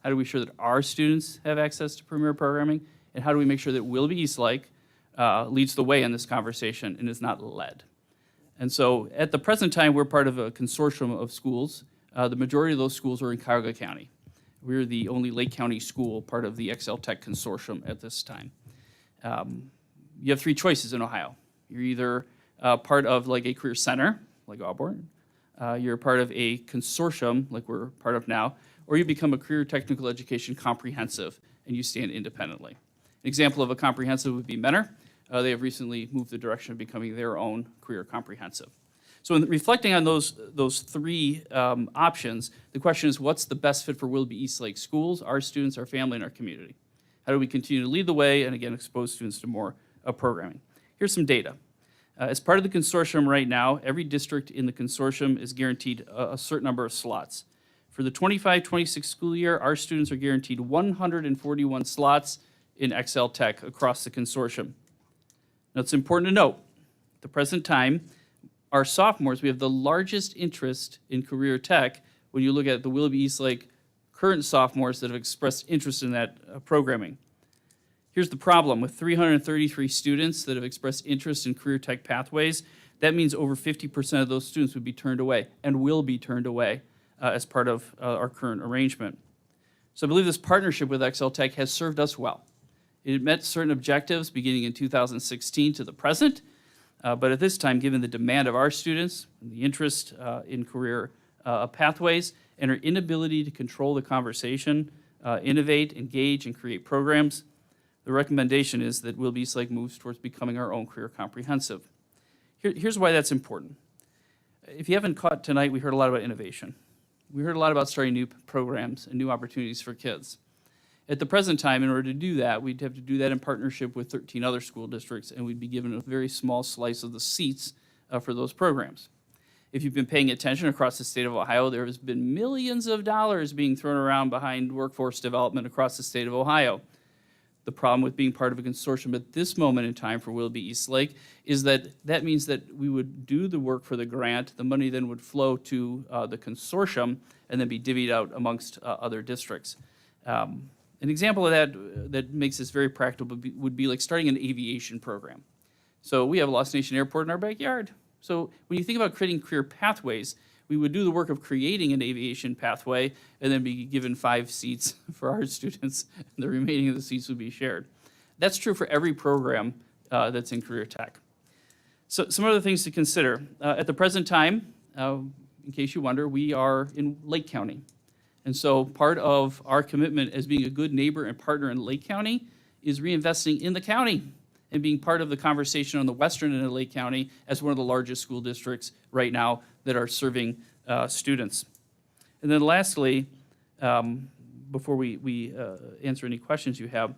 [SPEAKER 6] How do we ensure that our students have access to premier programming? And how do we make sure that Willoughby Eastlake leads the way in this conversation and is not led? And so at the present time, we're part of a consortium of schools. The majority of those schools are in Cuyahoga County. We're the only Lake County school part of the Excel Tech Consortium at this time. You have three choices in Ohio. You're either part of like a career center, like Auburn, you're part of a consortium, like we're part of now, or you become a career technical education comprehensive, and you stand independently. An example of a comprehensive would be Mentor. They have recently moved the direction of becoming their own career comprehensive. So in reflecting on those three options, the question is, what's the best fit for Willoughby Eastlake schools, our students, our family, and our community? How do we continue to lead the way and, again, expose students to more programming? Here's some data. As part of the consortium right now, every district in the consortium is guaranteed a certain number of slots. For the 25-26 school year, our students are guaranteed 141 slots in Excel Tech across the consortium. Now, it's important to note, at the present time, our sophomores, we have the largest interest in career tech when you look at the Willoughby Eastlake current sophomores that have expressed interest in that programming. Here's the problem. With 333 students that have expressed interest in career tech pathways, that means over 50% of those students would be turned away and will be turned away as part of our current arrangement. So I believe this partnership with Excel Tech has served us well. It met certain objectives beginning in 2016 to the present, but at this time, given the demand of our students, and the interest in career pathways, and our inability to control the conversation, innovate, engage, and create programs, the recommendation is that Willoughby Eastlake moves towards becoming our own career comprehensive. Here's why that's important. If you haven't caught tonight, we heard a lot about innovation. We heard a lot about starting new programs and new opportunities for kids. At the present time, in order to do that, we'd have to do that in partnership with 13 other school districts, and we'd be given a very small slice of the seats for those programs. If you've been paying attention across the state of Ohio, there has been millions of dollars being thrown around behind workforce development across the state of Ohio. The problem with being part of a consortium at this moment in time for Willoughby Eastlake is that means that we would do the work for the grant, the money then would flow to the consortium and then be divvied out amongst other districts. An example of that makes this very practical would be like starting an aviation program. So we have Lost Nation Airport in our backyard. So when you think about creating career pathways, we would do the work of creating an aviation pathway and then be given 5 seats for our students, and the remaining of the seats would be shared. That's true for every program that's in career tech. So some other things to consider. At the present time, in case you wonder, we are in Lake County. And so part of our commitment as being a good neighbor and partner in Lake County is reinvesting in the county and being part of the conversation on the western end of Lake County as one of the largest school districts right now that are serving students. And then lastly, before we answer any questions you have,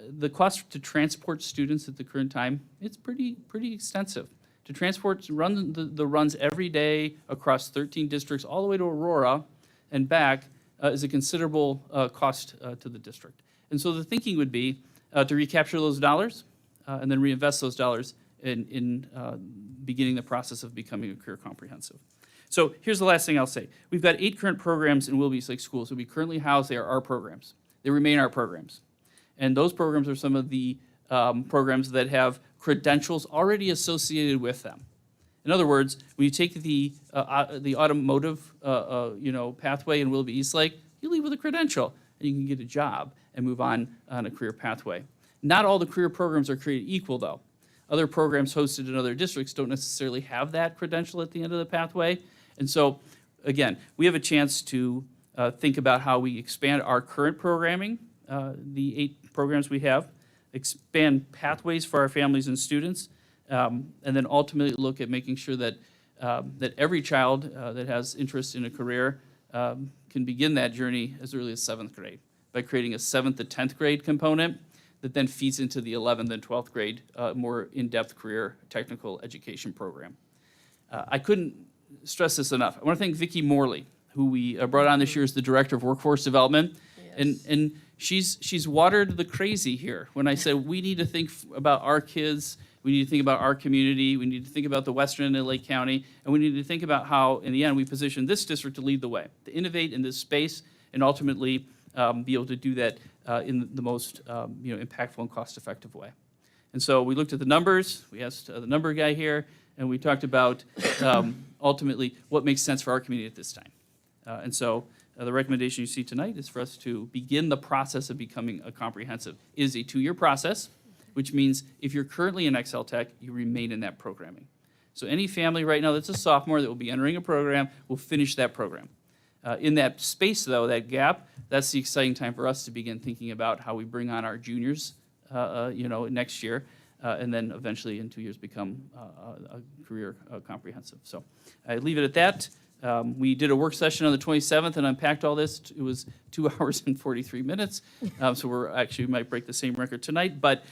[SPEAKER 6] the cost to transport students at the current time, it's pretty extensive. To transport, run the runs every day across 13 districts all the way to Aurora and back is a considerable cost to the district. And so the thinking would be to recapture those dollars and then reinvest those dollars in beginning the process of becoming a career comprehensive. So here's the last thing I'll say. We've got 8 current programs in Willoughby Eastlake schools that we currently house. They are our programs. They remain our programs. And those programs are some of the programs that have credentials already associated with them. In other words, when you take the automotive pathway in Willoughby Eastlake, you leave with a credential and you can get a job and move on a career pathway. Not all the career programs are created equal, though. Other programs hosted in other districts don't necessarily have that credential at the end of the pathway. And so, again, we have a chance to think about how we expand our current programming, the 8 programs we have, expand pathways for our families and students, and then ultimately look at making sure that every child that has interest in a career can begin that journey as early as 7th grade by creating a 7th to 10th grade component that then feeds into the 11th and 12th grade more in-depth career technical education program. I couldn't stress this enough. I want to thank Vicki Morley, who we brought on this year as the Director of Workforce Development. And she's watered the crazy here when I said we need to think about our kids, we need to think about our community, we need to think about the western end of Lake County, and we need to think about how, in the end, we position this district to lead the way, to innovate in this space, and ultimately be able to do that in the most impactful and cost-effective way. And so we looked at the numbers, we asked the number guy here, and we talked about ultimately what makes sense for our community at this time. And so the recommendation you see tonight is for us to begin the process of becoming a comprehensive. It is a 2-year process, which means if you're currently in Excel Tech, you remain in that programming. So any family right now that's a sophomore that will be entering a program will finish that program. In that space, though, that gap, that's the exciting time for us to begin thinking about how we bring on our juniors, next year, and then eventually in 2 years become a career comprehensive. So I leave it at that. We did a work session on the 27th and unpacked all this. It was 2 hours and 43 minutes. So we might break the same record tonight, but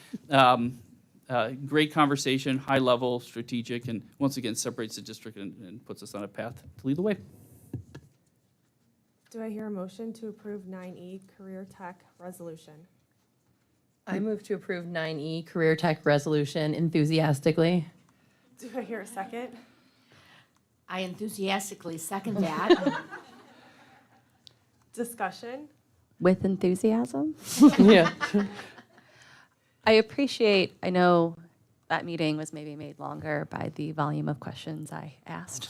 [SPEAKER 6] great conversation, high level, strategic, and once again separates the district and puts us on a path to lead the way.
[SPEAKER 2] Do I hear a motion to approve 9E Career Tech Resolution?
[SPEAKER 1] I move to approve 9E Career Tech Resolution enthusiastically.
[SPEAKER 2] Do I hear a second?
[SPEAKER 7] I enthusiastically second that.
[SPEAKER 2] Discussion?
[SPEAKER 5] With enthusiasm.
[SPEAKER 1] Yeah.
[SPEAKER 5] I know that meeting was maybe made longer by the volume of questions I asked.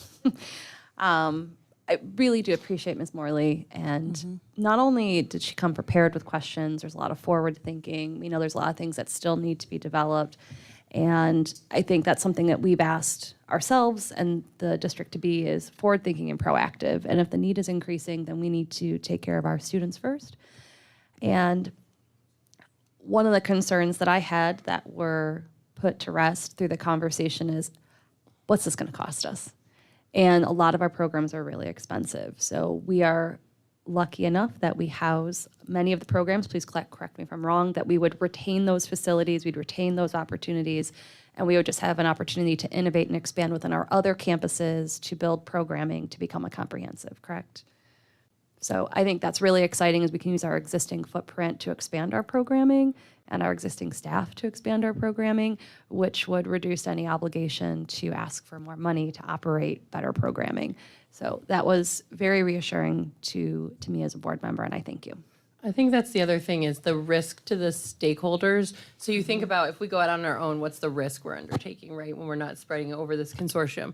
[SPEAKER 5] I really do appreciate Ms. Morley, and not only did she come prepared with questions, there's a lot of forward thinking. We know there's a lot of things that still need to be developed, and I think that's something that we've asked ourselves and the district to be is forward thinking and proactive. And if the need is increasing, then we need to take care of our students first. And one of the concerns that I had that were put to rest through the conversation is, what's this going to cost us? And a lot of our programs are really expensive. So we are lucky enough that we house many of the programs, please correct me if I'm wrong, that we would retain those facilities, we'd retain those opportunities, and we would just have an opportunity to innovate and expand within our other campuses to build programming to become a comprehensive, correct? So I think that's really exciting as we can use our existing footprint to expand our programming and our existing staff to expand our programming, which would reduce any obligation to ask for more money to operate better programming. So that was very reassuring to me as a board member, and I thank you.
[SPEAKER 1] I think that's the other thing is the risk to the stakeholders. So you think about if we go out on our own, what's the risk we're undertaking, right, when we're not spreading it over this consortium?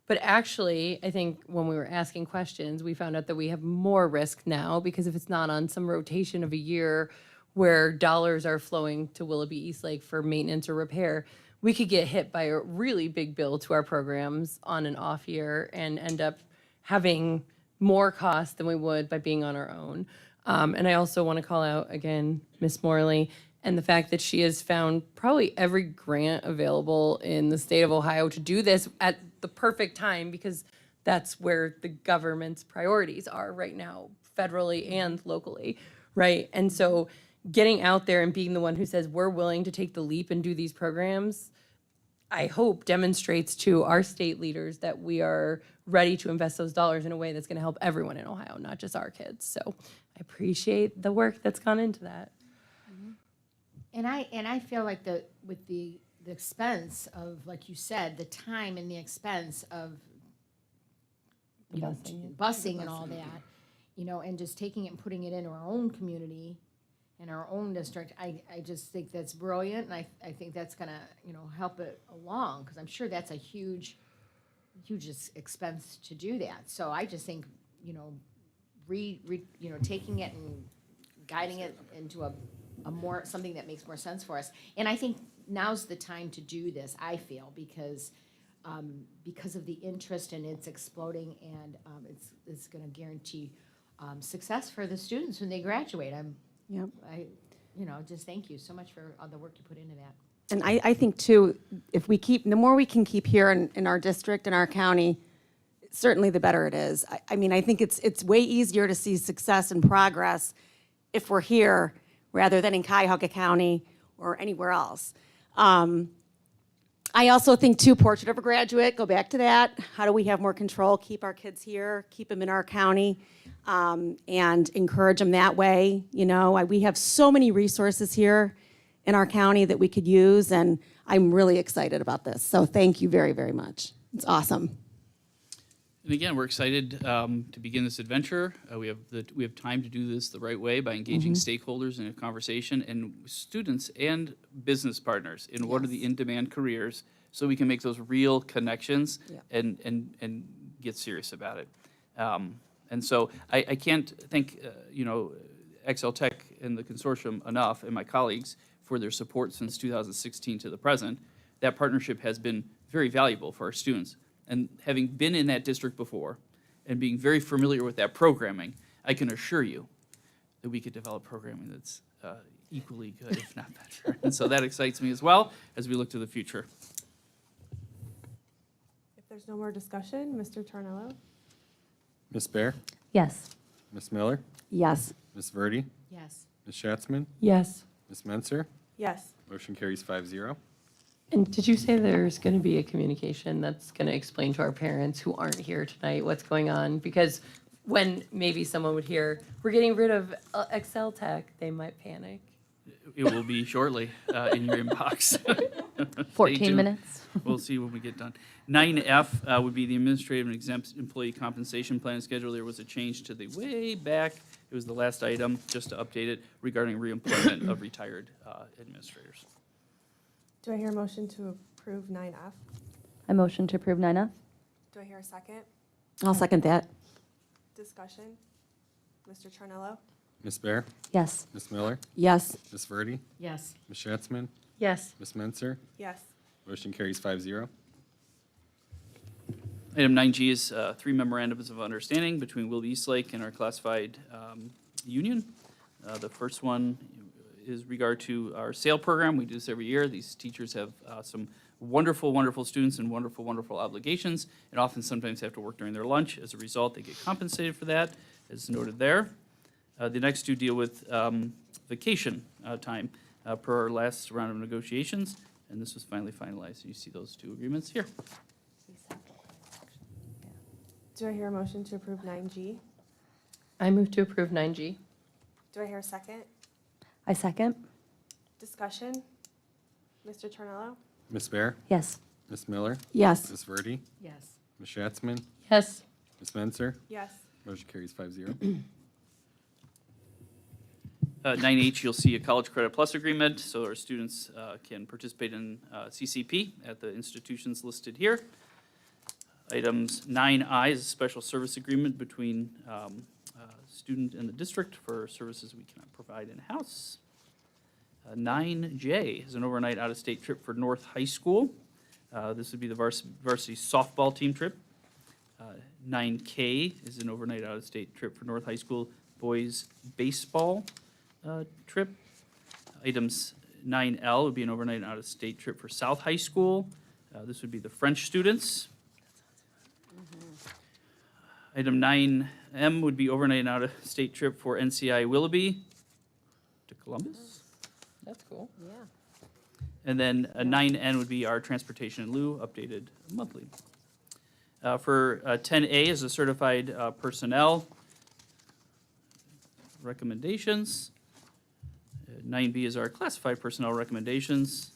[SPEAKER 1] But actually, I think when we were asking questions, we found out that we have more risk now because if it's not on some rotation of a year where dollars are flowing to Willoughby Eastlake for maintenance or repair, we could get hit by a really big bill to our programs on an off year and end up having more cost than we would by being on our own. And I also want to call out again, Ms. Morley, and the fact that she has found probably every grant available in the state of Ohio to do this at the perfect time because that's where the government's priorities are right now, federally and locally, right? And so getting out there and being the one who says we're willing to take the leap and do these programs, I hope demonstrates to our state leaders that we are ready to invest those dollars in a way that's going to help everyone in Ohio, not just our kids. So I appreciate the work that's gone into that.
[SPEAKER 7] And I feel like with the expense of, like you said, the time and the expense of busing and all that, and just taking it and putting it into our own community in our own district, I just think that's brilliant, and I think that's gonna help it along because I'm sure that's a huge expense to do that. So I just think taking it and guiding it into a more something that makes more sense for us. And I think now's the time to do this, I feel, because of the interest and it's exploding and it's going to guarantee success for the students when they graduate. Just thank you so much for all the work you put into that.
[SPEAKER 3] And I think too, the more we can keep here in our district, in our county, certainly the better it is. I mean, I think it's way easier to see success and progress if we're here rather than in Cuyahoga County or anywhere else. I also think too, Portrait of a Graduate, go back to that. How do we have more control, keep our kids here, keep them in our county, and encourage them that way? You know, we have so many resources here in our county that we could use, and I'm really excited about this. So thank you very, very much. It's awesome.
[SPEAKER 6] And again, we're excited to begin this adventure. We have time to do this the right way by engaging stakeholders in a conversation and students and business partners in what are the in-demand careers, so we can make those real connections and get serious about it. And so I can't thank Excel Tech and the consortium enough, and my colleagues, for their support since 2016 to the present. That partnership has been very valuable for our students. And having been in that district before and being very familiar with that programming, I can assure you that we could develop programming that's equally good, if not better. And so that excites me as well as we look to the future.
[SPEAKER 2] If there's no more discussion, Mr. Tornillo?
[SPEAKER 8] Ms. Bear?
[SPEAKER 5] Yes.
[SPEAKER 8] Ms. Miller?
[SPEAKER 3] Yes.
[SPEAKER 8] Ms. Verdi?
[SPEAKER 7] Yes.
[SPEAKER 8] Ms. Schatzman?
[SPEAKER 1] Yes.
[SPEAKER 8] Ms. Menser?
[SPEAKER 2] Yes.
[SPEAKER 8] Motion carries 5-0.
[SPEAKER 1] And did you say there's going to be a communication that's going to explain to our parents who aren't here tonight what's going on? Because when maybe someone would hear, we're getting rid of Excel Tech, they might panic.
[SPEAKER 6] It will be shortly in your inbox.
[SPEAKER 5] 14
[SPEAKER 6] Stay tuned.
[SPEAKER 5] minutes.
[SPEAKER 6] We'll see when we get done. 9F would be the administrative and exempt employee compensation plan schedule. There was a change to the way back. It was the last item, just to update it, regarding reemployment of retired administrators.
[SPEAKER 2] Do I hear a motion to approve 9F?
[SPEAKER 5] I motion to approve 9F.
[SPEAKER 2] Do I hear a second?
[SPEAKER 3] I'll second that.
[SPEAKER 2] Discussion? Mr. Tornillo?
[SPEAKER 8] Ms. Bear?
[SPEAKER 5] Yes.
[SPEAKER 8] Ms. Miller?
[SPEAKER 3] Yes.
[SPEAKER 8] Ms. Verdi?
[SPEAKER 7] Yes.
[SPEAKER 8] Ms. Schatzman?
[SPEAKER 1] Yes.
[SPEAKER 8] Ms. Menser?
[SPEAKER 2] Yes.
[SPEAKER 8] Motion carries 5-0.
[SPEAKER 6] Item 9G is 3 memorandums of understanding between Willoughby Eastlake and our classified union. The first one is regard to our SAIL program. We do this every year. These teachers have some wonderful, wonderful students and wonderful, wonderful obligations, and often sometimes have to work during their lunch. As a result, they get compensated for that, as noted there. The next two deal with vacation time per our last round of negotiations, and this was finally finalized. You see those two agreements here.
[SPEAKER 2] Do I hear a motion to approve 9G?
[SPEAKER 1] I move to approve 9G.
[SPEAKER 2] Do I hear a second?
[SPEAKER 5] I second.
[SPEAKER 2] Discussion? Mr. Tornillo?
[SPEAKER 8] Ms. Bear?
[SPEAKER 5] Yes.
[SPEAKER 8] Ms. Miller?
[SPEAKER 3] Yes.
[SPEAKER 8] Ms. Verdi?
[SPEAKER 7] Yes.
[SPEAKER 8] Ms. Schatzman?
[SPEAKER 1] Yes.
[SPEAKER 8] Ms. Menser?
[SPEAKER 2] Yes.
[SPEAKER 8] Motion carries 5-0.
[SPEAKER 6] 9H, you'll see a College Credit Plus agreement, so our students can participate in CCP at the institutions listed here. Items 9I is a special service agreement between student and the district for services we cannot provide in-house. 9J is an overnight out-of-state trip for North High School. This would be the varsity softball team trip. 9K is an overnight out-of-state trip for North High School boys baseball trip. Items 9L would be an overnight out-of-state trip for South High School. This would be the French students. Item 9M would be overnight and out-of-state trip for NCI Willoughby to Columbus.
[SPEAKER 1] That's cool. Yeah.
[SPEAKER 6] And then 9N would be our transportation in lieu, updated monthly. For 10A is a certified personnel recommendations. 9B is our classified personnel recommendations.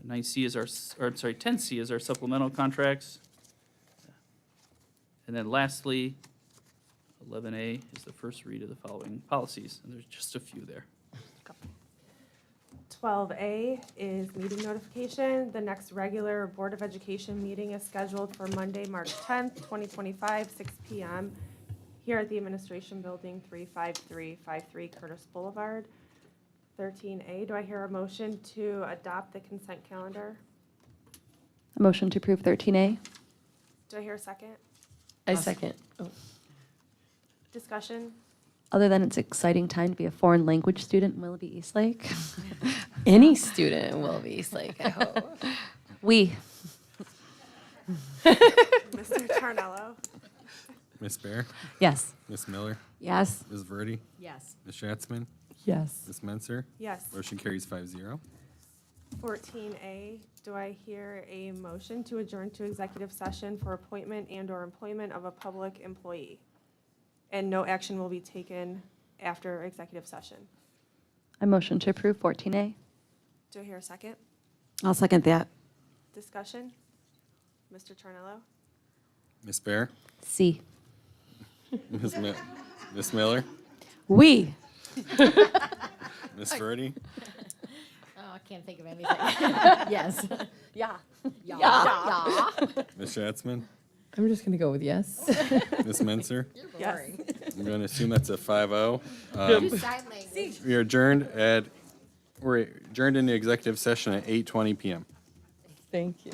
[SPEAKER 6] 9C is 10C is our supplemental contracts. And then lastly, 11A is the first read of the following policies, and there's just a few there.
[SPEAKER 2] 12A is meeting notification. The next regular Board of Education meeting is scheduled for Monday, March 10th, 2025, 6 p.m. here at the Administration Building, 35353 Curtis Boulevard. 13A, do I hear a motion to adopt the consent calendar?
[SPEAKER 5] A motion to approve 13A.
[SPEAKER 2] Do I hear a second?
[SPEAKER 1] I second. Oh.
[SPEAKER 2] Discussion?
[SPEAKER 5] Other than it's exciting time to be a foreign language student in Willoughby Eastlake.
[SPEAKER 1] Any student in Willoughby Eastlake, I hope.
[SPEAKER 5] We.
[SPEAKER 2] Mr. Tornillo?
[SPEAKER 8] Ms. Bear?
[SPEAKER 5] Yes.
[SPEAKER 8] Ms. Miller?
[SPEAKER 3] Yes.
[SPEAKER 8] Ms. Verdi?
[SPEAKER 7] Yes.
[SPEAKER 8] Ms. Schatzman?
[SPEAKER 1] Yes.
[SPEAKER 8] Ms. Menser?
[SPEAKER 2] Yes.
[SPEAKER 8] Motion carries 5-0.
[SPEAKER 2] 14A, do I hear a motion to adjourn to executive session for appointment and/or employment of a public employee? And no action will be taken after executive session.
[SPEAKER 5] I motion to approve 14A.
[SPEAKER 2] Do I hear a second?
[SPEAKER 3] I'll second that.
[SPEAKER 2] Discussion? Mr. Tornillo?
[SPEAKER 8] Ms. Bear?
[SPEAKER 5] C.
[SPEAKER 8] Ms. Miller?
[SPEAKER 3] We.
[SPEAKER 8] Ms. Verdi?
[SPEAKER 7] Oh, I can't think of anything. Yes. Yeah. Yeah.
[SPEAKER 1] Yeah.
[SPEAKER 8] Ms. Schatzman?
[SPEAKER 1] I'm just gonna go with yes.
[SPEAKER 8] Ms. Menser?
[SPEAKER 2] Yes.
[SPEAKER 8] I'm going to assume that's a 5-0.
[SPEAKER 7] Do sign language.
[SPEAKER 8] We're adjourned into executive session at 8:20 PM.
[SPEAKER 1] Thank you.